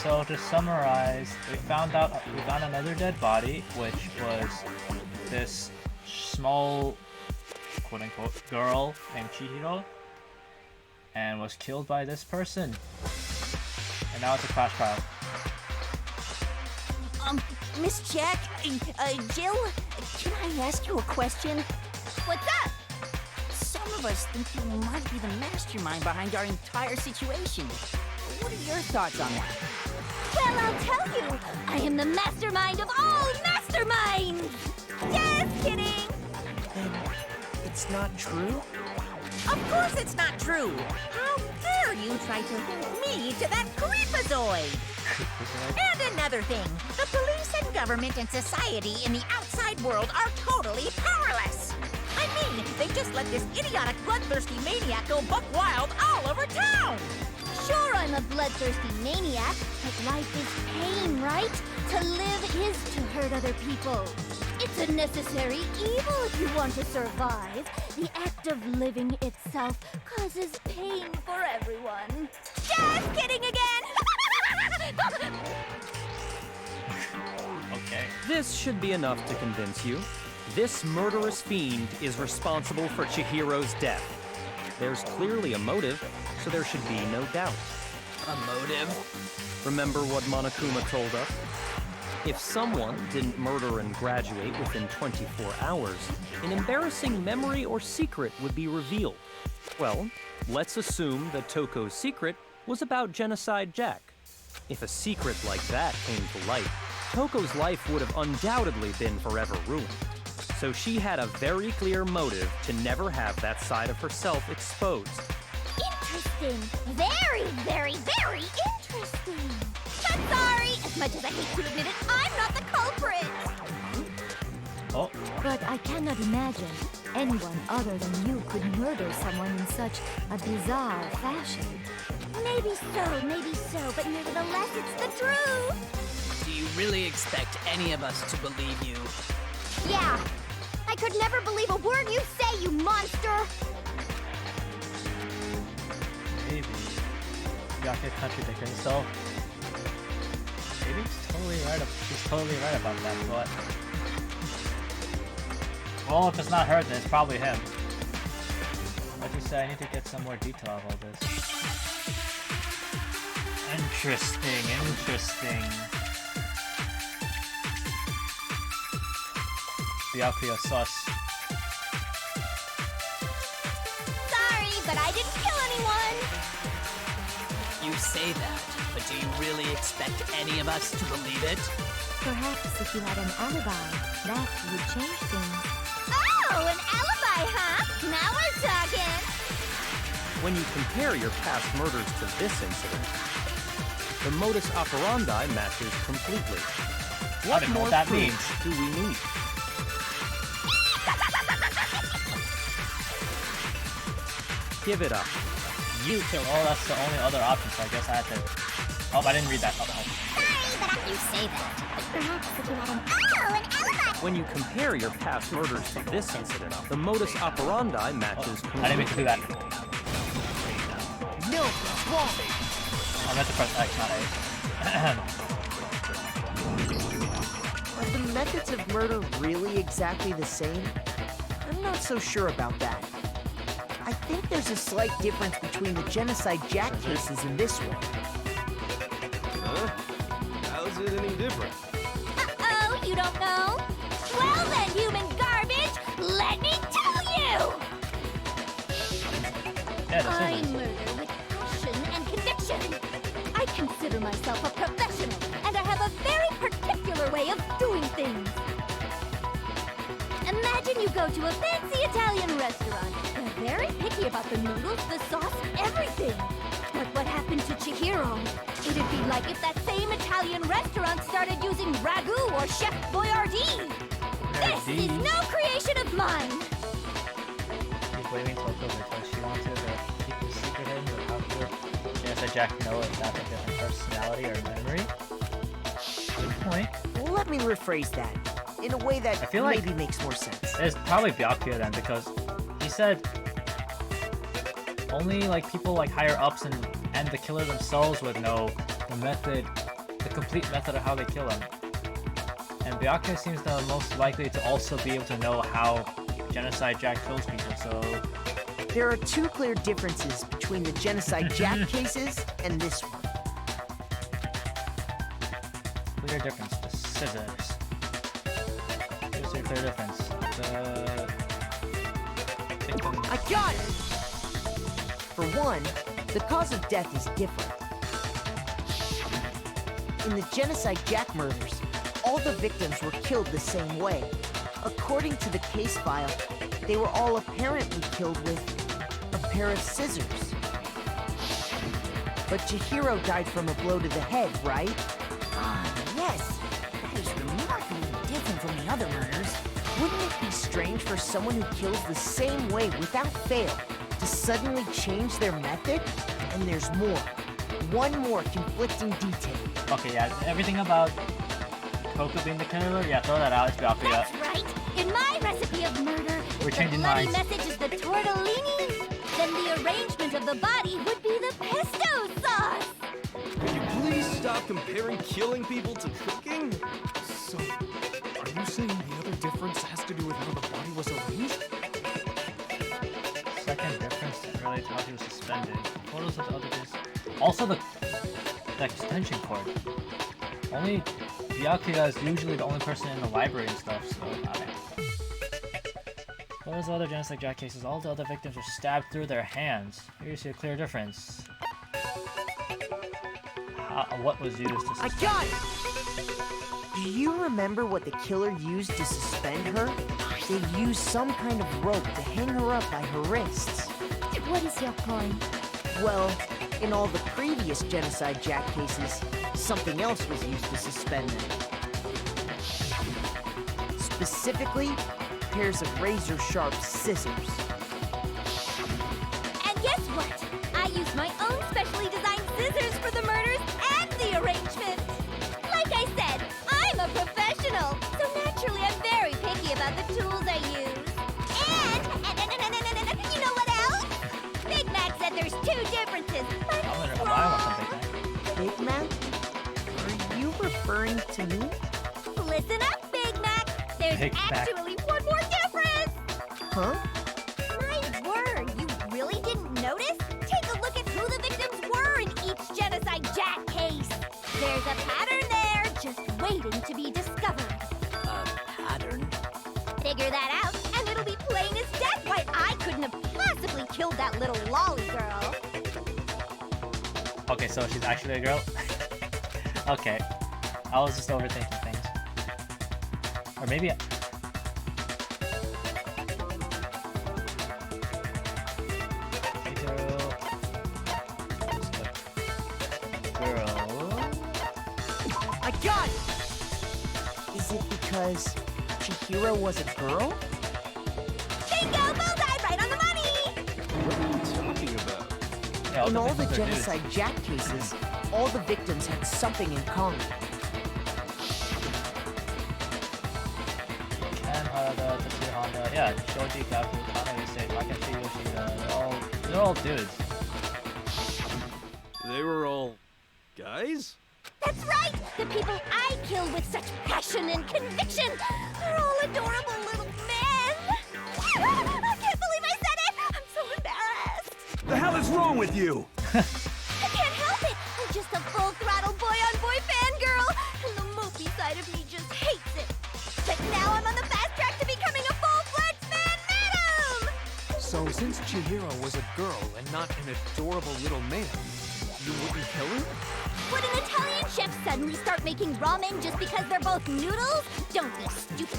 So to summarize, we found another dead body, which was this small, quote-unquote, girl named Chihiro, and was killed by this person. And now it's a crash trial. Miss Jack, Jill, can I ask you a question? What's up? Some of us think you might be the mastermind behind our entire situation. What are your thoughts on that? Well, I'll tell you, I am the mastermind of all masterminds! Just kidding! Then it's not true? Of course it's not true! How dare you try to link me to that creepazoid? And another thing, the police and government and society in the outside world are totally powerless. I mean, they just let this idiotic, bloodthirsty maniac go buck wild all over town. Sure, I'm a bloodthirsty maniac, but life is pain, right? To live is to hurt other people. It's a necessary evil if you want to survive. The act of living itself causes pain for everyone. Just kidding again! Okay. This should be enough to convince you. This murderous fiend is responsible for Chihiro's death. There's clearly a motive, so there should be no doubt. A motive? Remember what Monokuma told us? If someone didn't murder and graduate within 24 hours, an embarrassing memory or secret would be revealed. Well, let's assume that Toko's secret was about Genocide Jack. If a secret like that came to light, Toko's life would have undoubtedly been forever ruined. So she had a very clear motive to never have that side of herself exposed. Interesting. Very, very, very interesting. But sorry, as much as I hate to admit it, I'm not the culprit. Oh. But I cannot imagine anyone other than you could murder someone in such a bizarre fashion. Maybe so, but nevertheless, it's the truth. Do you really expect any of us to believe you? Yeah. I could never believe a word you say, you monster! Maybe. Yaka contradicting himself. Maybe she's totally right about that, but... Well, if it's not her, then it's probably him. Like you said, I need to get some more detail of all this. Interesting. Byakuya sus. Sorry, but I didn't kill anyone! You say that, but do you really expect any of us to believe it? Perhaps if you had an alibi, that would change things. Oh, an alibi, huh? Now we're talking! When you compare your past murders to this incident, the modus operandi matches completely. I don't know what that means. Do we need? Give it up. You kill. Oh, that's the only other option, so I guess I had to... Oh, I didn't read that. Oh, Sorry, but you say that. Perhaps if you had an... Oh, an alibi! When you compare your past murders to this incident, the modus operandi matches completely. I didn't mean to do that. No, it's wrong. I meant to press X, not A. Are the methods of murder really exactly the same? I'm not so sure about that. I think there's a slight difference between the Genocide Jack cases and this one. Huh? How's it any different? Uh-oh, you don't know? Well then, human garbage, let me tell you! Yeah, I murder with passion and conviction. I consider myself a professional, and I have a very particular way of doing things. Imagine you go to a fancy Italian restaurant. They're very picky about the noodles, the sauce, everything. But what happened to Chihiro? It'd be like if that same Italian restaurant started using ragu or Chef Boyardee. This is no creation of mine. She's blaming Toko because she wanted to keep the secret hidden, but how could Genocide Jack know if that's a different personality or memory? Good point. Let me rephrase that in a way that I feel like maybe makes more sense. It's probably Byakuya then, because he said only like people like higher ups and the killer themselves would know the method, the complete method of how they kill him. And Byakuya seems the most likely to also be able to know how Genocide Jack kills people, so... There are two clear differences between the Genocide Jack cases and this one. Clear difference, the scissors. Here's the clear difference. The... I got it! For one, the cause of death is different. In the Genocide Jack murders, all the victims were killed the same way. According to the case file, they were all apparently killed with a pair of scissors. But Chihiro died from a blow to the head, right? Ah, yes. That is remarkably different from the other murders. Wouldn't it be strange for someone who kills the same way without fail to suddenly change their method? And there's more. One more conflicting detail. Okay, yeah, everything about Coco being the killer, yeah, throw that out. It's Byakuya. That's right. In my recipe of murder, We're the changing bloody minds. message is the tortellini. Then the arrangement of the body would be the pesto sauce. Can you please stop comparing killing people to cooking? So, are you saying the other difference has to do with how the body was arranged? Second difference didn't relate to how he was suspended. Photos of the other days. Also the extension cord. Only Byakuya is usually the only person in the library and stuff, so I don't know. Photos of other genocide jack cases. All the other victims were stabbed through their hands. Here you see a clear difference. What was used to suspend? I got it! Do you remember what the killer used to suspend her? They used some kind of rope to hang her up by her wrists. What is your point? Well, in all the previous genocide jack cases, something else was used to suspend them. Specifically, pairs of razor-sharp scissors. And guess what? I used my own specially designed scissors for the murders and the arrangement. Like I said, I'm a professional, so naturally I'm very picky about the tools I use. And you know what else? Big Mac said there's two differences, but he's wrong. Big Mac? Are you referring to me? Listen up, Big Mac. There's Big Mac. actually one more difference. Huh? My word, you really didn't notice? Take a look at who the victims were in each genocide jack case. There's a pattern there, just waiting to be discovered. A pattern? Figure that out, and it'll be plain as death why I couldn't have possibly killed that little lolly girl. Okay, so she's actually a girl? Okay. I was just overthinking things. Or maybe... I got it! Is it because Chihiro was a girl? Bingo! Bullseye! Right on the money! What are you talking about? Yeah, In all the victims are genocide jack cases, all the victims had something in common. Ken Harada, Tetsuya Honda, yeah, Shoji Kaku, Kanayuse, Takeshi Yoshida, they're all dudes. They were all guys? That's right! The people I kill with such passion and conviction are all adorable little men! I can't believe I said it! I'm so embarrassed! The hell is wrong with you? I can't help it! I'm just a full-throttle boy-on-boy fangirl, and the mopey side of me just hates it. But now I'm on the fast track to becoming a full-fledged man-madam! So since Chihiro was a girl and not an adorable little man, you wouldn't kill her? Would an Italian chef suddenly start making ramen just because they're both noodles? Don't be stupid.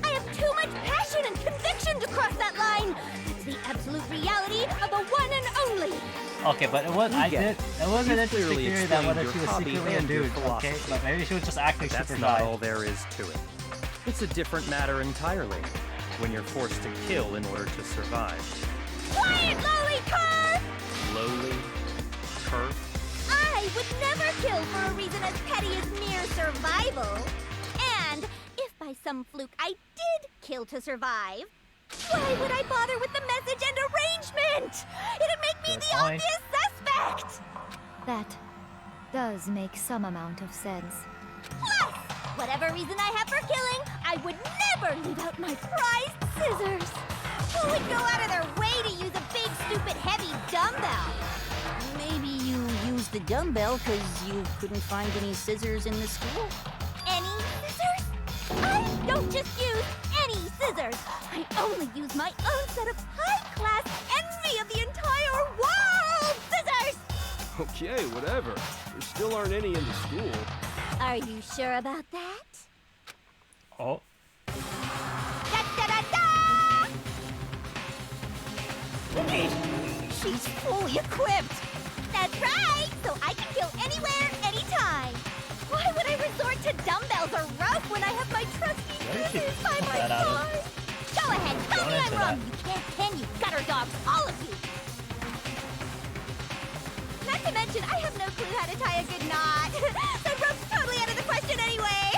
I have too much passion and conviction to cross that line. It's the absolute reality of the one and only. Okay, but it was it was an You interesting clearly theory that whether explained she your was hobby secretly a and your dude, okay? philosophy. But maybe she was just actually That's super not guy. all there is to it. It's a different matter entirely when you're forced to kill in order to survive. Quiet, lowly cur! Lowly, cur. I would never kill for a reason as petty as mere survival. And if by some fluke I did kill to survive, why would I bother with the message and arrangement? It'd make me the obvious suspect! That does make some amount of sense. Plus, whatever reason I have for killing, I would never leave out my prized scissors. Who would go out of their way to use a big, stupid, heavy dumbbell? Maybe you used the dumbbell because you couldn't find any scissors in the school? Any scissors? I don't just use any scissors. I only use my own set of high-class envy of the entire world scissors! Okay, whatever. There still aren't any in the school. Are you sure about that? Oh. Da-da-da-da! She's fully equipped. That's right. So so I can kill anywhere, anytime. Why would I resort to dumbbells or rope when I have my trusty scissors by my side? Go ahead, tell me I'm wrong. You can't, can you? Gutter dogs, all of you. Not to mention, I have no clue how to tie a good knot. The rope's totally out of the question anyway.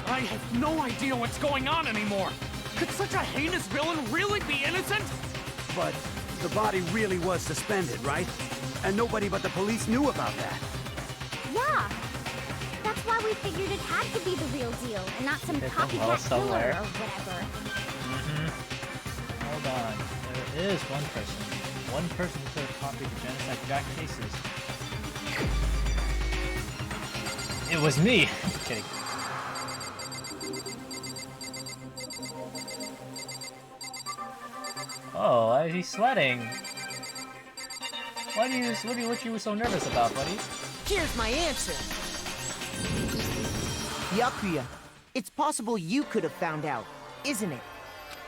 I have no idea what's going on anymore. Could such a heinous villain really be innocent? But the body really was suspended, right? And nobody but the police knew about that. Yeah. That's why we figured it had to be the real deal, and not some There's copycat somewhere. killer or whatever. Hold on. There is one person. One person who could have copied the Genocide Jack cases. It was me! Kidding. Oh, why is he sweating? What you so nervous about, buddy? Here's my answer. Byakuya, it's possible you could have found out, isn't it?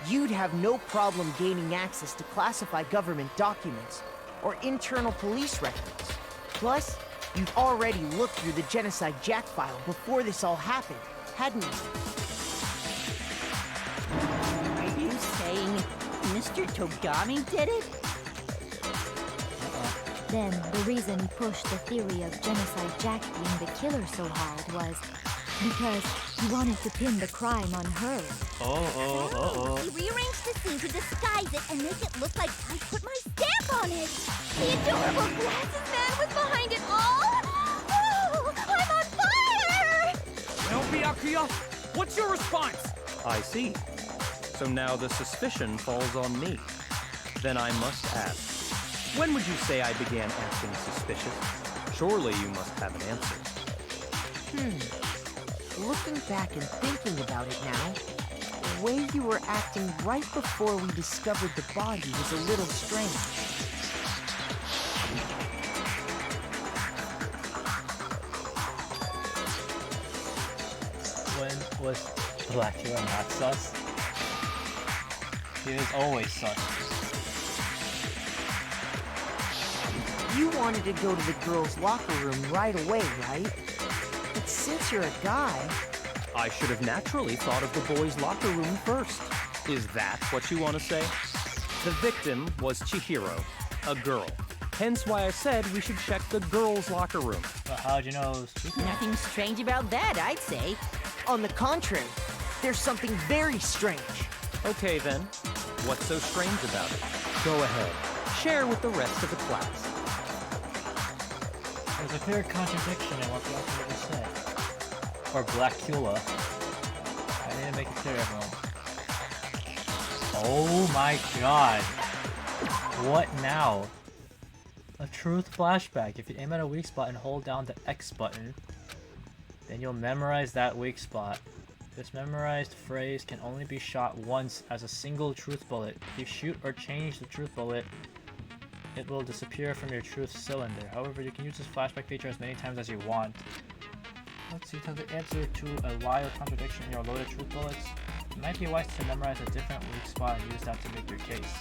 You'd have no problem gaining access to classified government documents or internal police records. Plus, you've already looked through the Genocide Jack file before this all happened, hadn't you? Are you saying Mr. Togami did it? Then the reason he pushed the theory of Genocide Jack being the killer so hard was because he wanted to pin the crime on her. He rearranged the scene to disguise it and make it look like I put my stamp on it. The adorable glasses man was behind it all. Oh, I'm on fire! Well, Byakuya, what's your response? I see. So now the suspicion falls on me. Then I must ask, when would you say I began acting suspicious? Surely you must have an answer. Looking back and thinking about it now, the way you were acting right before we discovered the body was a little strange. When was Black Hero not sus? He is always sus. You wanted to go to the girls' locker room right away, right? But since you're a guy... I should have naturally thought of the boys' locker room first. Is that what you want to say? The victim was Chihiro, a girl. Hence why I said we should check the girls' locker room. But how'd you know it was Chihiro? Nothing strange about that, I'd say. On the contrary, there's something very strange. Okay then, what's so strange about it? Go ahead, share with the rest of the class. There's a clear contradiction in what the author said. Or Blackula. I need to make it clear, everyone. Oh my god. What now? A truth flashback. If you aim at a weak spot and hold down the X button, then you'll memorize that weak spot. This memorized phrase can only be shot once as a single truth bullet. If you shoot or change the truth bullet, it will disappear from your truth cylinder. However, you can use this flashback feature as many times as you want. Let's see, tell the answer to a lie or contradiction in your loaded truth bullets. It might be wise to memorize a different weak spot and use that to make your case.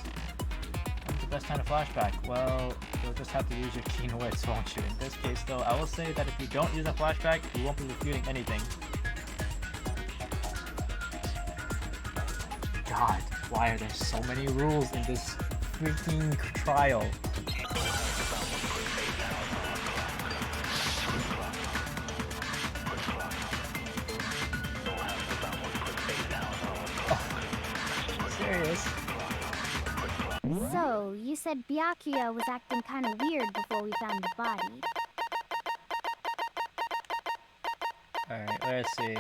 When's the best time to flashback? Well, you'll just have to use your keen wits, won't you? In this case, though, I will say that if you don't use a flashback, you won't be refuting anything. God, why are there so many rules in this freaking trial? Serious? So, you said Byakuya was acting kind of weird before we found the body. Alright, let's see.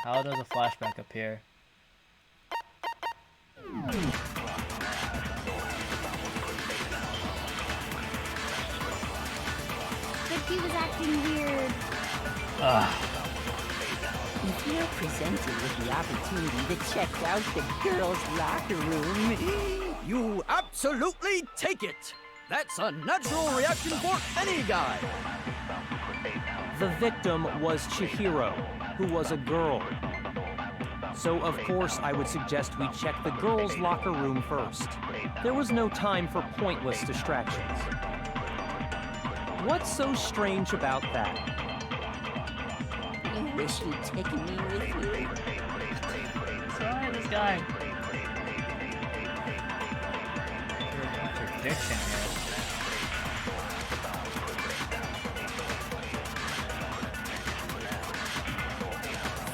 How does a flashback appear? But he was acting weird. If you're presented with the opportunity to check out the girls' locker room, You absolutely take it! That's a natural reaction for any guy! The victim was Chihiro, who was a girl. so of course I would suggest we check the girls' locker room first. There was no time for pointless distractions. What's so strange about that? You wish you'd taken me with you. What's wrong with this guy? Contradiction here.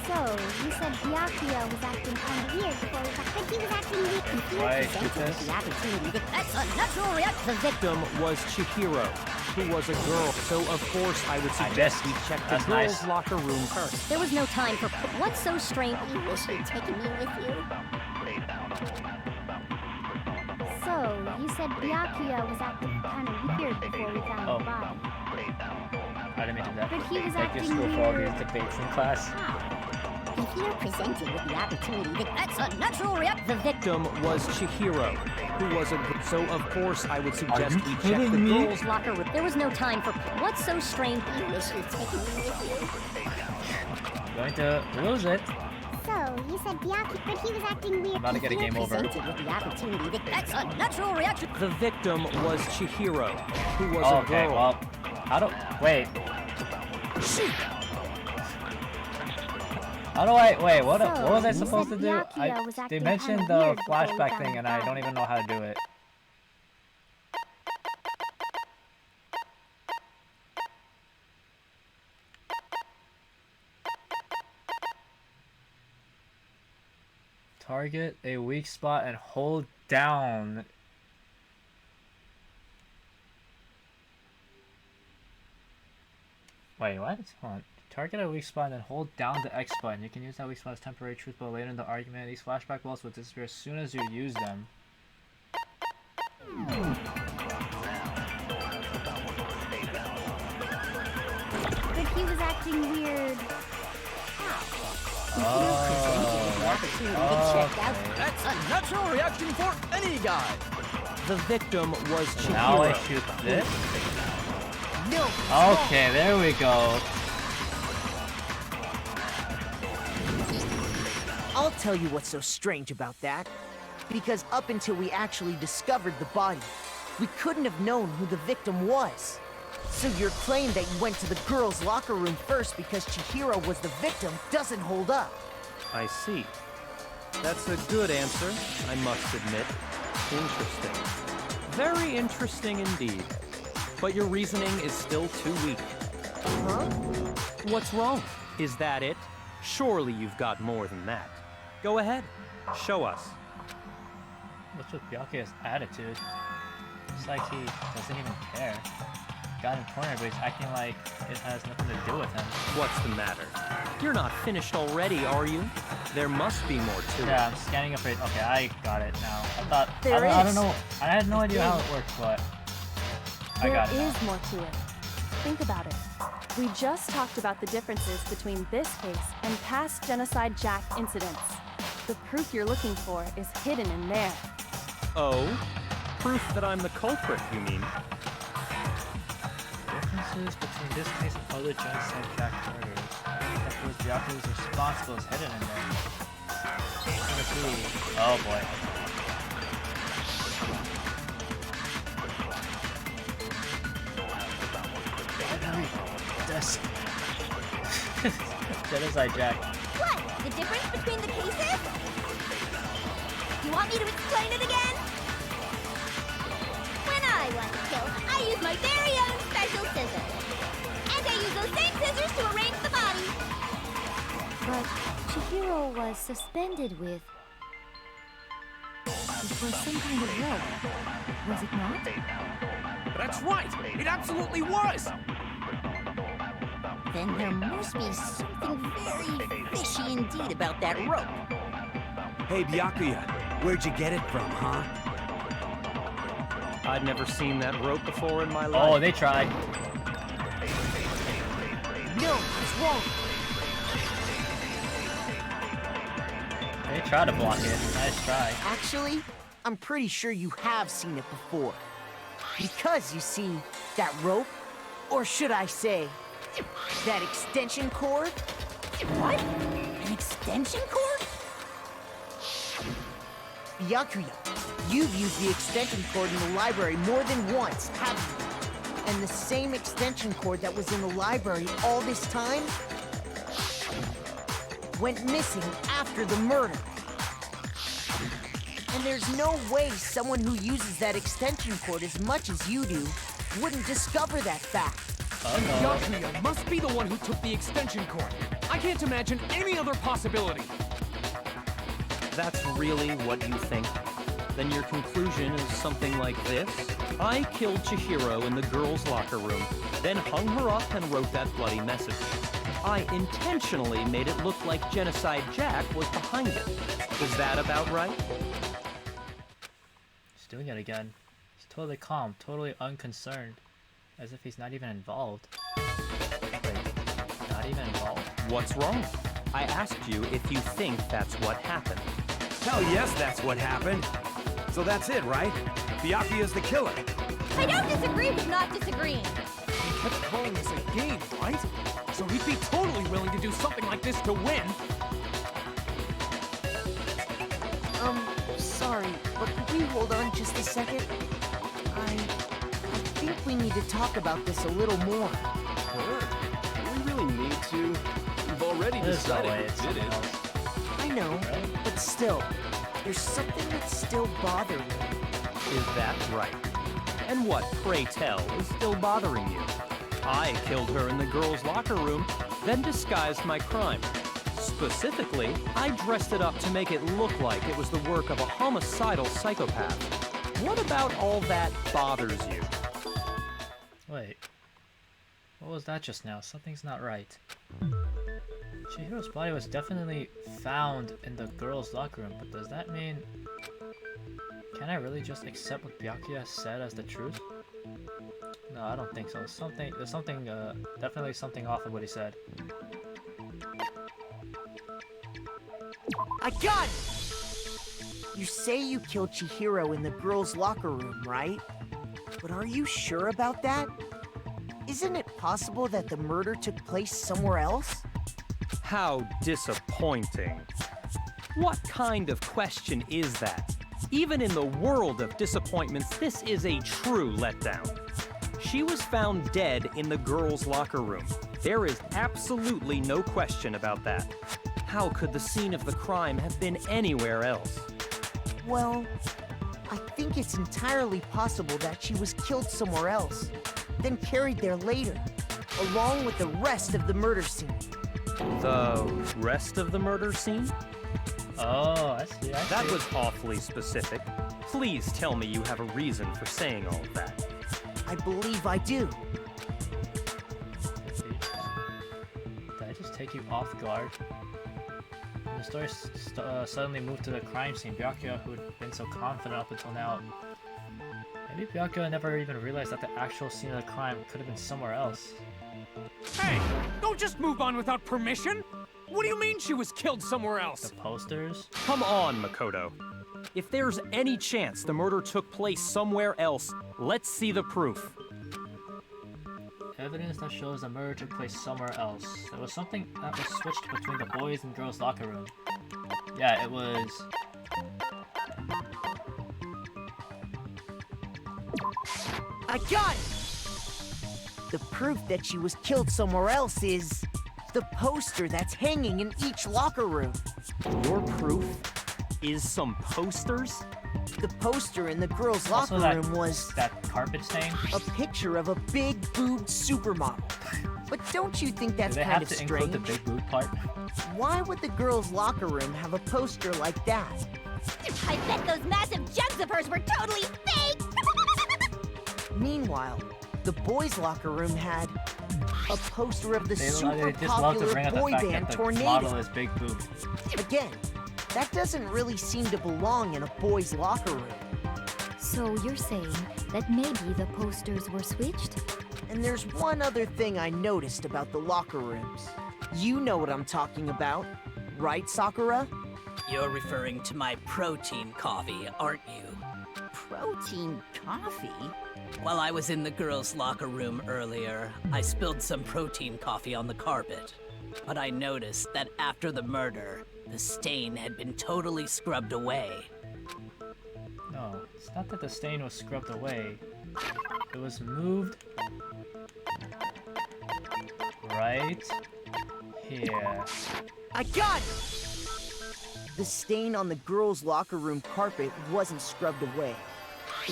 So, you said Byakuya was acting kind of weird before we got, but he was acting weird. Why did this? The opportunity. That's a natural reaction. The victim was Chihiro, who was a girl, so of course I would suggest we check the girls' locker room first. There was no time for. What's so strange? You wish you'd taken me with you. So, you said Byakuya was acting kind of weird before we found the body. I didn't mean to do that. But he was Thank your acting school for all weird. these debates in class. If you're presented with the opportunity, that's a natural reaction. The victim was Chihiro, who was a girl, so of course I would suggest we check kidding the me? girls' Locker room. There was no time for. What's so strange? You wish you'd taken me with you. Going to lose it. So, you said Byakuya, but he was acting weird. I'm about to get a game over. Presented with the opportunity, that's a natural reaction. The victim was Chihiro, who was Oh, a okay, girl. well, how do... Wait. How do I... Wait, what was I supposed to do? Byakuya was They acting mentioned kinda the weird before we flashback found thing, the and I don't body. even know how to do it. Target a weak spot and hold down. Wait, what? Hold on. Target a weak spot and then hold down the X button. You can use that weak spot as temporary truth, but later in the argument, these flashback walls will disappear as soon as you use them. But he was acting weird. That's a natural reaction for any guy. The victim was Chihiro. Now I shoot this? No. Okay, there we go. I'll tell you what's so strange about that. Because up until we actually discovered the body, we couldn't have known who the victim was. So your claim that you went to the girls' locker room first because Chihiro was the victim doesn't hold up. I see. That's a good answer, I must admit. Interesting. Very interesting indeed. But your reasoning is still too weak. Huh? What's wrong? Is that it? Surely you've got more than that. Go ahead. Show us. What's with Byakuya's attitude? It's like he doesn't even care. Got him cornered, but he's acting like it has nothing to do with him. What's the matter? You're not finished already, are you? There must be more to it. Yeah, I'm scanning up it. Okay, I got it now. I thought There I don't is. know. I had no idea how it worked, but I got it. There now. is more to it. Think about it. We just talked about the differences between this case and past Genocide Jack incidents. The proof you're looking for is hidden in there. Oh? Proof that I'm the culprit, you mean? Differences between this case and other Genocide Jack murders. That was Byakuya was responsible is hidden in there. What's gonna be? Oh boy. This. Genocide Jack. What? The difference between the cases? You want me to explain it again? When I want to kill, I use my very own special scissors. And I use those same scissors to arrange the body. But Chihiro was suspended with. It was some kind of rope, was it not? That's right. It absolutely was. Then there must be something very fishy indeed about that rope. Hey, Byakuya, where'd you get it from, huh? I'd never seen that rope before in my life. Oh, they tried. No, it's wrong. They tried to block it. Nice try. Actually, I'm pretty sure you have seen it before. Because, you see, that rope, or should I say, that extension cord? What? An extension cord? Byakuya, you've used the extension cord in the library more than once, haven't you? And the same extension cord that was in the library all this time went missing after the murder. And there's no way someone who uses that extension cord as much as you do wouldn't discover that fact. Byakuya must be the one who took the extension cord. I can't imagine any other possibility. That's really what you think? Then your conclusion is something like this? I killed Chihiro in the girls' locker room, then hung her up and wrote that bloody message. I intentionally made it look like Genocide Jack was behind it. Is that about right? He's doing it again. He's totally calm, totally unconcerned. As if he's not even involved. Wait, not even involved? What's wrong? I asked you if you think that's what happened. Hell yes, that's what happened. So that's it, right? Byakuya's the killer. I don't disagree with not disagreeing. He kept calling this a game, right? So he'd be totally willing to do something like this to win. Sorry, but could we hold on just a second? I think we need to talk about this a little more. Sure. Do we really need to? We've already decided who did it. I know, but still, there's something that's still bothering me. Is that right? And what, pray tell, is still bothering you? I killed her in the girls' locker room, then disguised my crime. Specifically, I dressed it up to make it look like it was the work of a homicidal psychopath. What about all that bothers you? Wait. What was that just now? Something's not right. Chihiro's body was definitely found in the girls' locker room, but does that mean... Can I really just accept what Byakuya said as the truth? No, I don't think so. There's something, definitely something off of what he said. I got it! You say you killed Chihiro in the girls' locker room, right? But are you sure about that? Isn't it possible that the murder took place somewhere else? How disappointing. What kind of question is that? Even in the world of disappointments, this is a true letdown. She was found dead in the girls' locker room. There is absolutely no question about that. How could the scene of the crime have been anywhere else? Well, I think it's entirely possible that she was killed somewhere else, then carried there later, along with the rest of the murder scene. The rest of the murder scene? Oh, I see. That was awfully specific. Please tell me you have a reason for saying all of that. I believe I do. Did I just take you off guard? The story suddenly moved to the crime scene. Byakuya, who had been so confident up until now. Maybe Byakuya never even realized that the actual scene of the crime could have been somewhere else. Hey, don't just move on without permission! What do you mean she was killed somewhere else? The posters? Come on, Makoto. If there's any chance the murder took place somewhere else, let's see the proof. Evidence that shows the murder took place somewhere else. There was something that was switched between the boys' and girls' locker room. Yeah, it was... I got it! The proof that she was killed somewhere else is... the poster that's hanging in each locker room. Your proof is some posters? The poster in the girls' locker room was... that carpet stain? A picture of a big-boobed supermodel. But don't you think that's kind of strange? Do they have to include the big boob part? Why would the girls' locker room have a poster like that? I bet those massive jugs of hers were totally fake! Meanwhile, the boys' locker room had a poster of the super just love to popular bring up boy the fact band that the Tornado. model is big boob. Again, that doesn't really seem to belong in a boys' locker room. So you're saying that maybe the posters were switched? And there's one other thing I noticed about the locker rooms. You know what I'm talking about, right, Sakura? You're referring to my protein coffee, aren't you? Protein coffee? While I was in the girls' locker room earlier, I spilled some protein coffee on the carpet. But I noticed that after the murder, the stain had been totally scrubbed away. No, it's not that the stain was scrubbed away. It was moved right here. I got it! The stain on the girls' locker room carpet wasn't scrubbed away.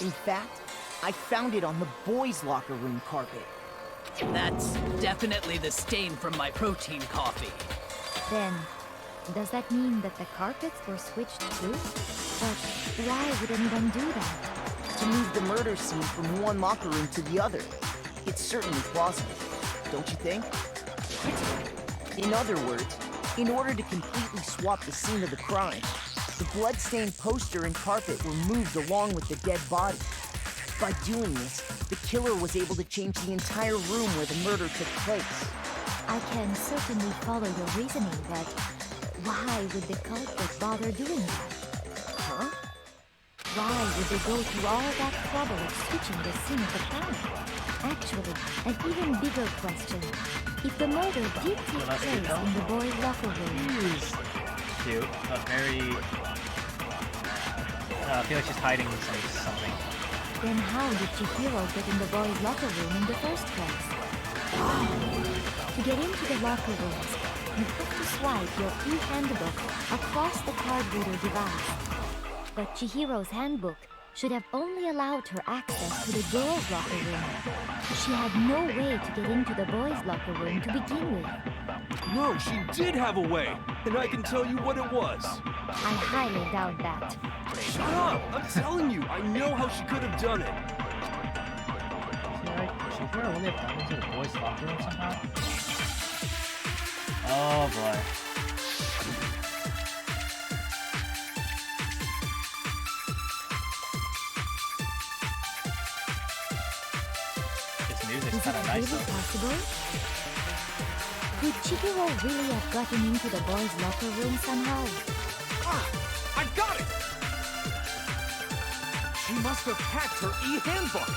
In fact, I found it on the boys' locker room carpet. That's definitely the stain from my protein coffee. Then, does that mean that the carpets were switched too? But why would anyone do that? To move the murder scene from one locker room to the other. It's certainly plausible, don't you think? In other words, in order to completely swap the scene of the crime, the blood-stained poster and carpet were moved along with the dead body. By doing this, the killer was able to change the entire room where the murder took place. I can certainly follow your reasoning, but why would the culprit bother doing that? Huh? Why would they go through all that trouble of switching the scene of the crime? Actually, an even bigger question. If the murder did take place in the boys' locker room... Cute, but very... I feel like she's hiding something. Then how did Chihiro get in the boys' locker room in the first place? To get into the locker rooms, you have to swipe your e-handbook across the card reader device. But Chihiro's handbook should have only allowed her access to the girls' locker room. She had no way to get into the boys' locker room to begin with. No, she did have a way, and I can tell you what it was. I highly doubt that. Shut up! I'm telling you, I know how she could have done it. Should we really have gone into the boys' locker room somehow? Oh boy. This music's kind of nice really though. Possible? Could Chihiro really have gotten into the boys' locker room somehow? Ah! I got it! She must have hacked her e-handbook.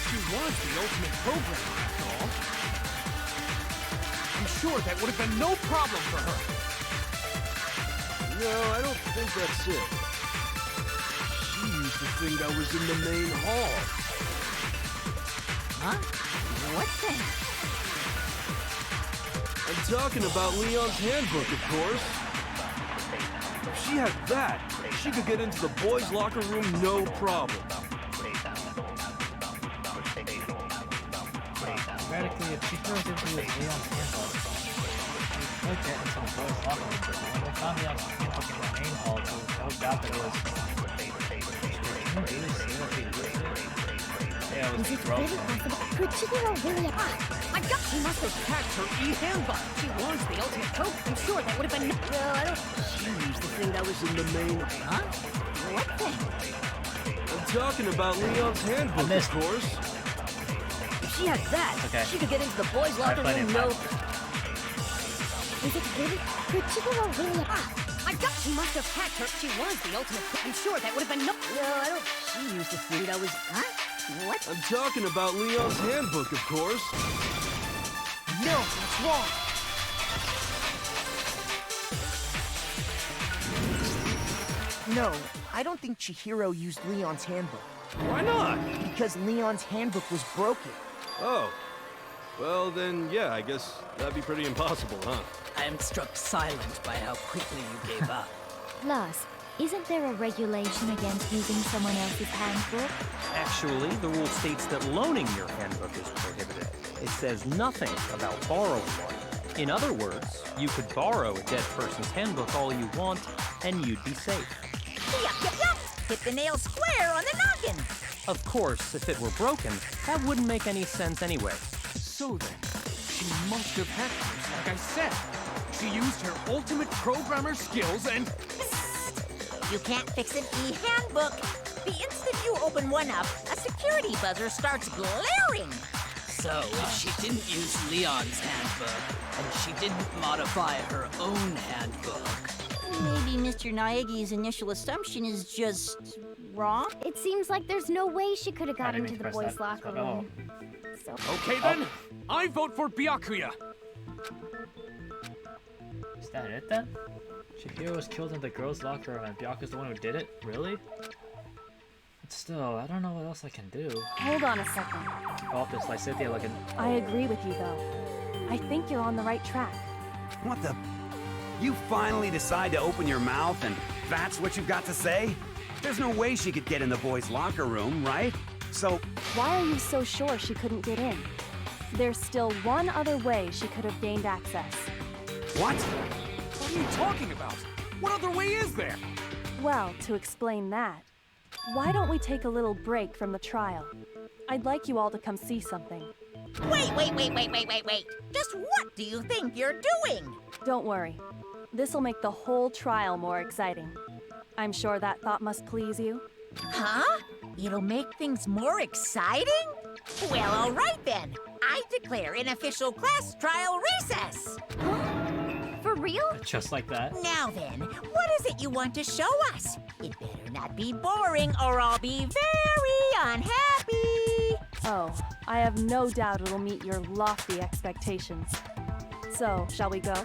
She was the ultimate programmer, after all. I'm sure that would have been no problem for her. No, I don't think that's it. She used the thing that was in the main hall. Huh? What thing? I'm talking about Leon's handbook, of course. If she had that, she could get into the boys' locker room no problem. Theoretically, if she throws into Leon's handbook, she could get into the boys' locker room. When they found Leon's handbook in the main hall, there was no doubt that it was... Can you really see that they used it? Yeah, it was Is it broken. really possible? Could Chihiro really have... I got... She must have hacked her e-handbook. She was the ultimate code. I'm sure that would have been... No, I don't... She used the thing that was in the main... Huh? What thing? I'm talking about Leon's handbook, of course. If she had that, she could get into the boys' locker room no... Is it really? Could Chihiro really have... I got... She must have hacked her... She was the ultimate... I'm sure that would have been no... No, I don't... She used the thing that was... Huh? What? I'm talking about Leon's handbook, of course. No, that's wrong. No, I don't think Chihiro used Leon's handbook. Why not? Because Leon's handbook was broken. Oh. Well, then, yeah, I guess that'd be pretty impossible, huh? I am struck silent by how quickly you gave up. Plus, isn't there a regulation against using someone else's handbook? Actually, the rule states that loaning your handbook is prohibited. It says nothing about borrowing one. In other words, you could borrow a dead person's handbook all you want, and you'd be safe. Yup, yup, yup! Hit the nail square on the noggin! Of course, if it were broken, that wouldn't make any sense anyway. So then, she must have hacked hers, like I said. She used her ultimate programmer skills and... You can't fix an e-handbook. The instant you open one up, a security buzzer starts blaring. So, if she didn't use Leon's handbook, and she didn't modify her own handbook... Maybe Mr. Naegi's initial assumption is just... wrong? It seems like there's no way she could have got into the press boys' that. locker Oh. room. So... Okay then, I vote for Byakuya. Is that it then? Chihiro was killed in the girls' locker room and Byaku's the one who did it? Really? But still, I don't know what else I can do. Hold on a second. Oh, this Lysithia looking. I agree with you, though. I think you're on the right track. What the? You finally decide to open your mouth and that's what you've got to say? There's no way she could get in the boys' locker room, right? So... Why are you so sure she couldn't get in? There's still one other way she could have gained access. What? What are you talking about? What other way is there? Well, to explain that, why don't we take a little break from the trial? I'd like you all to come see something. Wait. Just what do you think you're doing? Don't worry. This'll make the whole trial more exciting. I'm sure that thought must please you. Huh? It'll make things more exciting? Well, all right then. I declare an official class trial recess. For real? Just like that. Now then, what is it you want to show us? It better not be boring or I'll be very unhappy. Oh, I have no doubt it'll meet your lofty expectations. So, shall we go?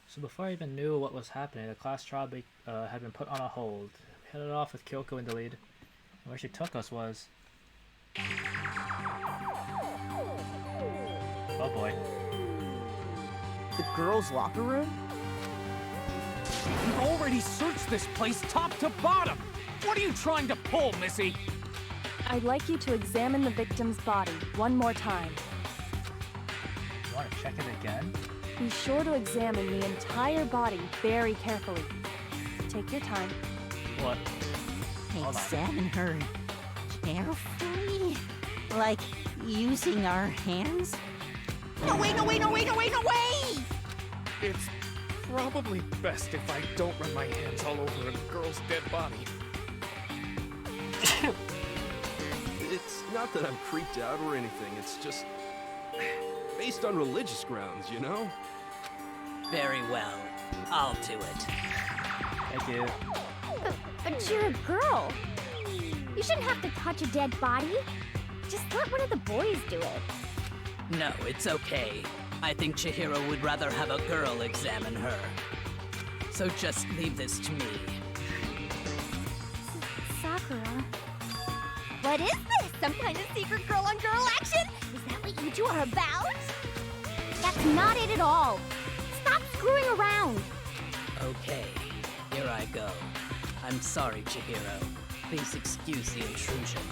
So before I even knew what was happening, the class trial had been put on a hold. We headed off with Kyoko in the lead. And where she took us was... Oh boy. The girls' locker room? We've already searched this place top to bottom! What are you trying to pull, Missy? I'd like you to examine the victim's body one more time. You want to check it again? Be sure to examine the entire body very carefully. Take your time. What? Examine her carefully? Like using our hands? No way! It's probably best if I don't run my hands all over a girl's dead body. It's not that I'm creeped out or anything, it's just... based on religious grounds, you know? Very well. I'll do it. Thank you. But you're a girl. You shouldn't have to touch a dead body. Just let one of the boys do it. No, it's okay. I think Chihiro would rather have a girl examine her. So just leave this to me. Sakura. What is this? Some kind of secret girl-on-girl action? Is that what you two are about? That's not it at all. Stop screwing around. Okay, here I go. I'm sorry, Chihiro. Please excuse the intrusion.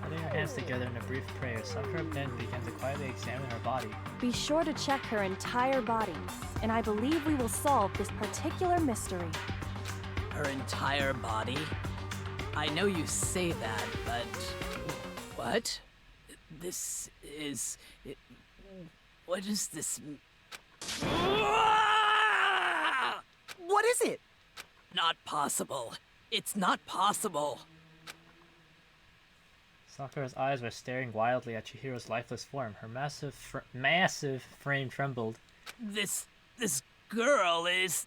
Putting her hands together in a brief prayer, Sakura then began to quietly examine her body. Be sure to check her entire body, and I believe we will solve this particular mystery. Her entire body? I know you say that, but... What? This is... What is this... What is it? Not possible. It's not possible. Sakura's eyes were staring wildly at Chihiro's lifeless form. Her massive frame trembled. This girl is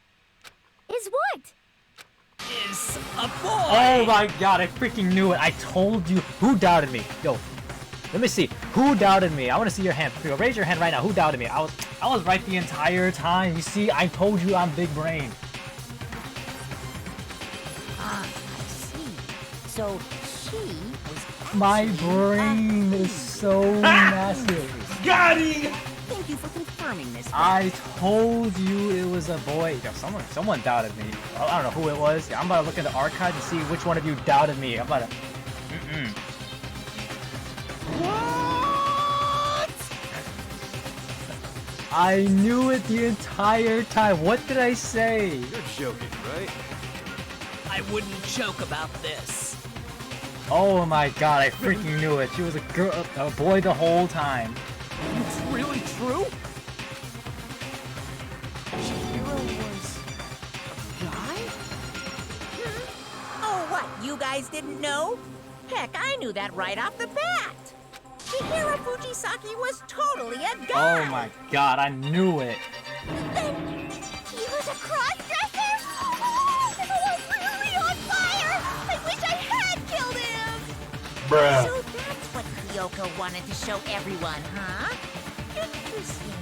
what? Is a boy! Oh my god, I freaking knew it. I told you. Who doubted me? Yo, let me see. Who doubted me? I want to see your hand. Yo, raise your hand right now. Who doubted me? I was right the entire time. You see, I told you I'm big brain. Ah, I see. So she was My brain is so massive. Got him! Thank you for confirming this. I told you it was a boy. Yo, someone doubted me. I don't know who it was. I'm about to look in the archive and see which one of you doubted me. I'm about to... What? I knew it the entire time. What did I say? You're joking, right? I wouldn't joke about this. Oh my god, I freaking knew it. She was a boy the whole time. It's really true? Chihiro was a guy? Oh, what? You guys didn't know? Heck, I knew that right off the bat. Chihiro Fujisaki was totally a guy. Oh my god, I knew it. Then he was a cross-dresser? Oh, I was really on fire! I wish I had killed him! Bruh. So that's what Kyoko wanted to show everyone, huh? Interesting.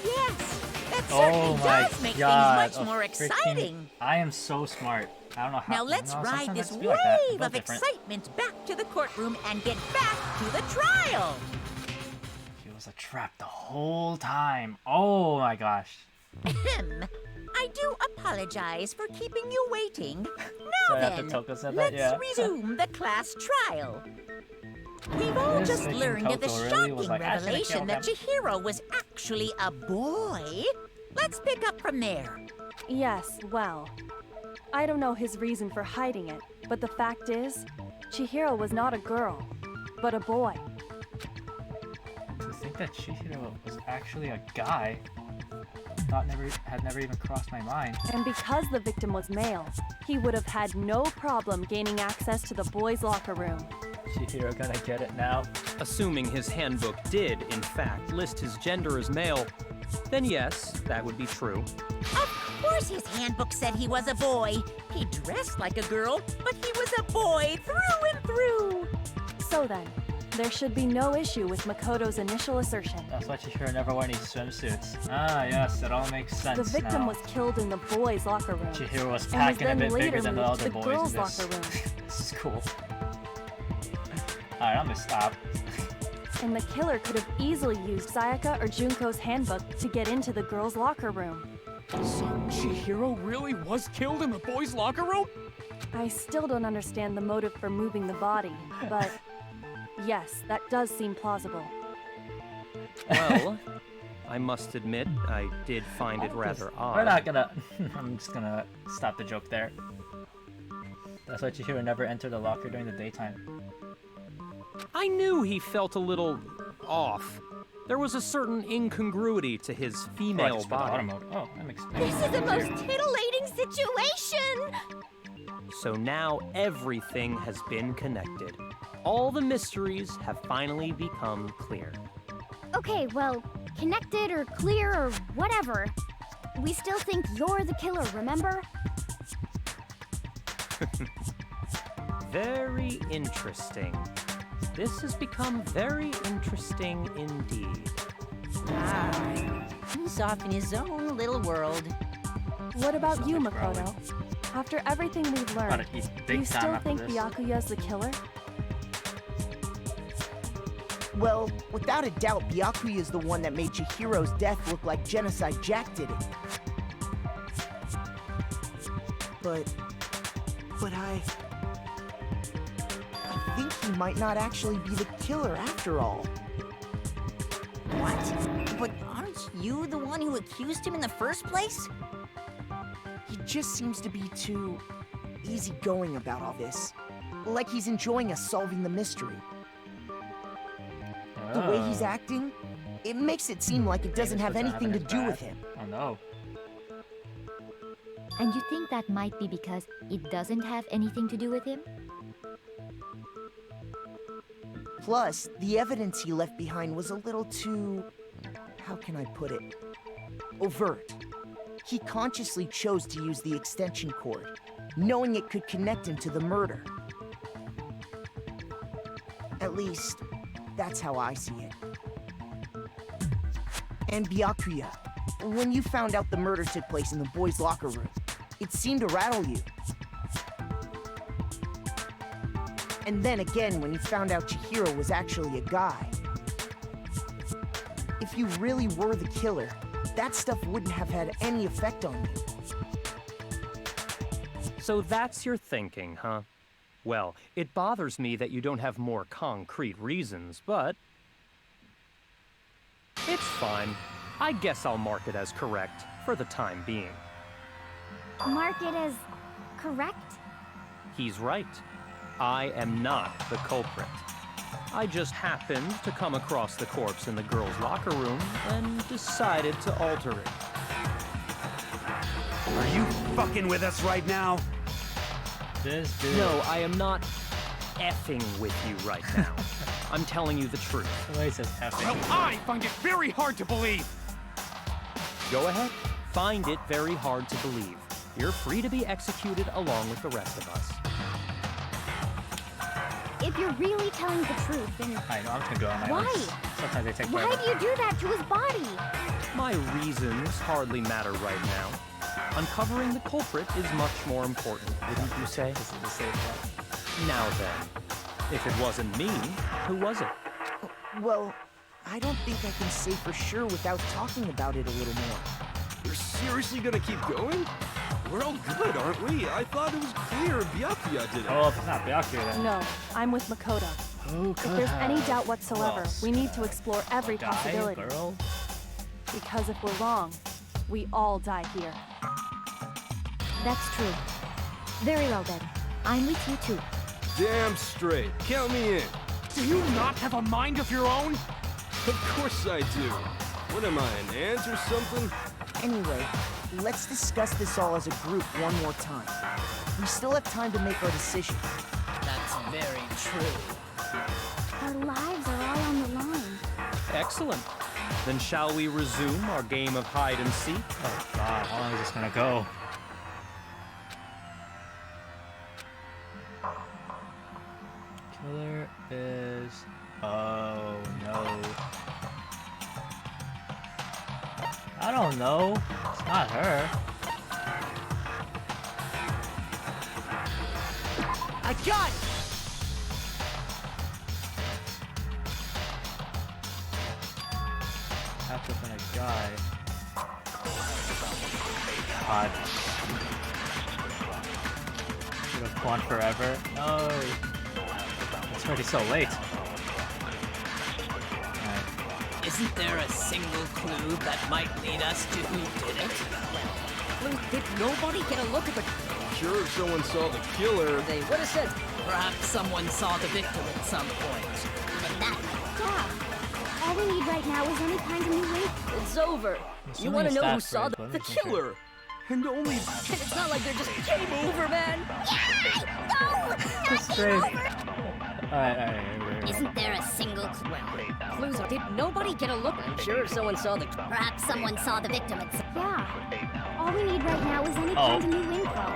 Yes, that certainly does make things much more exciting. I am so smart. I don't know how. Now let's no, ride sometimes this I have to be like that. wave We're of both different. excitement back to the courtroom and get back to the trial. She was a trap the whole time. Oh my gosh. Ahem. I do apologize for keeping you waiting. Now Sorry, after then, Toko said that, let's yeah. resume the class trial. We've all This just freaking learned of the Toko really shocking was like, I should've revelation killed that him. Chihiro was actually a boy. Let's pick up from there. Yes, well, I don't know his reason for hiding it, but the fact is, Chihiro was not a girl, but a boy. To think that Chihiro was actually a guy had never even crossed my mind. And because the victim was male, he would have had no problem gaining access to the boys' locker room. Chihiro gonna get it now. Assuming his handbook did, in fact, list his gender as male, then yes, that would be true. Of course his handbook said he was a boy. He dressed like a girl, but he was a boy through and through. So then, there should be no issue with Makoto's initial assertion. That's why Chihiro never wore any swimsuits. Ah, yes, it all makes sense The victim now. was killed in the boys' locker room. Chihiro was and packing a then bit later bigger than the moved other to the boys girls' in this. locker room. This is cool. Alright, I'm gonna stop. And the killer could have easily used Sayaka or Junko's handbook to get into the girls' locker room. So Chihiro really was killed in the boys' locker room? I still don't understand the motive for moving the body, but yes, that does seem plausible. Well, I must admit, I did find it rather odd. We're not gonna... I'm just gonna stop the joke there. That's why Chihiro never entered the locker during the daytime. I knew he felt a little off. There was a certain incongruity to his female body. Oh, that makes This is the most titillating situation! So now everything has been connected. All the mysteries have finally become clear. Okay, well, connected or clear or whatever. We still think you're the killer, remember? Very interesting. This has become very interesting indeed. He's off in his own little world. What about you, Makoto? After everything we've learned, do you still think Byakuya's the killer? Well, without a doubt, Byakuya is the one that made Chihiro's death look like Genocide Jack did it. But I think he might not actually be the killer after all. What? But aren't you the one who accused him in the first place? He just seems to be too easygoing about all this. Like he's enjoying us solving the mystery. The way he's acting, it makes it seem like it doesn't have anything to do with him. Oh no. And you think that might be because it doesn't have anything to do with him? Plus, the evidence he left behind was a little too... how can I put it? Overt. He consciously chose to use the extension cord, knowing it could connect him to the murder. At least, that's how I see it. And Byakuya, when you found out the murder took place in the boys' locker room, it seemed to rattle you. And then again, when you found out Chihiro was actually a guy. If you really were the killer, that stuff wouldn't have had any effect on you. So that's your thinking, huh? Well, it bothers me that you don't have more concrete reasons, but... it's fine. I guess I'll mark it as correct, for the time being. Mark it as correct? He's right. I am not the culprit. I just happened to come across the corpse in the girls' locker room and decided to alter it. Are you fucking with us right now? This dude. No, I am not effing with you right now. I'm telling you the truth. The way he says effing. Well, I find it very hard to believe. Go ahead. Find it very hard to believe. You're free to be executed along with the rest of us. If you're really telling the truth, then I know, I'm just gonna go on my why? own. Sometimes they take Why forever. do you do that to his body? My reasons hardly matter right now. Uncovering the culprit is much more important, wouldn't you say? This is the safe one. Now then, if it wasn't me, who was it? Well, I don't think I can say for sure without talking about it a little more. You're seriously gonna keep going? We're all good, aren't we? I thought it was clear Byakuya did it. Oh, if it's not Byakuya then. No, I'm with Makoto. Who If could there's any have? doubt whatsoever, else? we need to explore every Guy, possibility. girl? Because if we're wrong, we all die here. That's true. Very well then. I'm with you too. Damn straight. Count me in. Do you not have a mind of your own? Of course I do. What am I, an ant or something? Anyway, let's discuss this all as a group one more time. We still have time to make our decision. That's very true. Our lives are all on the line. Excellent. Then shall we resume our game of hide and seek? Oh god, how long is this gonna go? Killer is... Oh no. I don't know. It's not her. I got it! After been a guy. God. Should have gone forever. No. It's already so late. Alright. Isn't there a single clue that might lead us to who did it? Did nobody get a look at the... Sure, if someone saw the killer, They would have said... Perhaps someone saw the victim at some point. And that might... Yeah. All we need right now is any kind of new link. It's over. You want to know who saw the killer. And only... And it's not like they're just game over, man. That's crazy. Alright. Isn't there a single Clues. Did nobody get a look? I'm sure someone saw the... Perhaps someone saw the victim at some... Yeah. All we need right now is any kind of new info.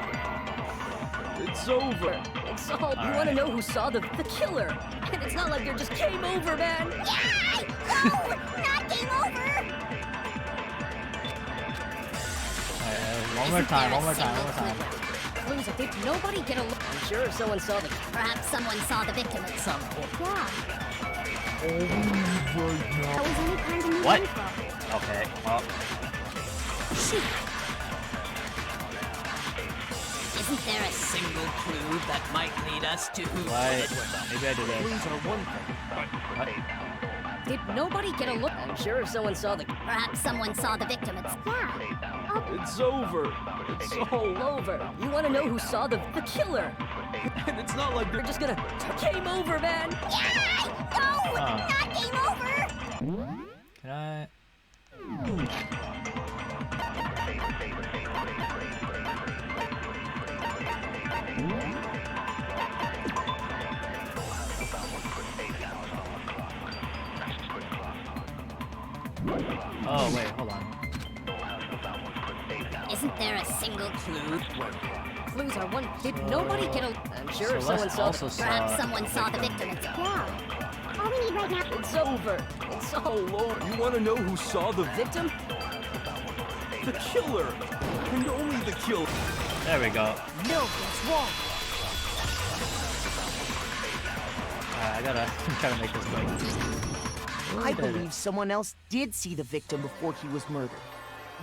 It's over. It's all... You want to know who saw the killer. And it's not like they're just game over, man. Yay! No! Not game over! One more time. Clues. Did nobody get a look? I'm sure someone saw the... Perhaps someone saw the victim at some point. Yeah. That was any kind of new What? info. Okay, well. Shoot. Isn't there a single clue that might lead us to who What? did it? Maybe I did that. Clues are one thing, What? Did nobody get a look? I'm sure someone saw the... Perhaps someone saw the victim at some... Yeah. It's over. It's all over. You want to know who saw the killer? And it's not like They're just gonna... Game over, man. Yay! No! Not game over! Can I... Oh, wait, hold on. Isn't there a single Clue? Clues are one... Did nobody get a... I'm sure someone Celeste saw also the... Perhaps someone saw the victim at some... Yeah. All we need right now... It's over. It's all over. You want to know who saw the Victim? The killer. And only the killer. There we go. No, that's wrong. I gotta try to make this quick. I believe someone else did see the victim before he was murdered.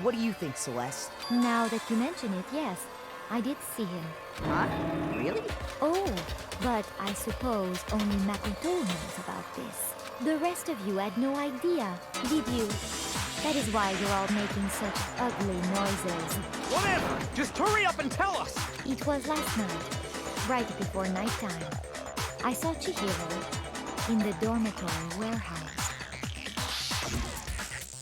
What do you think, Celeste? Now that you mention it, yes. I did see him. Huh? Really? Oh, but I suppose only Makoto knows about this. The rest of you had no idea, did you? That is why you're all making such ugly noises. Whatever! Just hurry up and tell us! It was last night, right before nighttime. I saw Chihiro in the dormitory warehouse.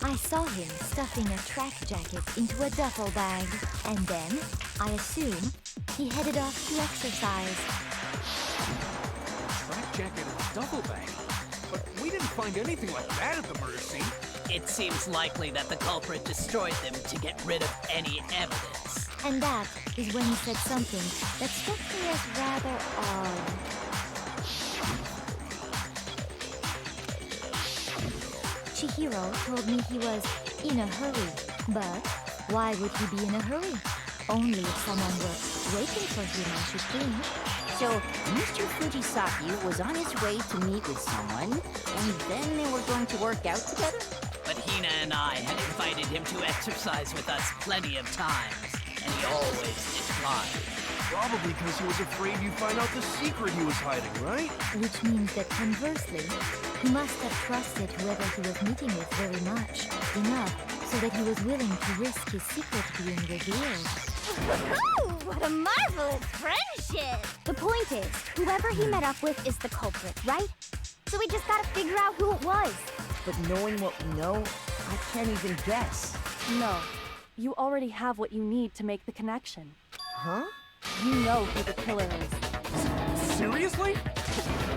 I saw him stuffing a track jacket into a duffel bag, and then, I assume, he headed off to exercise. Track jacket and a duffel bag? But we didn't find anything like that at the murder scene. It seems likely that the culprit destroyed them to get rid of any evidence. And that is when he said something that struck me as rather odd. Chihiro told me he was in a hurry. But why would he be in a hurry? Only if someone were waiting for him, I should think. So, Mr. Fujisaki was on his way to meet with someone, and then they were going to work out together? But Hina and I had invited him to exercise with us plenty of times, and he always declined. Probably because he was afraid you'd find out the secret he was hiding, right? Which means that conversely, he must have trusted whoever he was meeting with very much. Enough so that he was willing to risk his secret being revealed. Woohoo! What a marvelous friendship! The point is, whoever he met up with is the culprit, right? So we just gotta figure out who it was. But knowing what we know, I can't even guess. No. You already have what you need to make the connection. Huh? You know who the killer is. Seriously?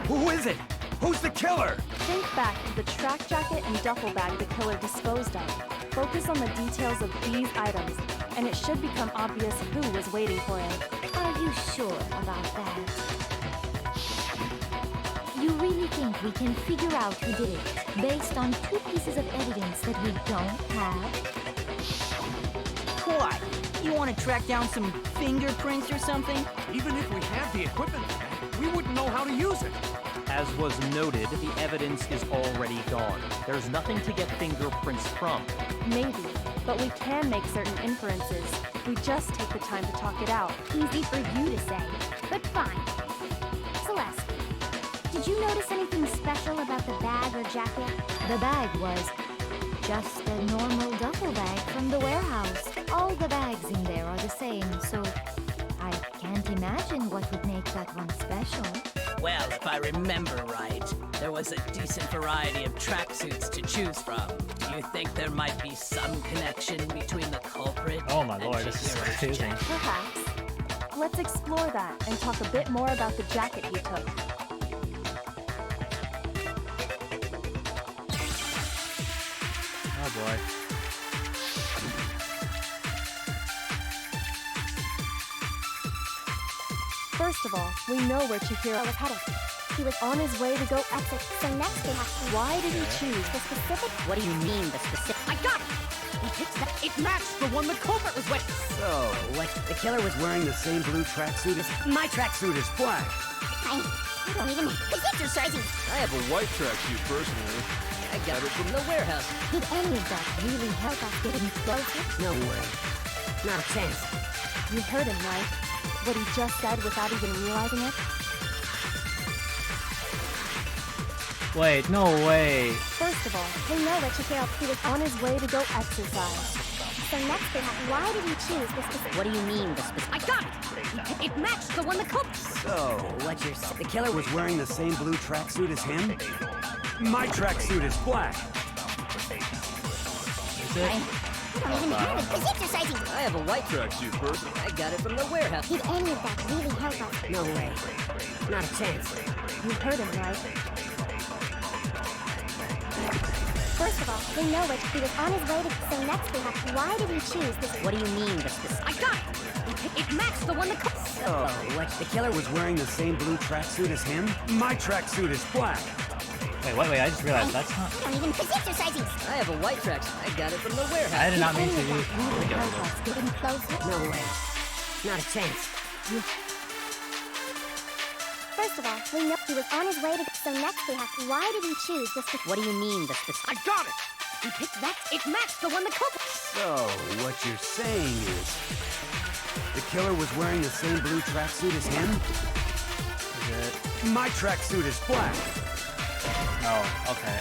Who is it? Who's the killer? Think back to the track jacket and duffel bag the killer disposed of. Focus on the details of these items, and it should become obvious who was waiting for him. Are you sure about that? You really think we can figure out who did it based on 2 pieces of evidence that we don't have? What? You want to track down some fingerprints or something? Even if we had the equipment, we wouldn't know how to use it. As was noted, the evidence is already gone. There's nothing to get fingerprints from. Maybe, but we can make certain inferences. We just take the time to talk it out. Easy for you to say, but fine. Celeste, did you notice anything special about the bag or jacket? The bag was just a normal duffel bag from the warehouse. All the bags in there are the same, so I can't imagine what would make that one special. Well, if I remember right, there was a decent variety of tracksuits to choose from. Do you think there might be some connection between the culprit Oh my and lord, this is so Chihiro's confusing. jacket? Perhaps. Let's explore that and talk a bit more about the jacket you took. Oh boy. First of all, we know where Chihiro was headed. He was on his way to go exit. So next we have to... Why did he choose the specific? What do you mean, the specific? I got it! He picks that. It matched the one the culprit was with. So, what? The killer was wearing the same blue tracksuit as... My tracksuit is black. I don't even... It's exercising. I have a white tracksuit personally. I got it from the warehouse. Did any of that really help us get him closer? No way. Not a chance. You heard him, right? What he just said without even realizing it? Wait, no way. First of all, we know that Chihiro, he was on his way to go exercise. So next we have... Why did he choose the specific... What do you mean, the specific? I got it! It matched the one the culprit... So, what you're saying? The killer was wearing the same blue tracksuit as him? My tracksuit is black. Is it? I don't even have it. It's exercising. I have a white tracksuit personally. I got it from the warehouse. Did any of that really help us? No way. Not a chance. You heard him, right? First of all, we know which he was on his way to... So next we have... Why did he choose this... What do you mean, the specific? I got it! It matched the one the culprit... So, what? The killer was wearing the same blue tracksuit as him? My tracksuit is black. Wait, I just realized that's not... I don't even... It's exercising. I have a white tracksuit. I got it from the warehouse. I did not mean to use... Really help us get him closer? No way. Not a chance. First of all, we know he was on his way to... So next we have... Why did he choose this... What do you mean, the specific? I got it! He picked that. It matched the one the culprit... So, what you're saying is... The killer was wearing the same blue tracksuit as him? Is it? My tracksuit is black. No, okay.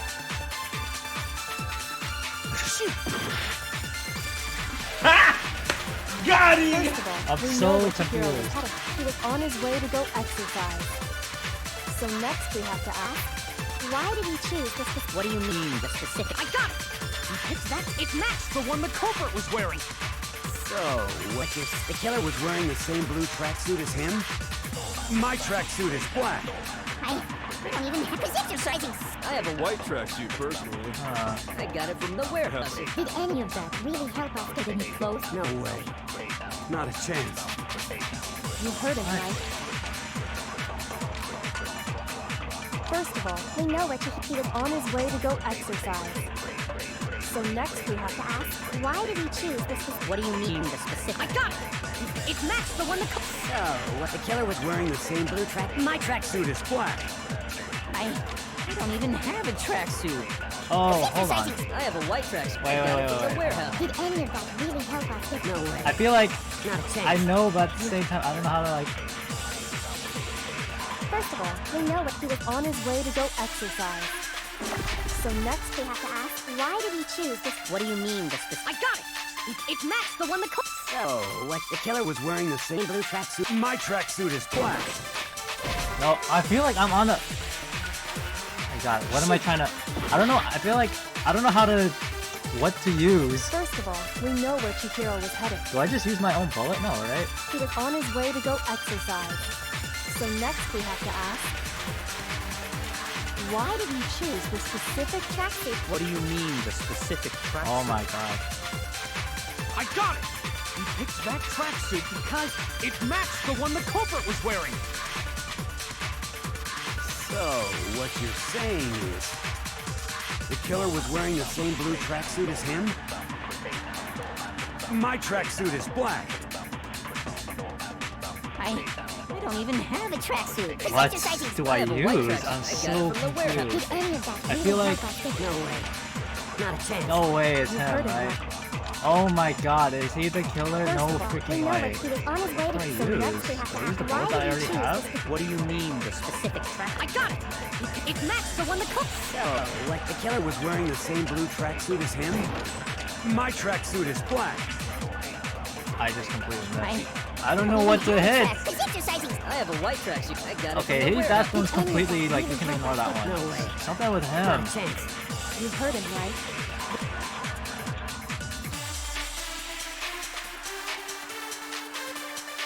Got him! First of all, I'm we so know where Chihiro was confused. headed. He was on his way to go exercise. So next we have to ask... Why did he choose this... What do you mean, the specific? I got it! He picked that. It matched the one the culprit was wearing. So, what you're... The killer was wearing the same blue tracksuit as him? My tracksuit is black. I don't even have... It's exercising. I have a white tracksuit personally. I got it from the warehouse. Did any of that really help us get him close? No way. Not a chance. You heard him, right? First of all, we know where he was on his way to go exercise. So next we have to ask, Why did he choose this? What do you mean, the specific? I got it! It matched the one that... So, what the killer was Wearing the same blue my tracksuit. tracksuit is black. I don't even have a tracksuit. Oh, hold on. I have a white tracksuit. Wait, I got wait, it from wait, the wait. warehouse. Did any of that really help us get No way. I feel like Not a chance. I know, but at the same time, I don't know how to like. first of all, we know that he was on his way to go exercise. So next We have to ask, why did he choose this? What do you mean, the specific? I got it! It matched the one that... So, what the killer was Was wearing the same blue tracksuit? My tracksuit is black. No, I feel like I'm on a. Oh my God, what am I trying to? I don't know. I feel like I don't know how to. What to use? First of all, we know where Chihiro was headed. Do I just use my own bullet? No, right? He was on his way to go exercise. So next we have to ask, why did he choose the specific tracksuit? What do you mean, the specific tracksuit? Oh my God. I got it! He picked that tracksuit because it matched the one the culprit was wearing. So, what you're saying is, the killer was wearing the same blue tracksuit as him? My tracksuit is black. I don't even have a tracksuit. What do I have a white use? tracksuit. I'm I so got it from the warehouse. confused. Did any of that I really feel like help us get No way. Not a chance. no way it's You him, heard him, right? Oh my God, is he the killer? First No of all, we freaking know way. that he was on his way What do to... I So use? next we have to I use the ask, bullet why that I did already he choose have? this... What do you mean, the Specific track. I got it! It matched the one that... So, what the killer Killer was wearing the same blue tracksuit as him? My tracksuit is black. I just completely missed. I don't know what to hit. It's exercising. I have a white tracksuit. I got it Okay, from the that warehouse. one's completely like you can ignore that one. No way. Something with him. Not a chance. You heard him, right?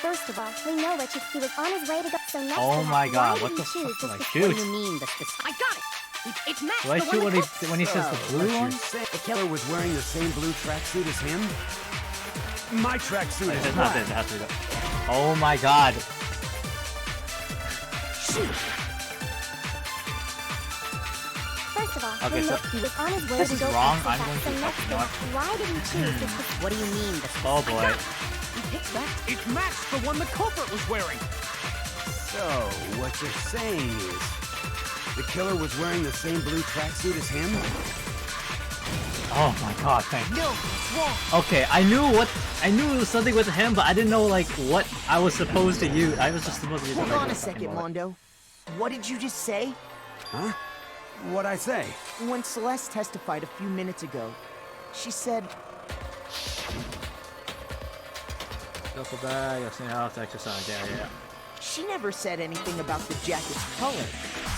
First of all, We know which he was on his way to go. So next Oh we have, my God, why what did the he choose fuck do I this? shoot? What do you mean, the specific? I got it! It matched Do I the shoot one when he says the What blue you're one? saying, the killer was wearing the same blue tracksuit as him? My tracksuit Wait, is it's not black. this. It has to be that. Oh my God. First of all, Okay, we know so he was on his way this to is go wrong. I'm exercise. going So to next we not. have, why did he choose this? What do you mean, the specific? Oh boy. It matched the one the culprit was wearing. So, what you're saying is, the killer was wearing the same blue tracksuit as him? Oh my God, thank you. No, it's wrong. Okay, I knew it was something with him, but I didn't know like what I was supposed to use. I was just supposed to use. Hold the on a regular second, fucking bullet. Mondo. What did you just say? Huh? What'd I say? When Celeste testified a few minutes ago, she said, Duffel bag, I've seen how to exercise. Yeah. she never said anything about the jacket's color.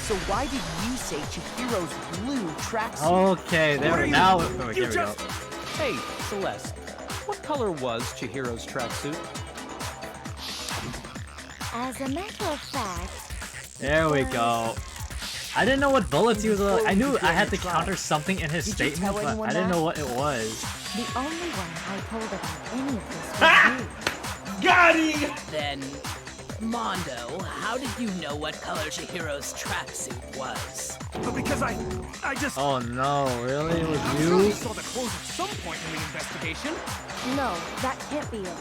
So why did you say Chihiro's blue tracksuit? Okay, there we now. Oh, here we go. Hey, Celeste, what color was Chihiro's tracksuit? As a matter of fact, There we go. I didn't know what bullets he was. I knew I had to counter something in his Did you statement, tell but anyone I didn't that? know what it was. the only one I told about any of this was you. Got him! Then, Mondo, how did you know what color Chihiro's tracksuit was? Because I just... Oh no, really? It was I'm sure we you? saw the clothes at some point in the investigation. No, that can't be it.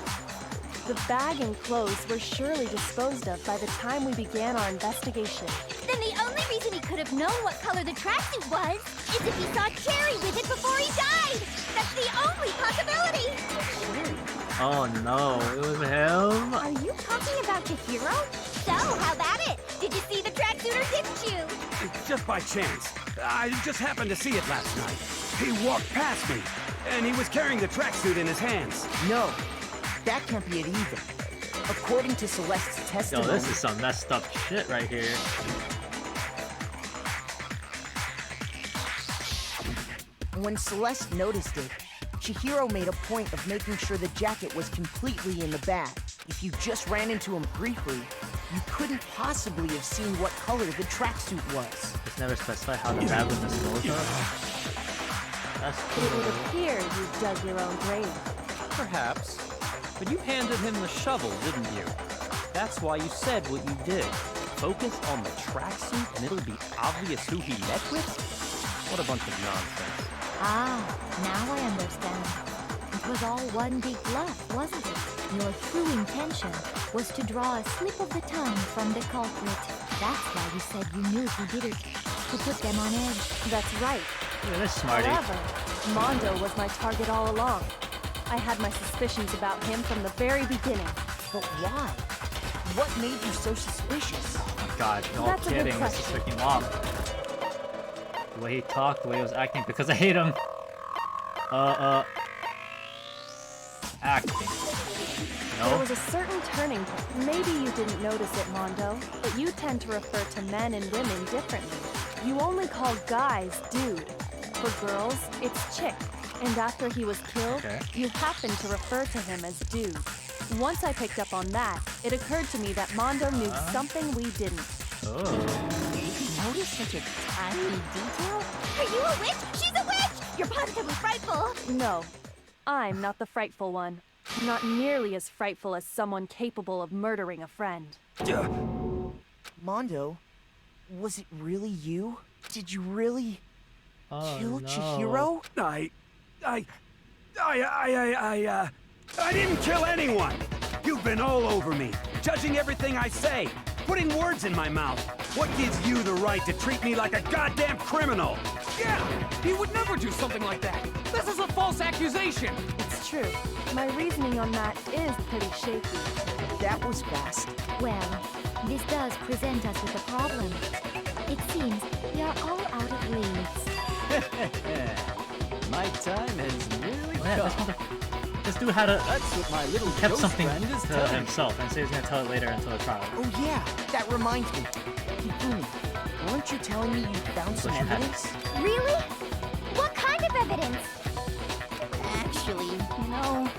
The bag and clothes were surely disposed of by the time we began our investigation. Then the only reason he could have known what color the tracksuit was is if he saw Cherry with it before he died. That's the only possibility. Oh no, it was him? Are you talking about Chihiro? So, how about it? Did you see the tracksuit or didn't you? Just by chance. I just happened to see it last night. He walked past me, and he was carrying the tracksuit in his hands. No, that can't be it either. According to Celeste's Yo, testimony, this is some messed up shit right here. when Celeste noticed it, Chihiro made a point of making sure the jacket was completely in the bag. If you just ran into him briefly, you couldn't possibly have seen what color the tracksuit was. It's never specified how the bag was disposed of. That's It would cool. appear you dug your own grave. Perhaps. But you handed him the shovel, didn't you? That's why you said what you did. Focus on the tracksuit and it'll be obvious who he met with? What a bunch of nonsense. Ah, now I understand. It was all one big bluff, wasn't it? Your true intention was to draw a slip of the tongue from the culprit. That's why you said you knew he did it, to put them on edge. That's right. Look at this smarty. However, Mondo was my target all along. I had my suspicions about him from the very beginning. But why? What made you so suspicious? Oh God, no That's a good kidding. This is question. freaking mom. The way he talked, the way he was acting, because I hate him. Acting. There No? was a certain turning point. Maybe you didn't notice it, Mondo, but you tend to refer to men and women differently. You only call guys dude. For girls, it's chick. And after he was killed, you happened to refer to him as dude. Once I picked up on that, it occurred to me that Mondo knew something we didn't. Oh. Did you notice such a tiny detail? Are you a witch? She's a witch! You're positively frightful! No, I'm not the frightful one. Not nearly as frightful as someone capable of murdering a friend. Mondo, was it really you? Did you really kill no. Chihiro? I didn't kill anyone! You've been all over me, judging everything I say, putting words in my mouth. What gives you the right to treat me like a goddamn criminal? Yeah! He would never do something like that! This is a false accusation! It's true. My reasoning on that is pretty shaky. That was fast. Well, this does present us with a problem. It seems we are all out of leads. My time has nearly Oh, yeah, come. this dude had a... That's what my little He kept ghost something friend is to telling me. himself and said he's gonna tell it later until the trial. Oh yeah, that reminds me. Hifumi, weren't you telling me you found some evidence? Really? What kind of evidence? Actually, you know, now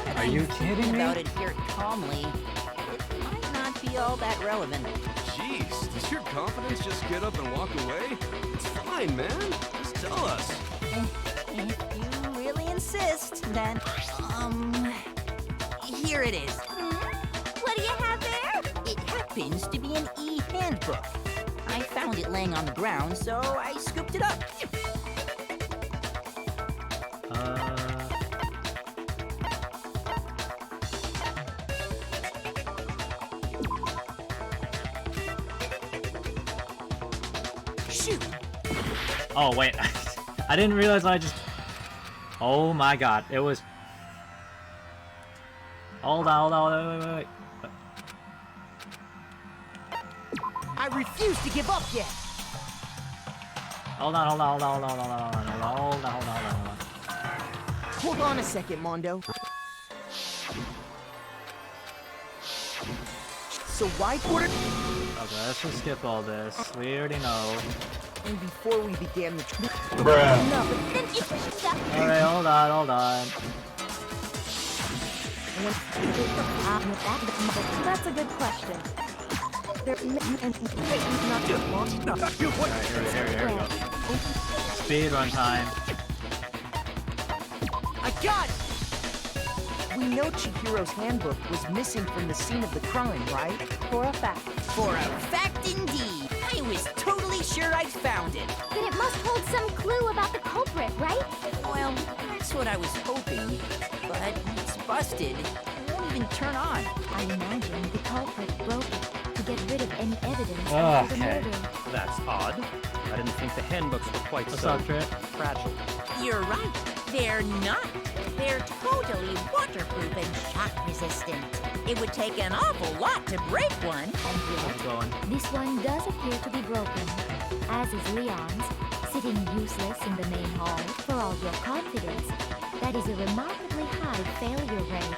that Are I'm you thinking kidding me? about it here calmly, it might not be all that relevant. Jeez, does your confidence just get up and walk away? It's fine, man. Just tell us. If you really insist, then, here it is. What do you have there? It happens to be an e-handbook. I found it laying on the ground, so I scooped it up. Shoot! Oh, wait. I didn't realize I just... Oh my God. It was... Hold on, wait. I refuse to give up yet. Hold on. Hold on a second, Mondo. So why put it? Okay, let's just skip all this. We already know. And before we began the No, but then it's Alright, hold on. That's a good question. There Here we go. Speed run time. I got it! We know Chihiro's handbook was missing from the scene of the crime, right? For a fact. For a fact indeed. I was totally sure I'd found it. Then it must hold some clue about the culprit, right? Well, that's what I was hoping. But it's busted. It won't even turn on. I imagine the culprit broke it to get rid of any evidence of the Okay. murder. That's odd. I didn't think the handbooks were quite What's so up, Trip? fragile. You're right. They're not. They're totally waterproof and shock resistant. It would take an awful lot to break one. How's it going? This one does appear to be broken, as is Leon's, sitting useless in the main hall. For all your confidence, that is a remarkably high failure rate.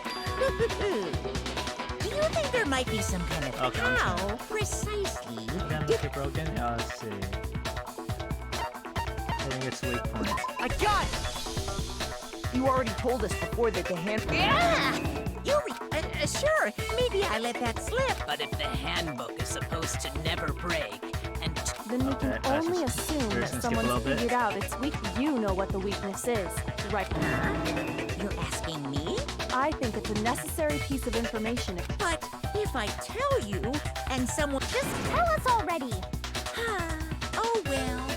Do you think there might be some kind of Okay, I'm how precisely? Can this get broken? Yeah, let's see. I think it's weak point. I got it! You already told us before that the handbook... Yeah! Sure, maybe I let that slip. But if the handbook is supposed to never break, and Then we can Okay, only let's just- assume we're that just gonna skip a little someone's bit. figured out its weak. You know what the weakness is, right? You're asking me? I think it's a necessary piece of information. But if I tell you, and someone Just tell us already. Oh well,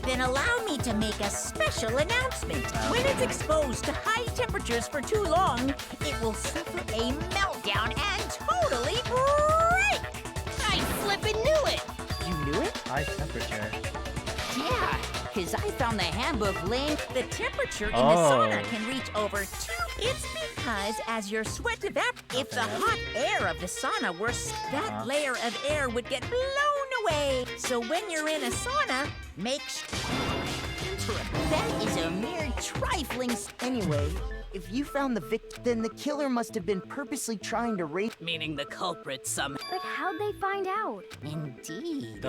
then then allow me to make a special announcement. When it's exposed to high temperatures for too long, it will suffer a meltdown and totally break! I flippin' knew it! You knew it? High temperature. Yeah, because I found the handbook link. The temperature in the Oh. sauna can reach over 2. It's because as your sweat evaporates, if the hot air of the sauna were, that layer of air would get blown away. So when you're in a sauna, make sure. That is a mere trifling. Anyway, if you found the victim, then the killer must have been purposely trying to rape. Meaning the culprit some. But how'd they find out? Indeed.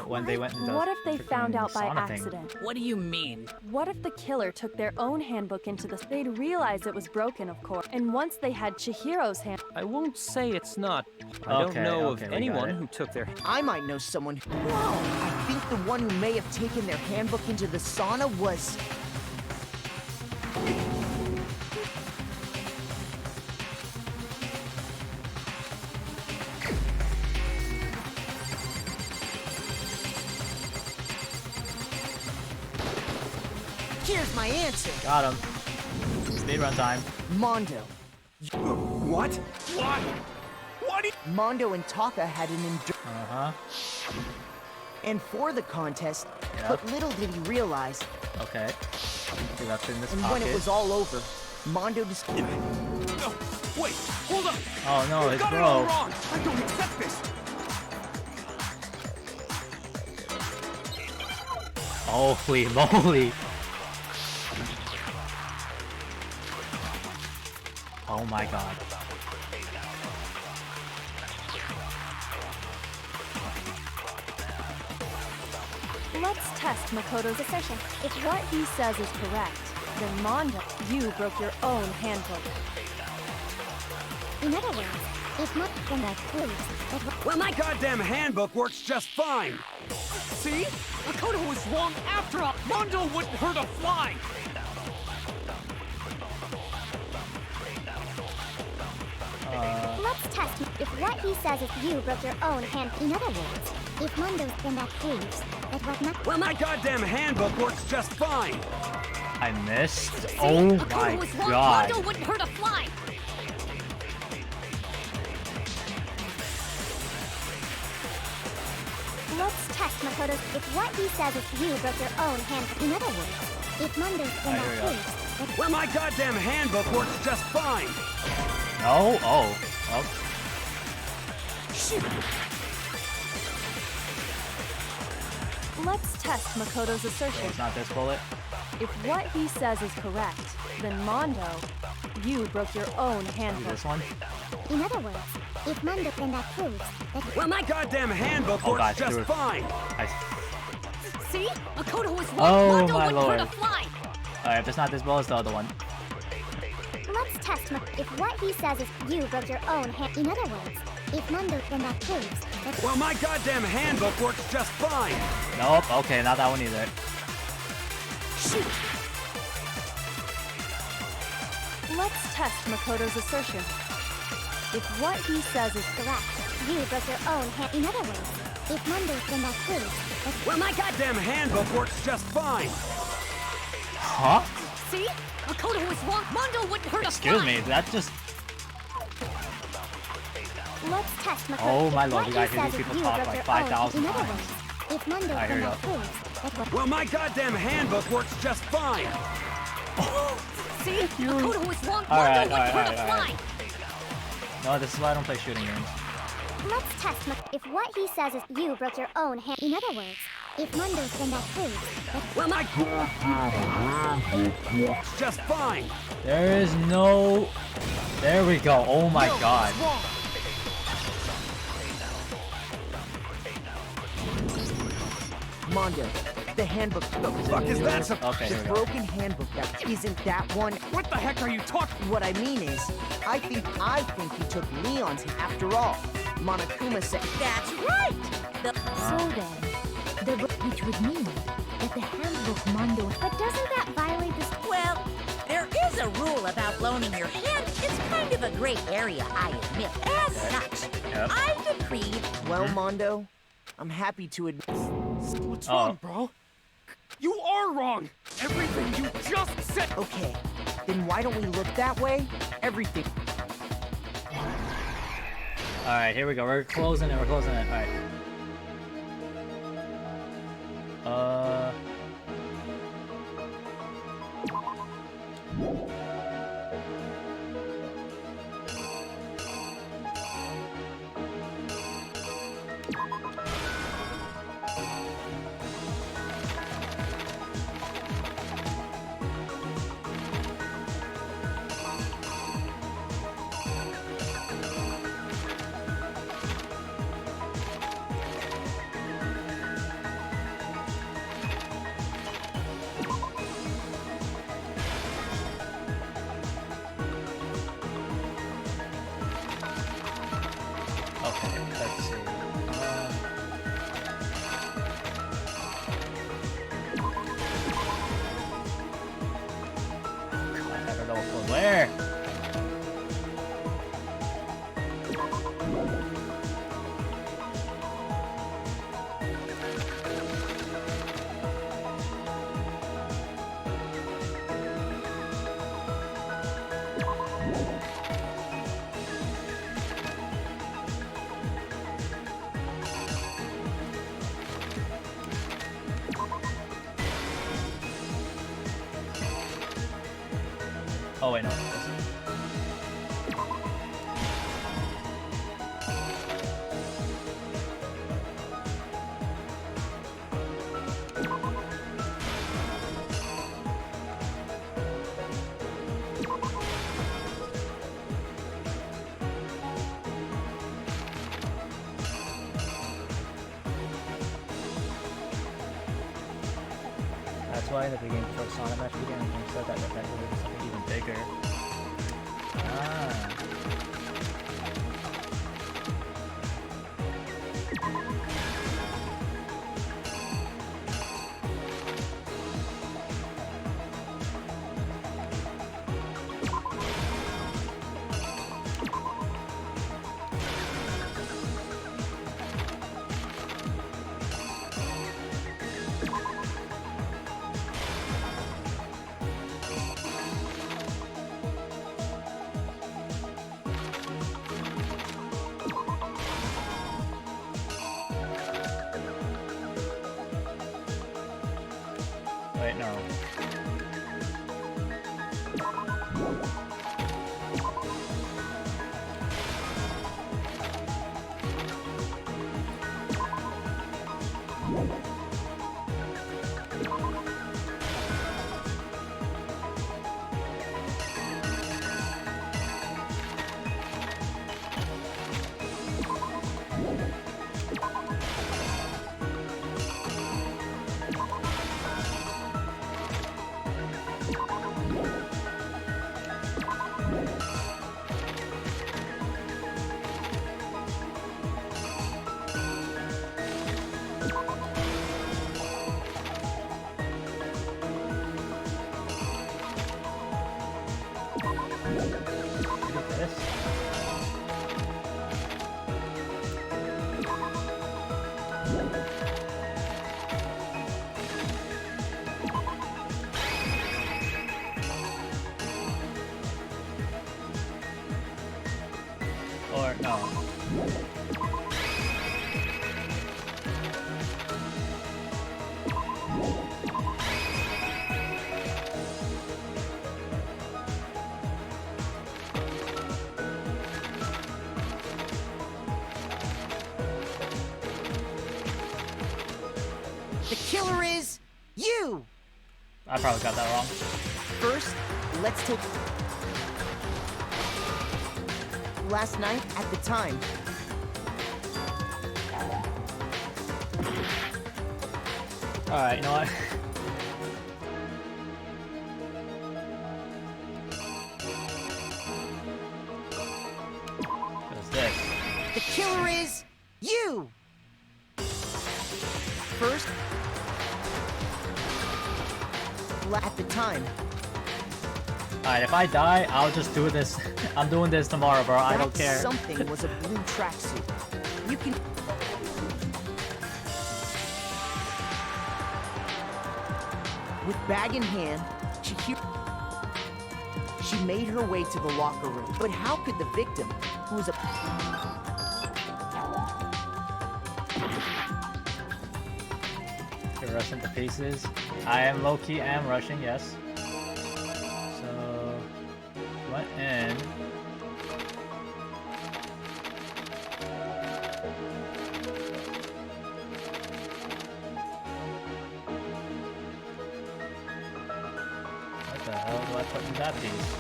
When they went into What if they found out by sauna thing. accident? What do you mean? What if the killer took their own handbook into the... They'd realize it was broken, of course. And once they had Chihiro's hand... I won't say it's not. I don't know of we got anyone it. who took their... I might know someone who... Whoa! I think the one who may have taken their handbook into the sauna was... Here's my answer. Got him. Speedrun time. Mondo. What? What? What? Mondo and Taka had an endurance. Uh-huh. And for the contest, Yep. but little did he realize, Okay. See, that's in this and pocket. when it was all over, Mondo just... No, wait, hold up! Oh no, You his got it all bro. wrong! I don't accept this! Holy moly. Oh my god. Let's test Makoto's assertion. If what he says is correct, then Mondo, you broke your own handbook. In other words, if not, then that proves that... Well, my goddamn handbook works just fine! See? Makoto was wrong after all. Mondo wouldn't hurt a fly. Let's test if what he says is you broke your own hand. In other words, if Mondo's, then that proves that what not... Well, my goddamn handbook works just fine! I missed. Oh my Makoto was wrong. god. Mondo wouldn't hurt a fly. Let's test Makoto's if what he says is you broke your own hand. In other words, if Mondo's, then I that hear ya. proves that... Well, my goddamn handbook works just fine! No? Oh. Oh. Let's test Makoto's assertion. It's not this bullet. If what he says is correct, then Mondo, you broke your own handbook. This one? In other words, if Mondo, then that proves that... Well, my goddamn handbook Oh, works God, just threw it. fine! See? Makoto was wrong. Oh Mondo my wouldn't lord. hurt a fly. Alright, if it's not this bullet, it's the other one. Let's test if what he says is you broke your own hand. In other words, if Mondo, then that proves that... Well, my goddamn handbook works just fine! Nope. Okay, not that one either. Let's test Makoto's assertion. If what he says is correct, You broke your own hand. In other words, if Mondo, then that proves that... Well, my goddamn handbook works just fine! Huh? See? Makoto was wrong. Mondo wouldn't hurt a Excuse fly. me, that just... Let's test Makoto. Oh my if lord, what you guys he hear says these is people you talk broke like your 5,000 own. In other times. words, if Mondo, I hear then ya. that proves that what... Well, my goddamn handbook works just fine! See? Makoto was wrong. Mondo Alright, wouldn't hurt a alright. fly. No, this is why I don't play shooting games. Let's test if what he says is you broke your own hand. In other words, if Mondo, then that proves that... Well, my handbook works just fine! There is no... There we go. Oh my god. Mondo, the handbook. The fuck is that? Okay, The here we go. broken handbook. That isn't that one. What the heck are you talking? What I mean is, I think he took Leon's after all. Monokuma said. That's right! So then, the book, which would mean that the handbook Mondo... But doesn't that violate this... Well, there is a rule about loaning your hand. It's kind of a gray area, I admit. As such, Yep. I decreed... Well, Mondo, I'm happy to admit. What's Oh. wrong, bro? You are wrong! Everything you just said! Okay, then why don't we look that way? Everything. Alright, here we go. We're closing it. We're closing it. Alright. Okay, let's see. I never know from where. Oh wait, no. That's why in the beginning, before the Sonic match began, they said that there would be something even bigger. Ah. Wait, no. Or no. The killer is you! I probably got that wrong. First, let's take... Last night, at the time. Alright, you know what? What's this? The killer is you! First, at the time. Alright, if I die, I'll just do this. I'm doing this tomorrow, bro. I don't care. Something was a blue tracksuit. You can... With bag in hand, she made her way to the locker room. But how could the victim, who was a... You're rushing to pieces. I am low-key am rushing, yes. So, what in? What the hell do I put in that piece?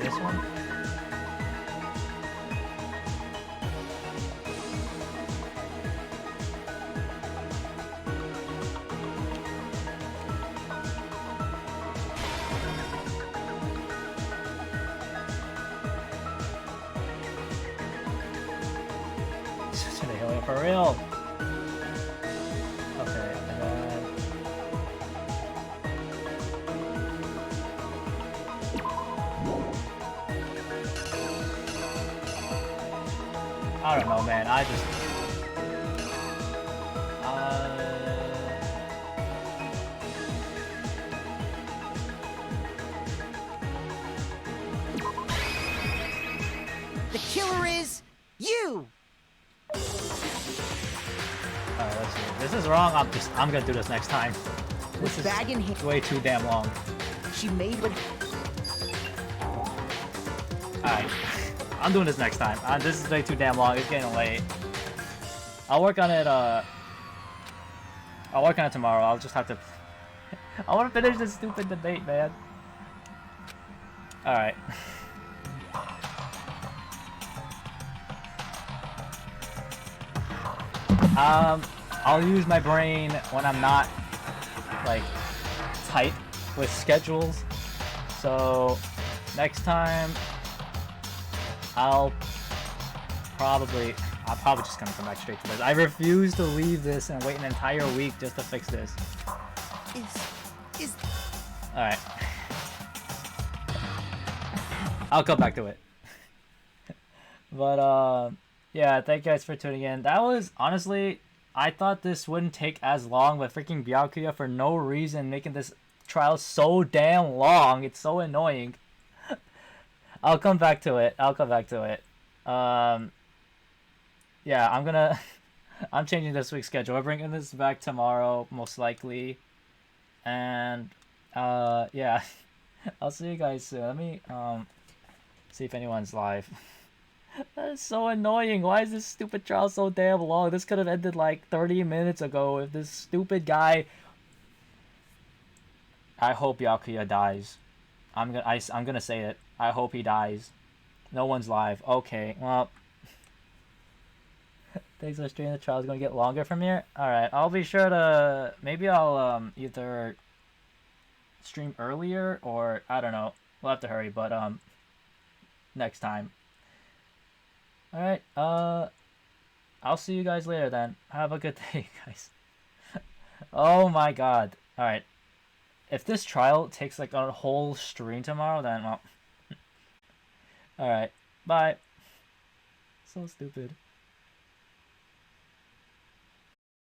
This one? Such an alien for real. Okay, and then I don't know, man. I just The killer is you! Alright, let's see. This is wrong. I'm gonna do this next time. This is bag in hand, way too damn long. she made what... Alright. I'm doing this next time. This is way too damn long. It's getting late. I'll work on it, I'll work on it tomorrow. I'll just have to... I want to finish this stupid debate, man. Alright. I'll use my brain when I'm not, like, tight with schedules. So, next time, I'll probably just gonna come back straight to this. I refuse to leave this and wait an entire week just to fix this. Alright. I'll come back to it. But, yeah, thank you guys for tuning in. That was, honestly, I thought this wouldn't take as long, but freaking Byakuya, for no reason, making this trial so damn long. It's so annoying. I'll come back to it. Yeah, I'm changing this week's schedule. We're bringing this back tomorrow, most likely. And, yeah. I'll see you guys soon. Let me, see if anyone's live. That is so annoying. Why is this stupid trial so damn long? This could have ended like 30 minutes ago if this stupid guy... I hope Byakuya dies. I'm gonna say it. I hope he dies. No one's live. Okay, well... Thanks for streaming. The trial's gonna get longer from here. Alright, I'll be sure to... Maybe I'll either stream earlier or... I don't know. We'll have to hurry, but next time. Alright, I'll see you guys later then. Have a good day, guys. Oh my god. Alright. If this trial takes like a whole stream tomorrow, then well... Alright, bye. So stupid.